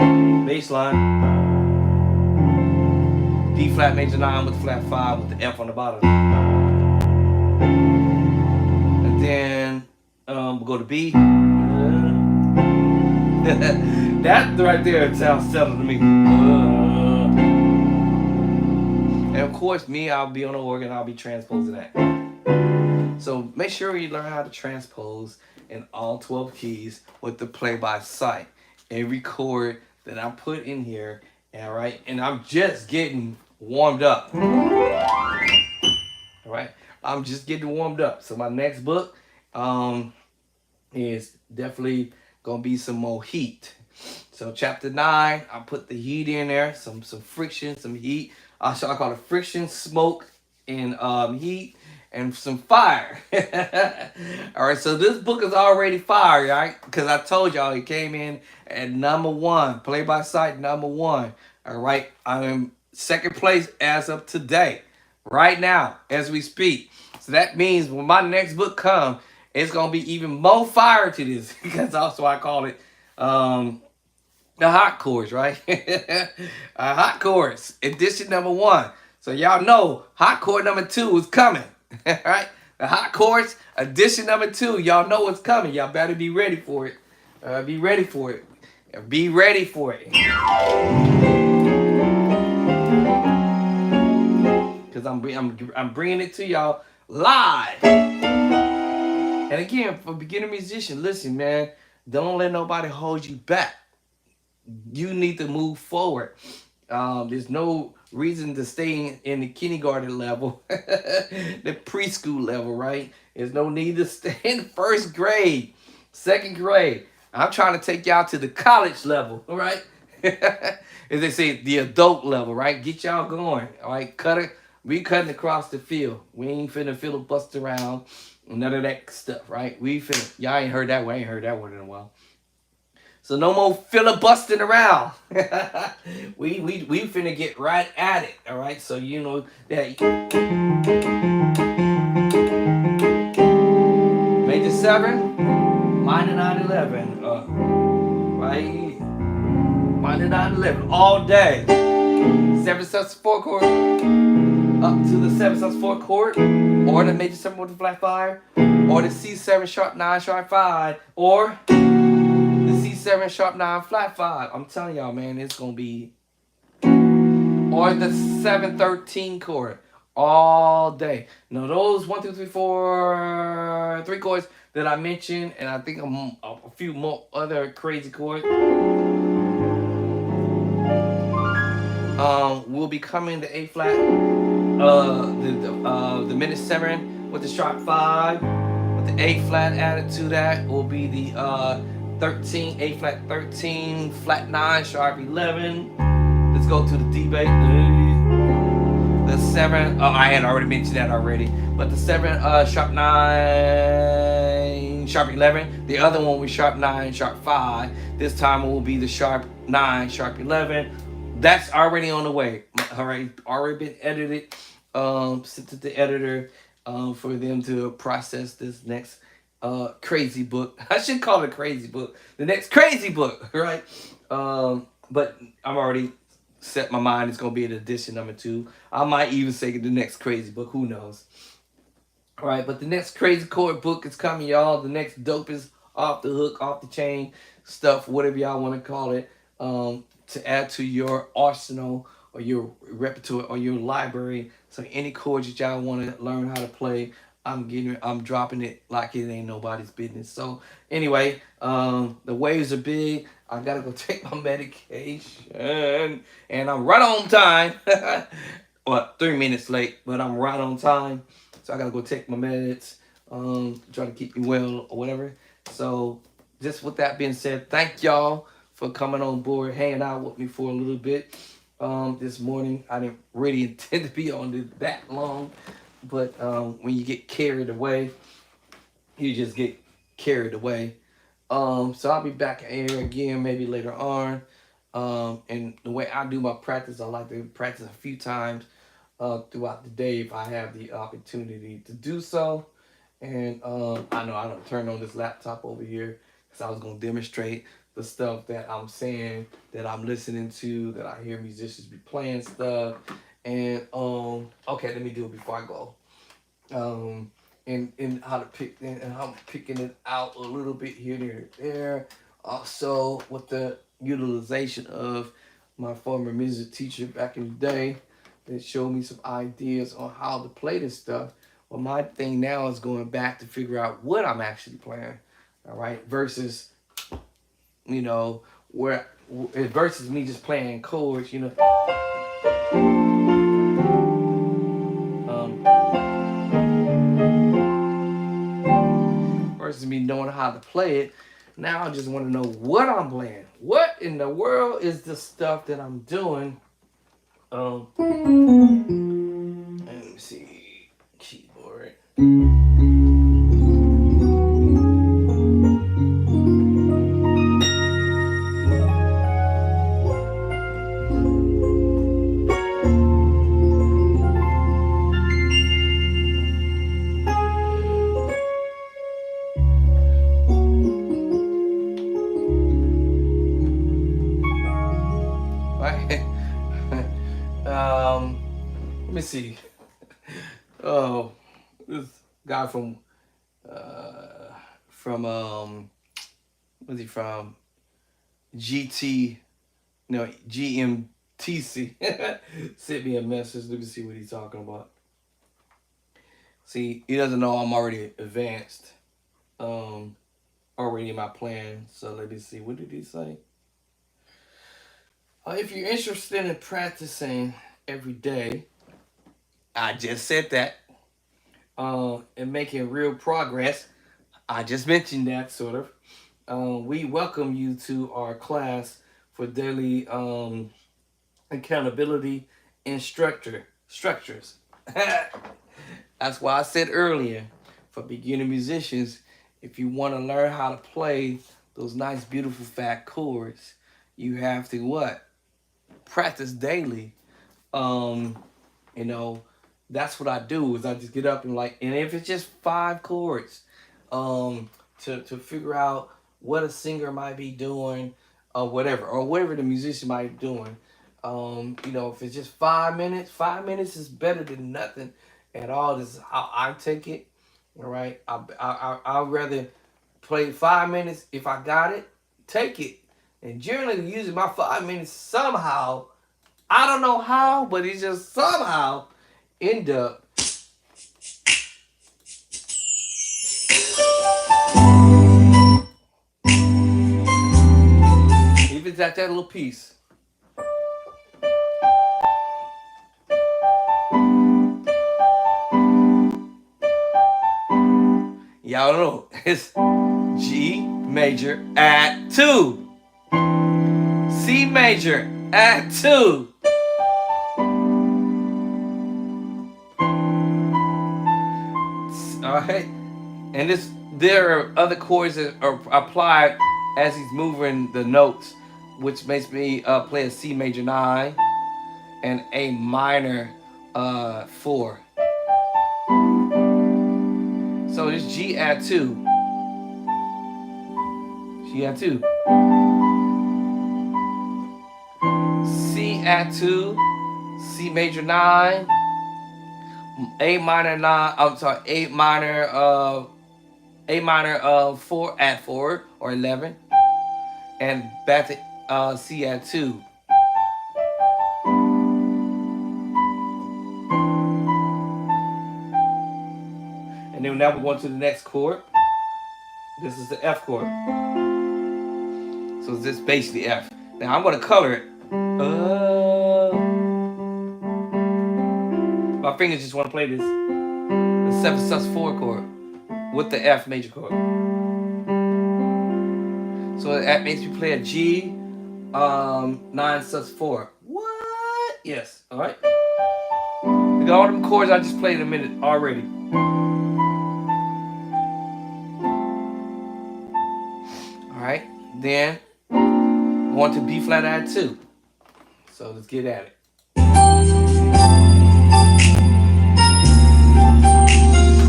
bass line. D flat, major 9 with flat 5 with the F on the bottom. And then we'll go to B. That right there sounds settled to me. And of course, I'll be on the organ, I'll be transposing that. So make sure you learn how to transpose in all 12 keys with the play by sight. Every chord that I put in here, all right, and I'm just getting warmed up. All right, I'm just getting warmed up. So my next book is definitely gonna be some more heat. So chapter 9, I put the heat in there, some friction, some heat. So I call it friction, smoke, and heat, and some fire. All right, so this book is already fire, right? Because I told y'all it came in at number 1, play by sight number 1. All right, I am second place as of today, right now, as we speak. So that means when my next book comes, it's gonna be even more fire to this. Because also I call it the hot chords, right? Hot chords, edition number 1. So y'all know hot chord number 2 is coming. Right? The hot chords, edition number 2. Y'all know what's coming. Y'all better be ready for it. Be ready for it. Be ready for it. Because I'm bringing it to y'all live. And again, for beginner musician, listen, man, don't let nobody hold you back. You need to move forward. There's no reason to stay in the kindergarten level, the preschool level, right? There's no need to stay in first grade, second grade. I'm trying to take y'all to the college level, right? As they say, the adult level, right? Get y'all going, all right? Cut it. We cutting across the field. We ain't finna filibuster around, none of that stuff, right? We finna. Y'all ain't heard that one. I ain't heard that one in a while. So no more filibustering around. we finna get right at it, all right? So you know that major 7, minor 9/11, right? Minor 9/11 all day. 7 sus 4 chord up to the 7 sus 4 chord, or the major 7 with the flat 5, or the C7 sharp 9 sharp 5, or the C7 sharp 9 flat 5. I'm telling y'all, man, it's gonna be, or the 7/13 chord all day. Now those 1, 2, 3, 4, 3 chords that I mentioned, and I think a few more other crazy chords, will be coming to A flat. The minute 7 with the sharp 5, with the A flat added to that will be the 13, A flat 13, flat 9, sharp 11. Let's go to the D bass. The 7, oh, I had already mentioned that already. But the 7, sharp 9, sharp 11. The other one was sharp 9, sharp 5. This time it will be the sharp 9, sharp 11. That's already on the way. Already been edited. Sent to the editor for them to process this next crazy book. I should call it a crazy book. The next crazy book, right? But I'm already set my mind. It's gonna be an edition number 2. I might even say the next crazy book. Who knows? All right, but the next crazy chord book is coming, y'all. The next dopest off the hook, off the chain stuff, whatever y'all want to call it, to add to your arsenal or your repertoire or your library. So any chords that y'all want to learn how to play, I'm dropping it like it ain't nobody's business. So anyway, the waves are big. I gotta go take my medication, and I'm right on time. Well, 3 minutes late, but I'm right on time. So I gotta go take my meds, try to keep me well or whatever. So just with that being said, thank y'all for coming on board, hanging out with me for a little bit this morning. I didn't really intend to be on this that long, but when you get carried away, you just get carried away. So I'll be back in here again maybe later on. And the way I do my practice, I like to practice a few times throughout the day if I have the opportunity to do so. And I know I don't turn on this laptop over here because I was going to demonstrate the stuff that I'm saying, that I'm listening to, that I hear musicians be playing stuff. And okay, let me do it before I go. And how to pick, and how I'm picking it out a little bit here, there. Also, with the utilization of my former music teacher back in the day, that showed me some ideas on how to play this stuff. Well, my thing now is going back to figure out what I'm actually playing, all right, versus, you know, versus me just playing chords, you know. Versus me knowing how to play it. Now I just want to know what I'm playing. What in the world is the stuff that I'm doing? Let me see. Keyboard. me see. Oh, this guy from where's he from? GT, no, GMTC. Sent me a message. Let me see what he's talking about. See, he doesn't know I'm already advanced. Already in my plan. So let me see. What did he say? If you're interested in practicing every day, I just said that. And making real progress, I just mentioned that sort of. We welcome you to our class for daily accountability structures. That's why I said earlier, for beginner musicians, if you want to learn how to play those nice, beautiful, fat chords, you have to what? Practice daily. Um, you know, that's what I do. Is I just get up and and if it's just 5 chords, to figure out what a singer might be doing, or whatever the musician might be doing. If it's just 5 minutes, 5 minutes is better than nothing at all. This is how I take it. All right, I'd rather play 5 minutes if I got it, take it, and generally using my 5 minutes somehow. I don't know how, but it's just somehow end up. If it's at that little piece. Y'all know it's G major at 2. C major at 2. Alright? And there are other chords that are applied as he's moving the notes, which makes me play a C major 9 and A minor 4. So it's G add 2. G add 2. C add 2. C major 9. A minor 9. I'm sorry. A minor 4 add 4 or 11. And back to C add 2. And then now we're going to the next chord. This is the F chord. So this is basically F. Now I'm going to color it. My fingers just want to play this. The 7 sus4 chord with the F major chord. So that makes me play a G 9 sus4. What? Yes. All right. Look at all them chords I just played in a minute already. All right. Then going to B flat add 2. So let's get at it.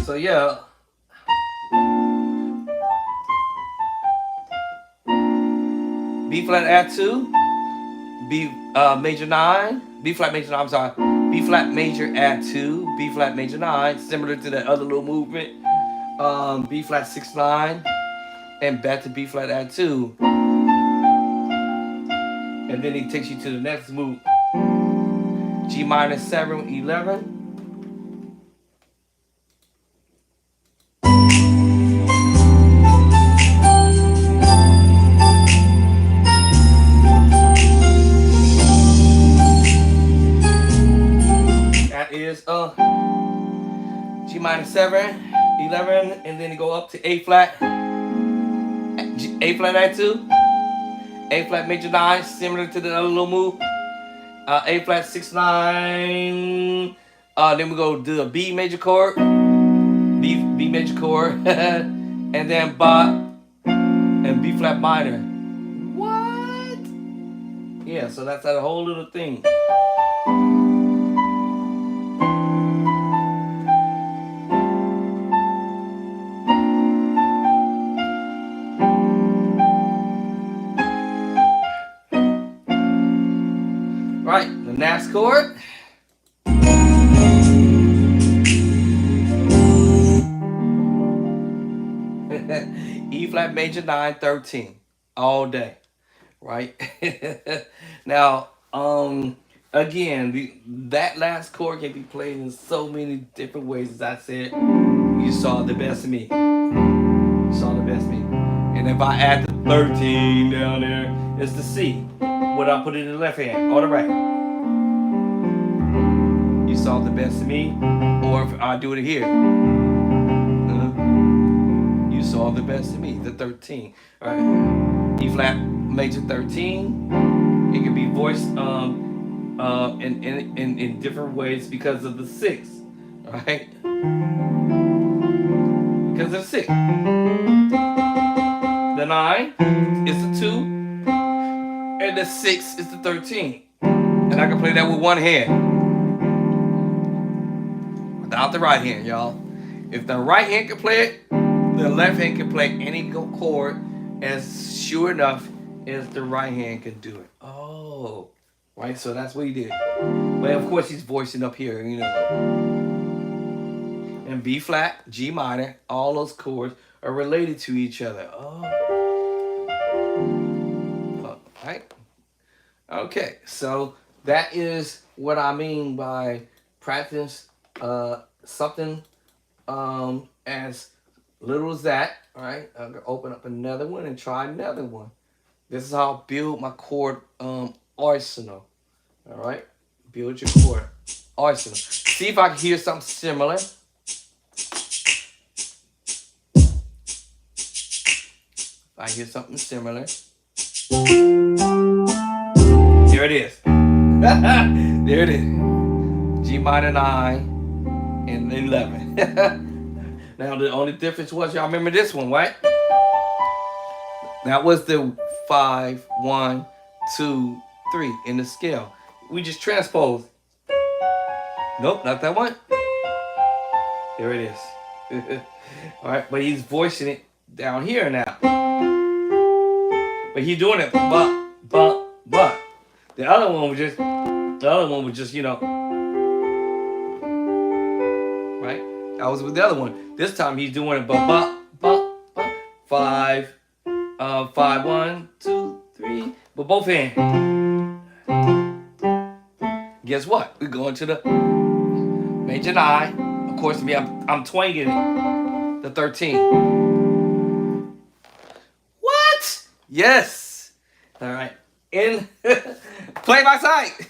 So yeah. B flat add 2. B major 9. B flat major 9. I'm sorry. B flat major add 2. B flat major 9. Similar to that other little movement. B flat 6 9. And back to B flat add 2. And then he takes you to the next move. G minor 7 11. That is G minor 7 11, and then you go up to A flat. A flat add 2. A flat major 9, similar to the other little move. A flat 6 9. Then we go do a B major chord. B major chord. And then and B flat minor. What? Yeah, so that's that whole little thing. Right, the next chord. E flat major 9, 13 all day, right? Now, again, that last chord can be played in so many different ways. As I said, you saw the best of me. You saw the best of me. And if I add the 13 down there, it's the C. Would I put it in the left hand or the right? You saw the best of me. Or if I do it here, you saw the best of me, the 13. All right. E flat major 13. It can be voiced in different ways because of the 6. All right. Because of the 6. The 9 is the 2. And the 6 is the 13. And I can play that with one hand. Without the right hand, y'all. If the right hand can play it, the left hand can play any chord as sure enough as the right hand can do it. Oh, right. So that's what he did. But of course, he's voicing up here, you know. And B flat, G minor, all those chords are related to each other. Oh, right. Okay, so that is what I mean by practice something as little as that. All right, I'm gonna open up another one and try another one. This is how I build my chord arsenal. All right, build your chord arsenal. See if I can hear something similar. If I hear something similar. There it is. There it is. G minor 9 and 11. Now the only difference was, y'all remember this one, right? That was the 5, 1, 2, 3 in the scale. We just transposed. Nope, not that one. There it is. All right, but he's voicing it down here now. But he's doing it, but. The other one was just, you know, right? That was with the other one. This time he's doing it, but. 5, 5, 1, 2, 3, but both hands. Guess what? We're going to the major 9. Of course, me, I'm twanging it. The 13. What? Yes. All right. In play by sight.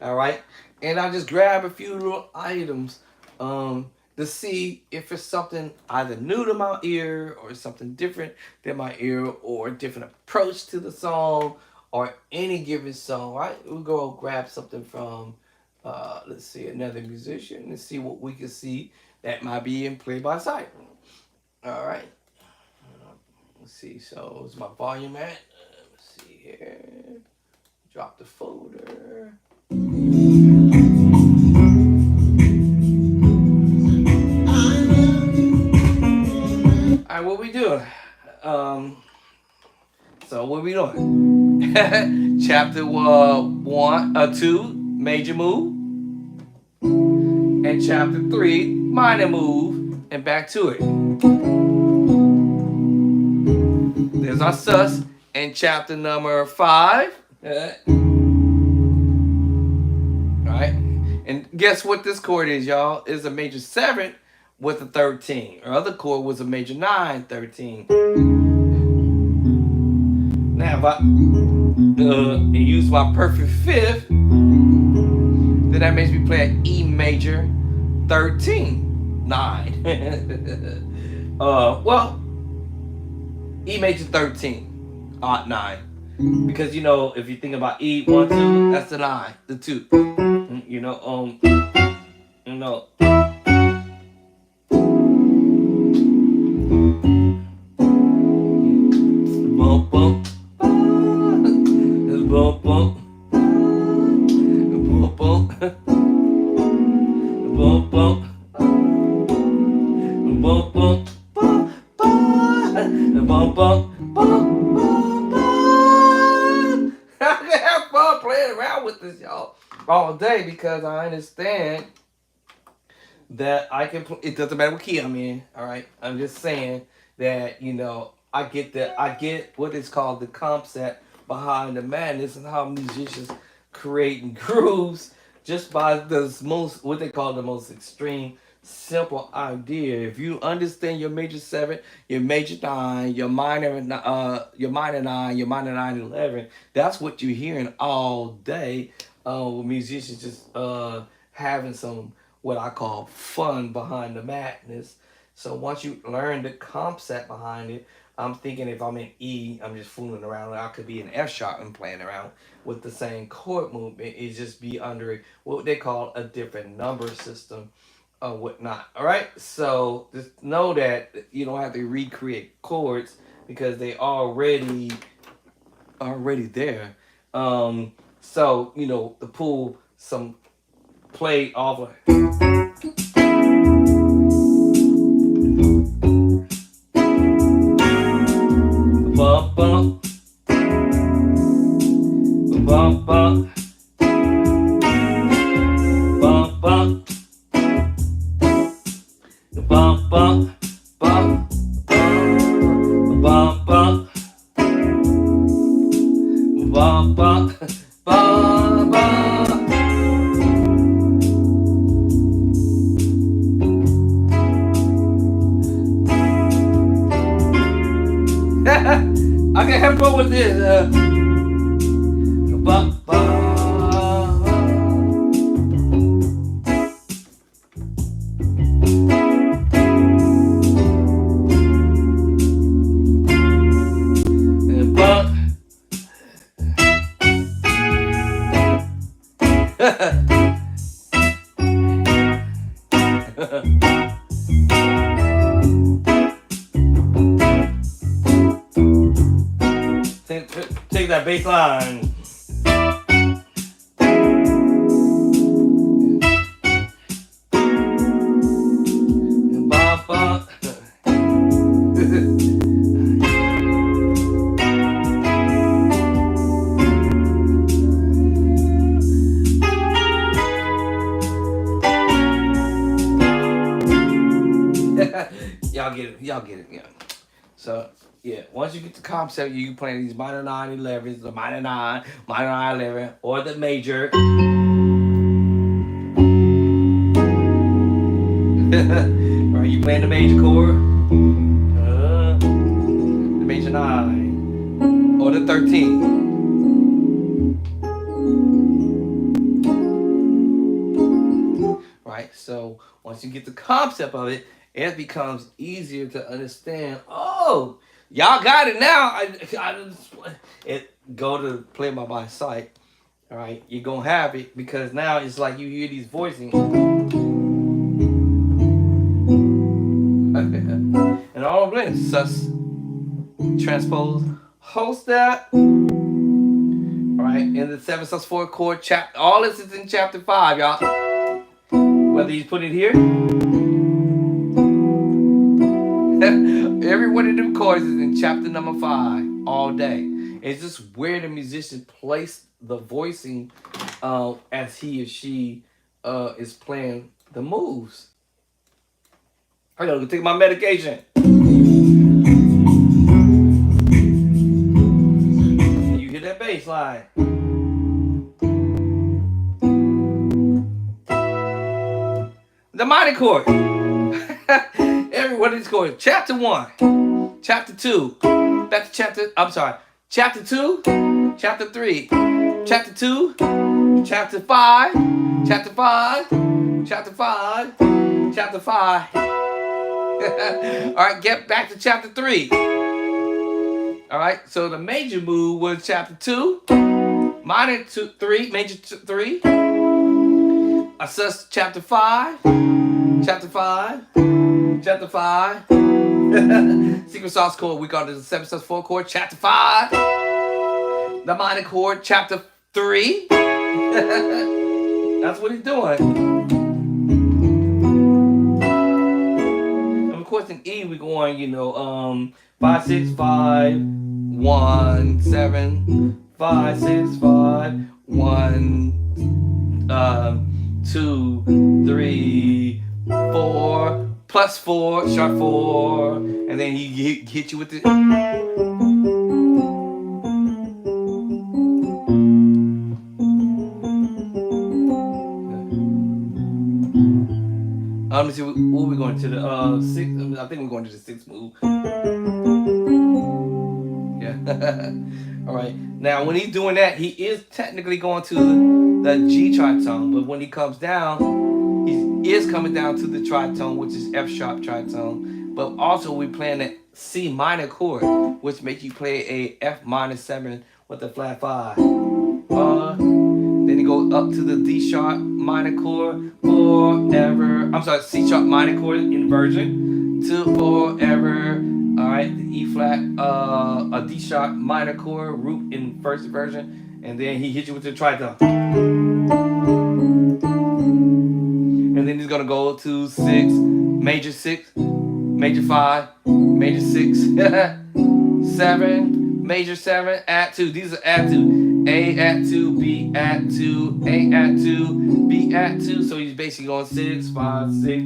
All right. And I just grab a few little items to see if it's something either new to my ear or something different than my ear or a different approach to the song or any given song, right? We'll go grab something from, let's see, another musician and see what we can see that might be in play by sight. All right. Let's see. So, where's my volume at? Let's see here. Drop the folder. All right, what we doing? So what we doing? Chapter 2, major move, and chapter 3, minor move, and back to it. There's our sus in chapter number 5. Alright. And guess what this chord is, y'all? It's a major 7 with a 13. Our other chord was a major 9, 13. Now if I use my perfect 5th, then that makes me play an E major 13, 9. Well, E major 13, odd 9. Because, you know, if you think about E, 1, 2, that's the 9, the 2. You know, bump, bump. Bump, bump. Bump, bump. Bump, bump. Bump, bump. Bump, bump. I can have fun playing around with this, y'all, all day because I understand that I can. It doesn't matter what key I'm in. All right, I'm just saying that I get what is called the concept behind the madness and how musicians create grooves just by the most what they call the most extreme simple idea. If you understand your major seven, your major nine, your minor nine, your minor 9/11, that's what you're hearing all day. With musicians just having some what I call fun behind the madness. So once you learn the concept behind it, I'm thinking if I'm in E, I'm just fooling around. I could be in F sharp and playing around with the same chord movement. It just be under what they call a different number system or whatnot. All right. So just know that you don't have to recreate chords because they already there. So to pull some play off of bump bump bump bump bump bump bump bump bump bump bump bump bump bump bump. I can have fun with this. Bump, bump. Take that bass line. Y'all get it, yeah. So yeah, once you get the concept, you can play these minor 9/11s, the minor 9, minor 9/11, or the major. Right, you playing the major chord, the major 9, or the 13. Right, so once you get the concept of it, it becomes easier to understand. Oh, y'all got it now. Go to play by my sight. All right, you're gonna have it because now it's like you hear these voicing, and all of it sus, transpose, whole step. All right, in the 7 sus 4 chord chapter. All this is in chapter 5, y'all. Whether you put it here. Every one of them chords is in chapter number 5 all day. It's just where the musician place the voicing as he or she is playing the moves. I gotta go take my medication. You hear that bass line. The minor chord. Every one of these chords. Chapter 1, chapter 2, back to chapter 2, chapter 3, chapter 2, chapter 5, chapter 5, chapter 5, chapter 5. Alright, get back to chapter 3. Alright, so the major move was chapter 2, minor 2, 3, major 3. I sus chapter 5, chapter 5, chapter 5. Secret sauce chord, we got the 7 sus 4 chord, chapter 5. The minor chord, chapter 3. That's what he's doing. And of course in E we're going, 5, 6, 5, 1, 7, 5, 6, 5, 1, 2, 3, 4. +4, sharp 4, and then he hit you with the. Let me see. What we going to the 6th? I think we're going to the 6th move. Yeah. All right. Now, when he's doing that, he is technically going to the G tritone, but when he comes down, he is coming down to the tritone, which is F sharp tritone. But also, we're playing the C minor chord, which makes you play a F minor 7 with a flat 5. Then you go up to the D sharp minor chord forever. I'm sorry, C sharp minor chord inversion to forever. All right, the E flat, a D sharp minor chord root in first inversion, and then he hits you with the tritone. And then he's gonna go to 6, major 6, major 5, major 6, 7. Major 7, add 2. These are add 2. A add 2, B add 2, A add 2, B add 2. So he's basically going 6, 5, 6,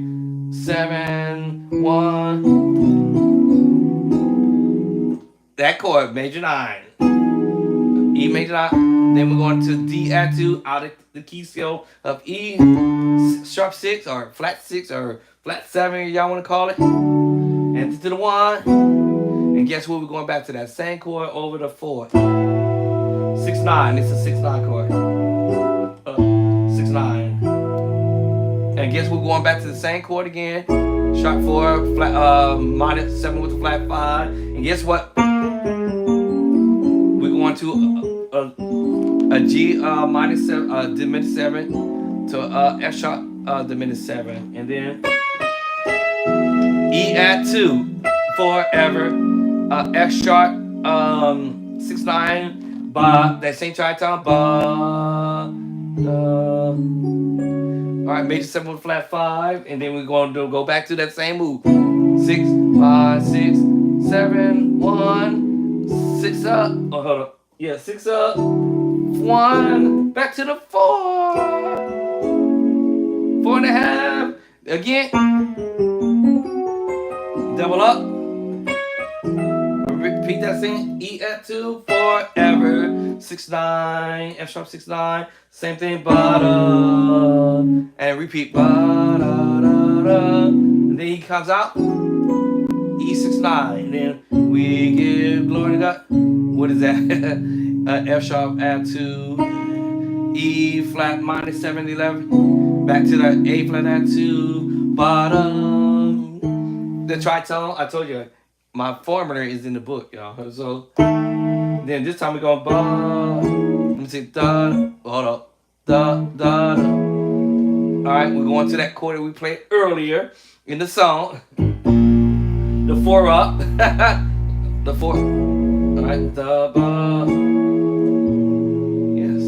7, 1. That chord, major 9. E major 9. Then we're going to D add 2 out of the key scale of E, sharp 6 or flat 6 or flat 7, y'all want to call it. And to the 1. And guess what? We're going back to that same chord over the 4. 6, 9. It's a 6, 9 chord. 6, 9. And guess we're going back to the same chord again. Sharp 4, flat, minor 7 with a flat 5. And guess what? We're going to a G minus 7, diminished 7 to F sharp diminished 7. And then E add 2 forever. F sharp 6, 9, ba, that same tritone, ba, all right, major 7 with flat 5, and then we're going to go back to that same move. 6, 5, 6, 7, 1, 6 up. Oh, hold up. Yeah, 6 up, 1, back to the 4, 4.5. Again, double up. Repeat that same. E at 2 forever. 6, 9, F sharp 6, 9. Same thing. Ba-da. And repeat. Ba-da-da-da. And then he comes out. E 6, 9. And then we give glory to God. What is that? F sharp add 2. E flat minus 7, 11. Back to the A flat add 2. Bottom. The tritone. I told you. My formula is in the book, y'all. So then this time we're going ba. Let me see. Da. Hold up. Da. Da. Da. Alright, we're going to that chord that we played earlier in the song. The 4 up. The 4. Alright. Da. Ba. Yes.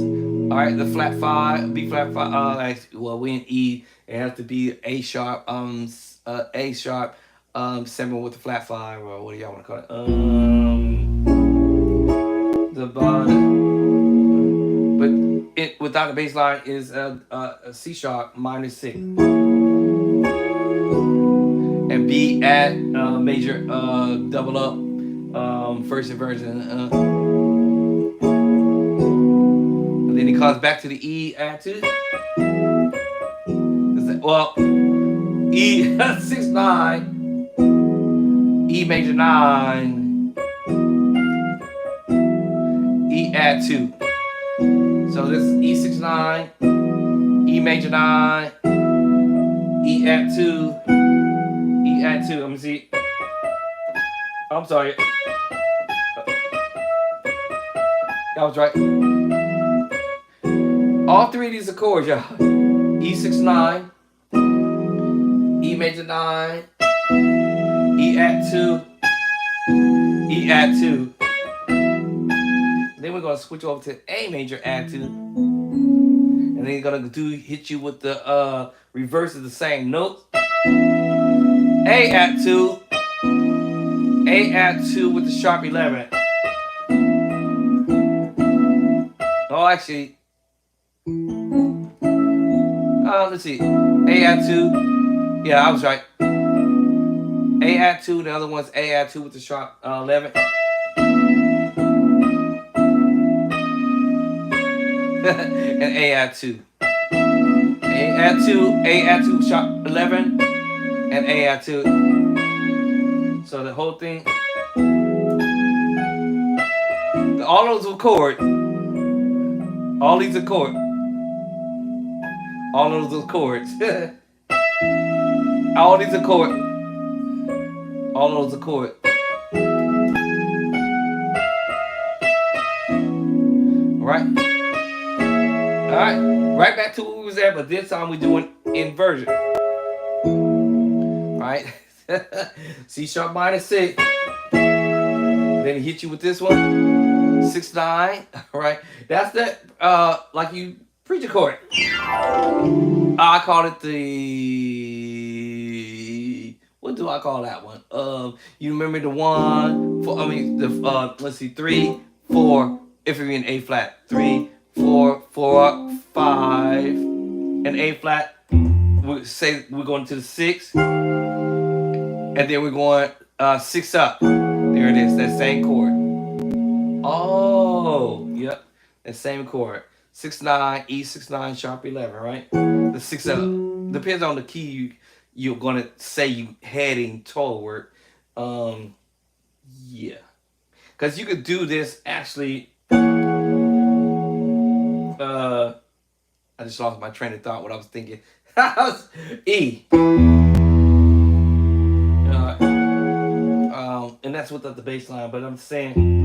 Alright, the flat 5. B flat 5. Well, we in E. It has to be A sharp. A sharp. 7 with the flat 5, or what do y'all want to call it? The bottom, but it without the bass line is a C sharp minus 6, and B at major double up first inversion. And then he comes back to the E add 2. Well, E 6, 9. E major 9, E add 2. So this is E 6, 9, E major 9, E add 2, E add 2. Let me see. I'm sorry. That was right. All 3 of these are chords, y'all. E 6, 9, E major 9. E add 2, E add 2. Then we're gonna switch over to A major add 2, and then you're gonna hit you with the reverse of the same notes. A add 2, A add 2 with the sharp 11. Oh, actually, let's see. A add 2. Yeah, I was right. A add 2, the other one's A add 2 with the sharp 11. And A add 2. A add 2, A add 2, sharp 11, and A add 2. So the whole thing, all those are chord. All these are chord. All of those are chords. All these are chord. All of those are chord. Right? Alright. Right back to what we was at, but this time we're doing inversion. Right? C sharp minor 6. Then he hit you with this one. 6 9. Right? That's the like you preach a chord. I call it the, what do I call that one? You remember the one for, let's see, 3 4, if you're in A flat, 3 4 4 5, and A flat. We say we're going to the 6, and then we're going 6 up. There it is, that same chord. Oh, yep, that same chord. 6 9, E 6 9, sharp 11, right? The 6 up depends on the key you're gonna say you heading toward. Yeah, because you could do this actually. I just lost my train of thought. What I was thinking. E. And that's without the bass line, but I'm saying.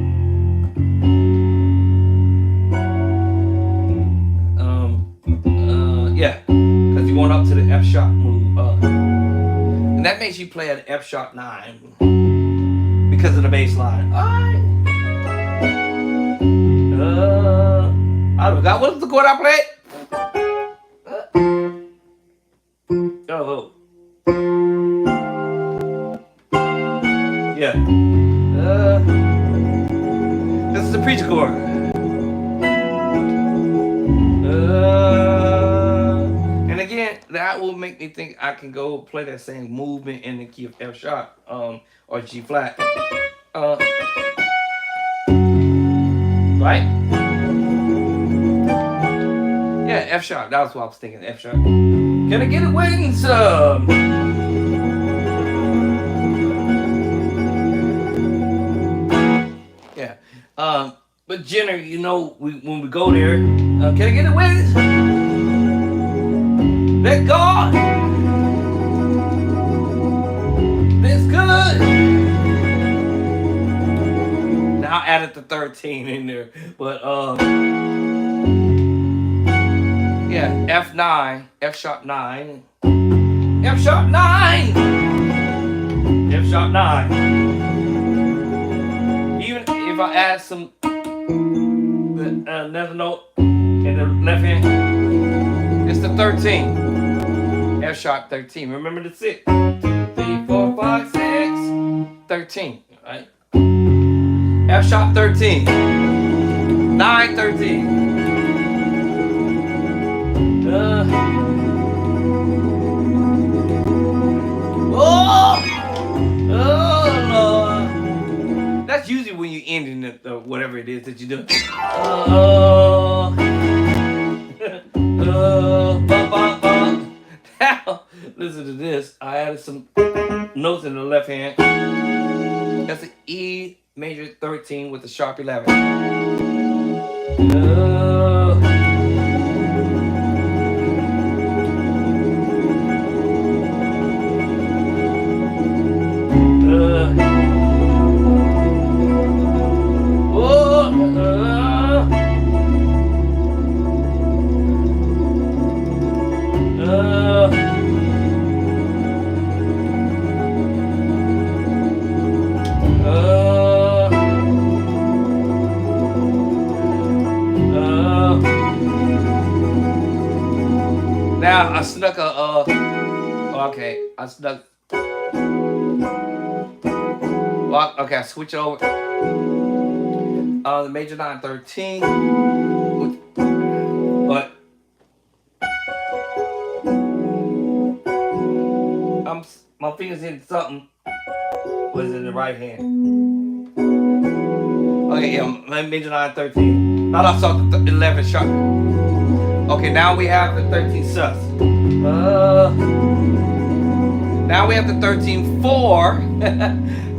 Yeah, because you're going up to the F sharp move, and that makes you play an F sharp 9 because of the bass line. Alright. I forgot what was the chord I played. Oh. Yeah. This is the preacher chord. And again, that will make me think I can go play that same movement in the key of F sharp, or G flat. Right? Yeah, F sharp. That was what I was thinking. F sharp. Can I get a wing some? Yeah. But generally, you know, when we go there, can I get a wing? Let God. That's good. Now I added the 13 in there, but yeah, F9, F sharp 9, F sharp 9, F sharp 9. Even if I add some another note in the left hand, it's the 13, F sharp 13. Remember the 6, 2 3 4 5 6, 13, right? F sharp 13, 9 13. That's usually when you end in whatever it is that you do. Now, listen to this. I added some notes in the left hand. That's an E major 13 with the sharp 11. Now I snuck okay, I snuck. Well, okay, I switch over. The major 9 13, but my fingers hitting something. Was in the right hand. Okay, yeah, major 9, 13. Thought I saw the 11 sharp. Okay, now we have the 13 sus. Now we have the 13 4.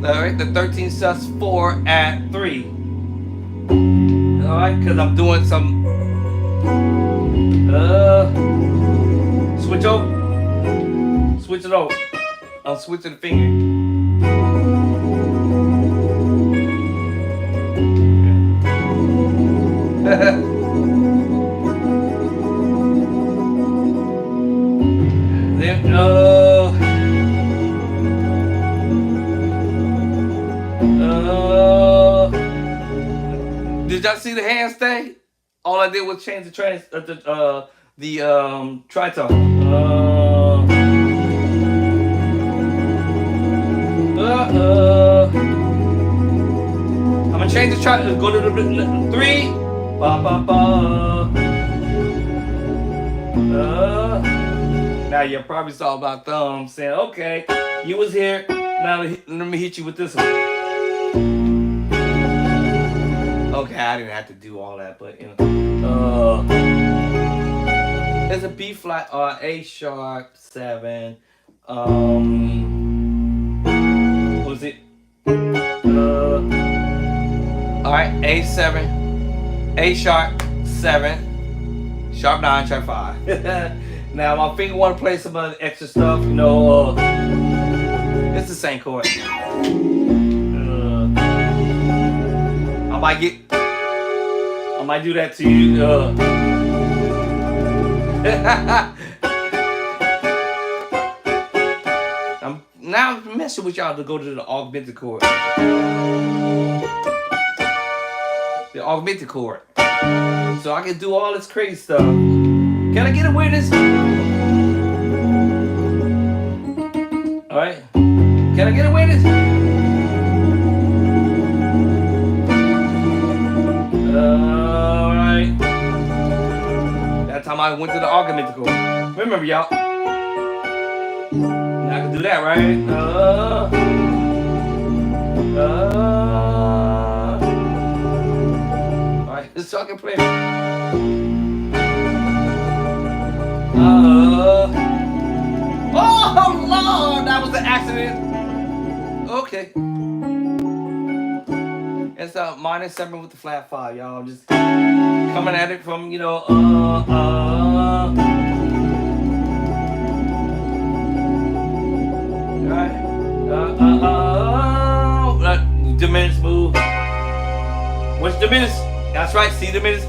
Alright, the 13 sus 4 at 3. Alright, because I'm doing some switch over. Switch it over. I'm switching the finger. Then did y'all see the hand stay? All I did was change the tritone. I'm gonna change the tritone. Go to the 3. Ba ba ba. Now you probably saw my thumb saying, "Okay, you was here. Now let me hit you with this one." Okay, I didn't have to do all that, but you know, it's a B flat or A sharp 7. What was it? All right, A7, A sharp 7, sharp 9, sharp 5. Now my finger want to play some other extra stuff, you know. It's the same chord. I might do that to you. I'm now messing with y'all to go to the augmented chord. The augmented chord. So I can do all this crazy stuff. Can I get away with this? Alright. Can I get away with this? Alright. That time I went to the augmented chord. Remember, y'all. Now I can do that, right? Alright, so I can play. Oh Lord, that was an accident. Okay. It's a -7 with the flat 5, y'all. Just coming at it from, you know, right. Diminished move. What's diminished? That's right, C diminished.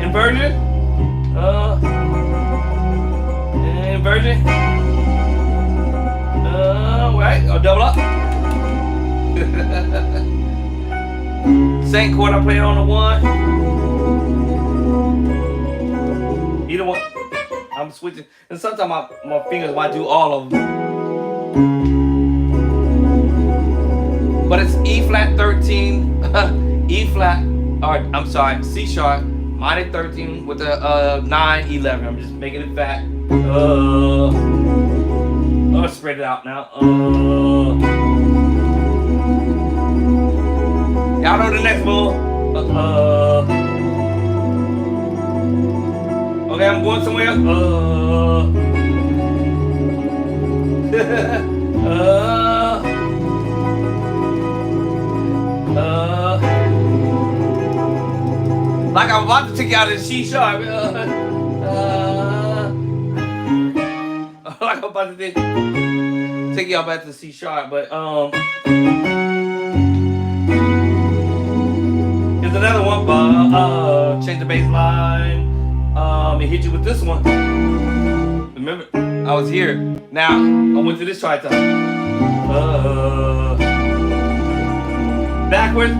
Inversion. Inversion. Right, or double up. Same chord I played on the 1. Either one. I'm switching. And sometimes my fingers might do all of them. But it's E flat 13, E flat, or I'm sorry, C sharp, minor 13 with a 9, 11. I'm just making it fat. I'll spread it out now. Y'all know the next move. Okay, I'm going somewhere. Like I'm about to take you out of the C sharp. Like I'm about to take y'all back to C sharp, but here's another one. Change the bass line. And hit you with this one. Remember, I was here. Now I went to this tritone. Backwards.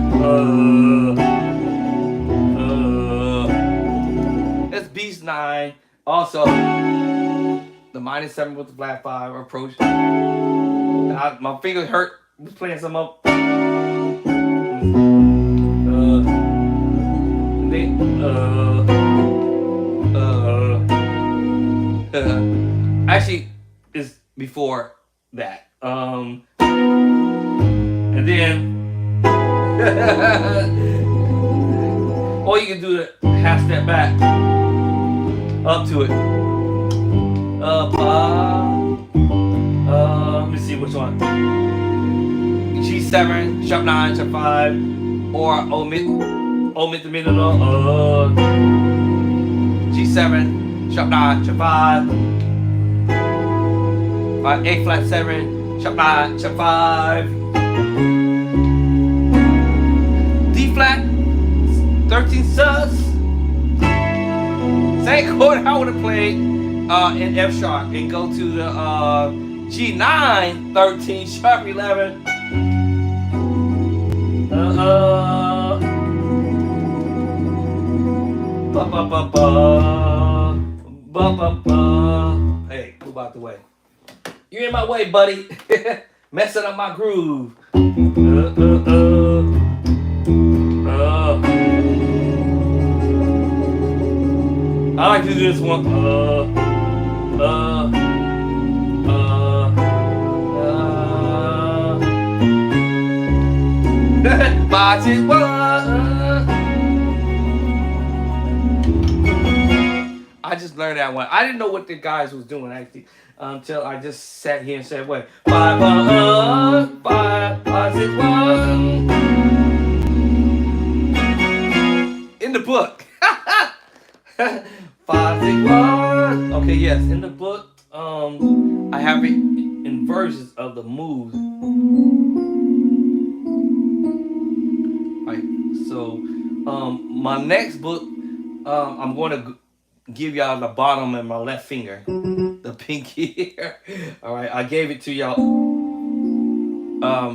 That's Beast 9. Also, the -7 with the flat 5 approach. My fingers hurt. Just playing some up. And then, actually, is before that. And then or you can do the half step back up to it. Let me see which one. G7, sharp 9, sharp 5, or omit the middle note. G7, sharp 9, sharp 5. A flat 7, sharp 9, sharp 5. D flat, 13 sus. Same chord I would have played in F sharp and go to the G9, 13, sharp 11. Hey, move out the way. You're in my way, buddy. Messing up my groove. I like to do this one. I just learned that one. I didn't know what the guys was doing actually until I just sat here and said, "Wait, 5 1 5 5 6 1." In the book. 5 6 1. Okay, yes, in the book, I have inversions of the moves. Right. So, my next book, I'm going to give y'all the bottom of my left finger, the pinky here. All right, I gave it to y'all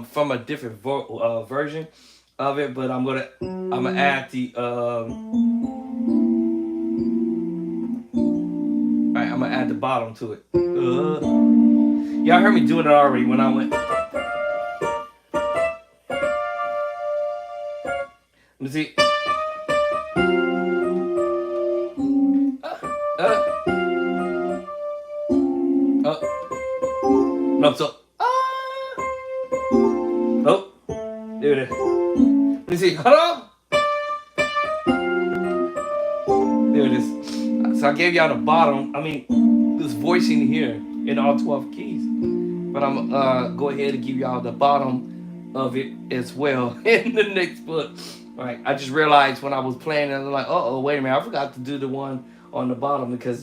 from a different version of it, but I'm gonna add the right, I'm gonna add the bottom to it. Y'all heard me doing it already when I went. Let me see. No, so. Oh, there it is. Let me see. Hold on. There it is. So I gave y'all the bottom. I mean, this voicing here in all 12 keys. But I'm go ahead and give y'all the bottom of it as well in the next book. All right. I just realized when I was playing, and I'm like, oh, wait a minute. I forgot to do the one on the bottom because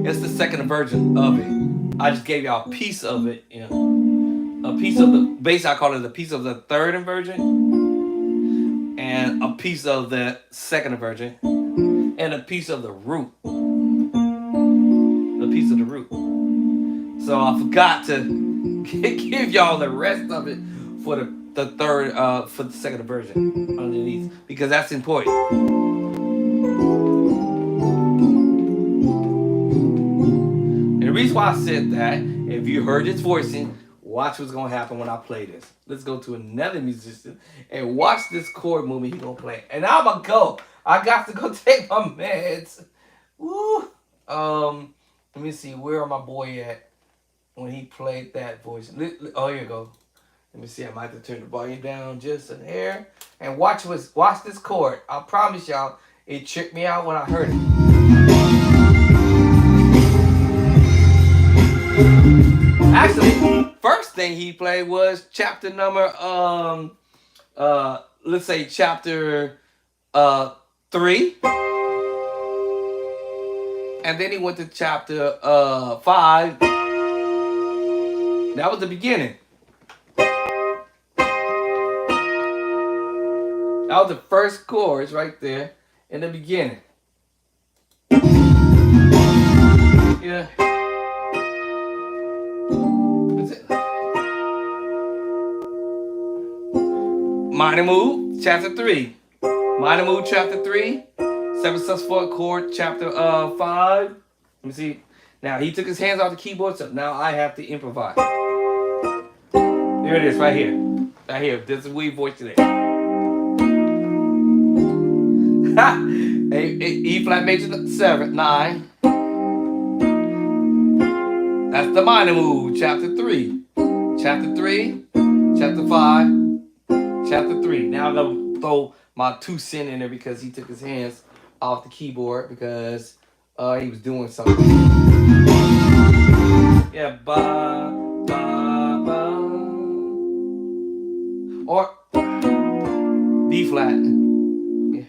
it's the second version of it. I just gave y'all a piece of it, you know, a piece of the bass. I call it a piece of the third inversion, and a piece of the second inversion, and a piece of the root. A piece of the root. So I forgot to give y'all the rest of it for the third, for the second inversion underneath because that's important. The reason why I said that, if you heard his voicing, watch what's gonna happen when I play this. Let's go to another musician and watch this chord movement he gonna play. And I'm gonna go. I got to go take my meds. Woo. Let me see, where my boy at when he played that voice? Oh, here you go. Let me see. I might have to turn the volume down just a hair and watch this chord. I promise y'all, it tripped me out when I heard it. Actually, first thing he played was chapter number let's say chapter 3. And then he went to chapter 5. That was the beginning. That was the first chords right there in the beginning. Yeah. Minor move, chapter 3. Minor move, chapter 3. 7 sus4 chord, chapter 5. Let me see. Now he took his hands off the keyboard, so now I have to improvise. There it is, right here. Right here. This is we voice today. E flat major 7, 9. That's the minor move, chapter 3. Chapter 3, chapter 5, chapter 3. Now I'm going to throw my 2 cents in there because he took his hands off the keyboard because he was doing something. Yeah, ba, ba, ba. Or B flat. Yeah.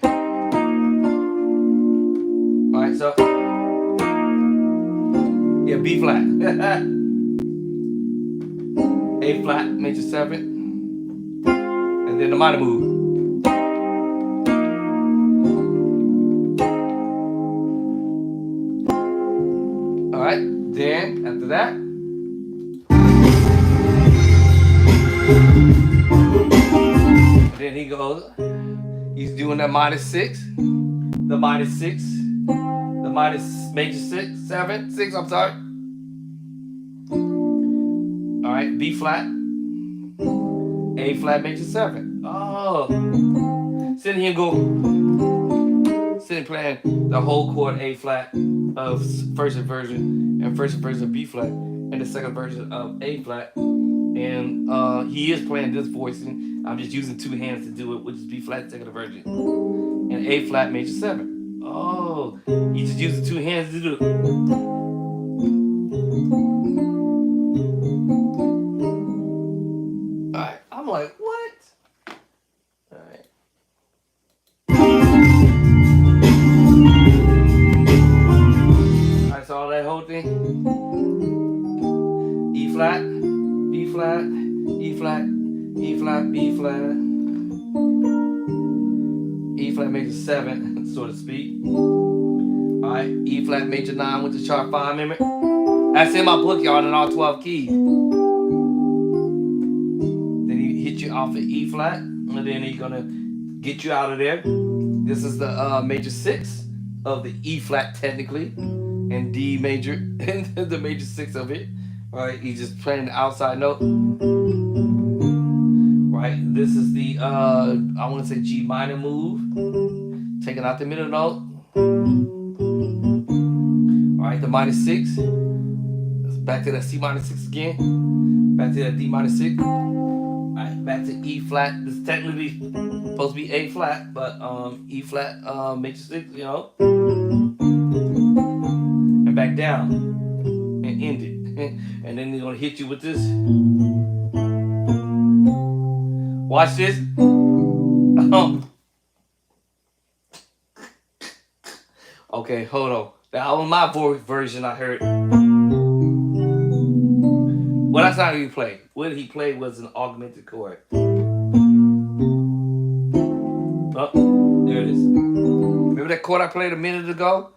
Alright, so yeah, B flat. A flat, major 7. And then the minor move. Alright, then after that. And then he goes, he's doing that -6, the -6, the minus major 6, 7, 6, I'm sorry. Alright, B flat, A flat, major 7. Oh, sitting here sitting playing the whole chord A flat of first inversion and first inversion of B flat and the second version of A flat. And he is playing this voicing. I'm just using 2 hands to do it, which is B flat, second inversion, and A flat, major 7. Oh, he just using 2 hands to do it. Alright, I'm like, what? Alright. Alright, so all that whole thing. E flat, B flat, E flat, E flat, B flat, E flat major 7, so to speak. Alright, E flat major 9 with the sharp 5 memory. That's in my book, y'all, in all 12 keys. Then he hit you off of E flat, and then he's gonna get you out of there. This is the major 6 of the E flat technically, and D major, and the major 6 of it. Right, he's just playing the outside note. Right, this is the I want to say G minor move, taking out the middle note. Right, the -6. Back to that C minor 6 again. Back to that D minor 6. Alright, back to E flat. This is technically supposed to be A flat, but E flat major 6, you know. And back down. And end it. And then they're gonna hit you with this. Watch this. Okay, hold on. That was my voice version I heard. Well, that's not what he played. What he played was an augmented chord. Oh, there it is. Remember that chord I played a minute ago?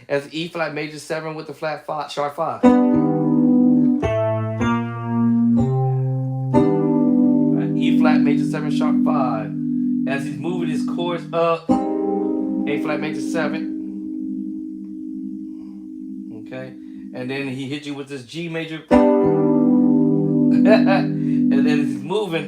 That's E flat major 7 with the flat 5, sharp 5. Right, E flat major 7, sharp 5. As he's moving his chords up, A flat major 7. Okay, and then he hit you with this G major. And then as he's moving,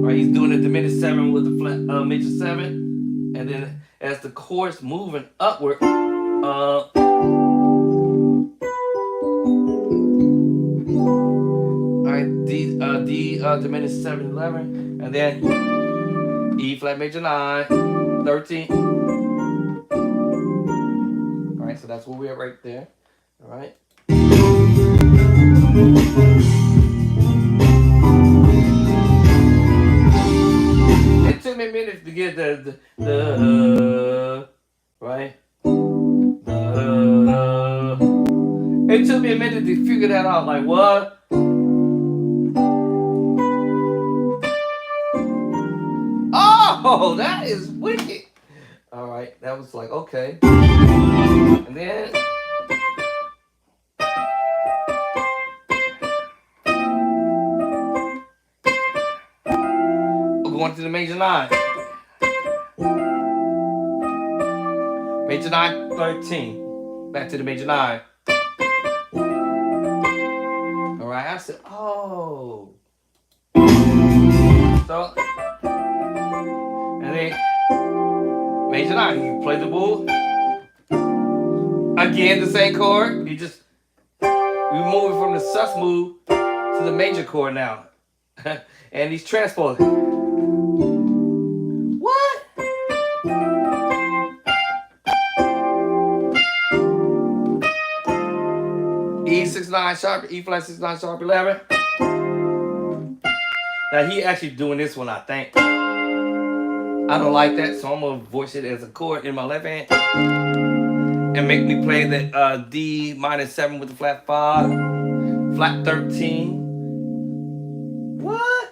right, he's doing a diminished 7 with the flat major 7. And then as the chord's moving upward, alright, D diminished 7, 11, and then E flat major 9, 13. Alright, so that's where we're at right there. Alright. It took me minutes to get the right. It took me a minute to figure that out. Like what? Oh, that is wicked. All right, that was like okay. And then we're going to the major 9. Major 9, 13. Back to the major 9. All right, I said, oh. So, and then major 9, you play the bull. Again, the same chord. We moving from the sus move to the major chord now. And he's transposing. What? E6/9 sharp, E flat 6/9 sharp 11. Now he actually doing this one, I think. I don't like that, so I'm gonna voice it as a chord in my left hand and make me play the D minor 7 with the flat 5, flat 13. What?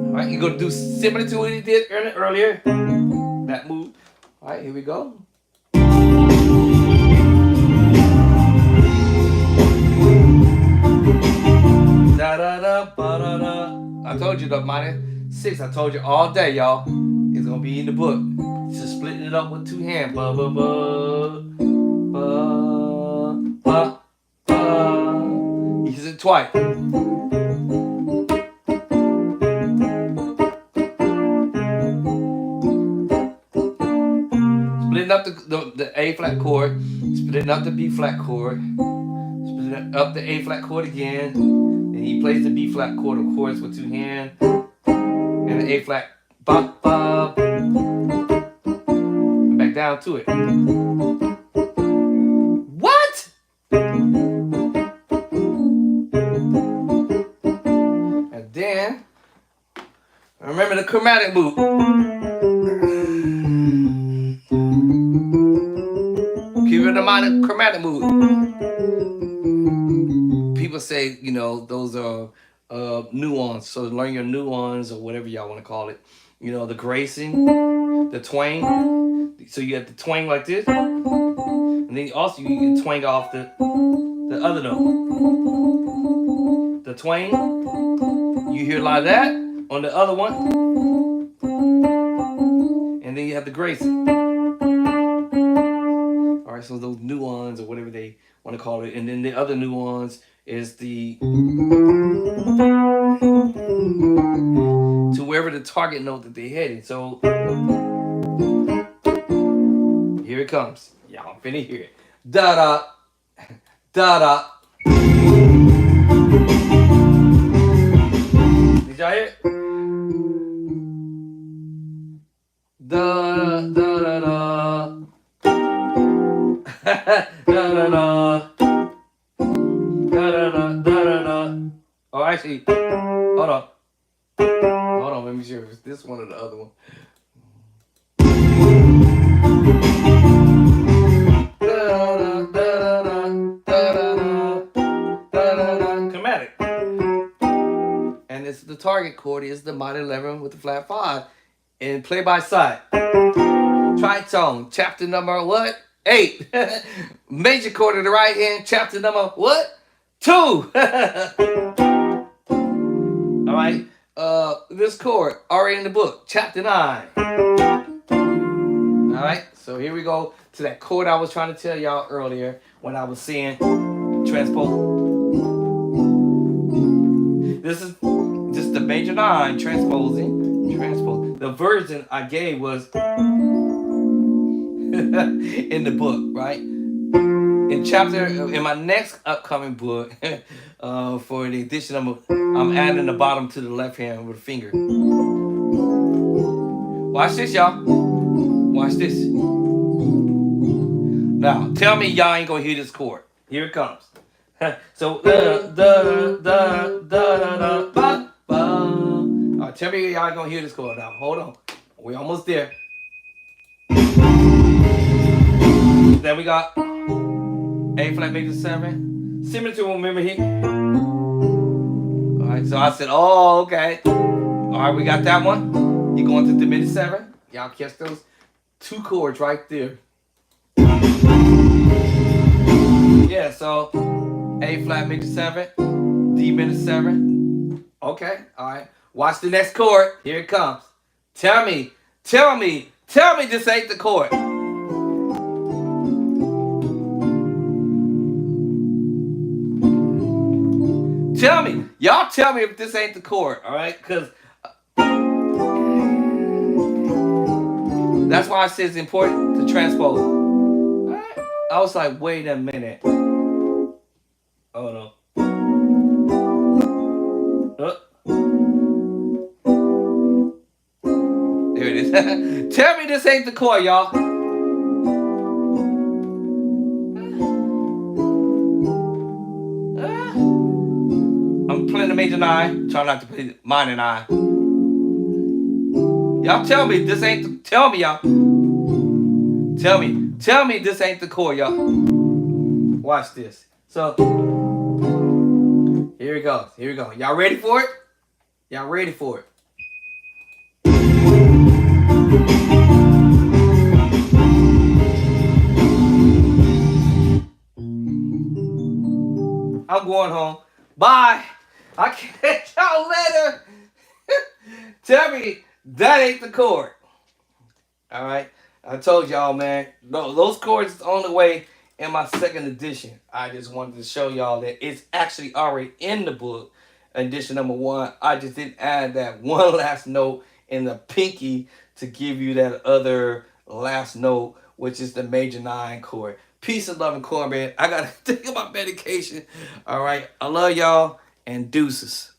All right, you're gonna do similar to what he did earlier. That move. All right, here we go. Da da da ba da da. I told you the minor 6. I told you all day, y'all. It's gonna be in the book. Just splitting it up with 2 hands. Ba ba ba ba ba ba. Use it twice. Splitting up the A flat chord. Splitting up the B flat chord. Splitting up the A flat chord again. And he plays the B flat chord, of course, with 2 hands. And the A flat, ba ba. Back down to it. What? And then, remember the chromatic move. Keep in mind the chromatic move. People say, you know, those are nuance. So learn your nuance or whatever y'all want to call it. You know, the gracing, the twang. So you have the twang like this, and then also you can twang off the other note. The twang, you hear like that on the other one, and then you have the gracing. All right, so those nuance or whatever they want to call it, and then the other nuance is the to wherever the target note that they're heading. So here it comes. Y'all finna hear it. Da da da da. Did y'all hear it? Da da da da. Da da da. Oh, actually, hold on. Hold on, let me see if it's this one or the other one. Chromatic. And it's the target chord is the minor 11 with the flat 5. And play by side. Tritone, chapter number what? 8. Major chord of the right hand, chapter number what? 2. All right. This chord already in the book, chapter 9. All right. So here we go to that chord I was trying to tell y'all earlier when I was saying transpose. This is just the major 9 transposing. Transpose. The version I gave was in the book, right? In my next upcoming book, for the edition, I'm adding the bottom to the left hand with a finger. Watch this, y'all. Watch this. Now, tell me y'all ain't gonna hear this chord. Here it comes. So, tell me y'all ain't gonna hear this chord. Now, hold on. We're almost there. Then we got A flat major 7, similar to what remember here. All right, so I said, oh, okay. All right, we got that one. You going to the major 7? Y'all catch those 2 chords right there. Yeah, so A flat major 7, D minor 7. Okay, all right. Watch the next chord. Here it comes. Tell me this ain't the chord. Tell me. Y'all tell me if this ain't the chord, all right? Because That's why I said it's important to transpose. All right. I was like, wait a minute. Oh no. There it is. Tell me this ain't the chord, y'all. I'm playing the major 9. Trying not to play minor 9. Y'all tell me this ain't the... Tell me, y'all. Tell me this ain't the chord, y'all. Watch this. So, here it goes. Here we go. Y'all ready for it? Y'all ready for it? I'm going home. Bye. I catch y'all later. Tell me that ain't the chord. All right. I told y'all, man. Those chords is on the way in my second edition. I just wanted to show y'all that it's actually already in the book, edition number 1. I just didn't add that one last note in the pinky to give you that other last note, which is the major 9 chord. Peace and love and cornbread. I got to take my medication. All right. I love y'all and deuces.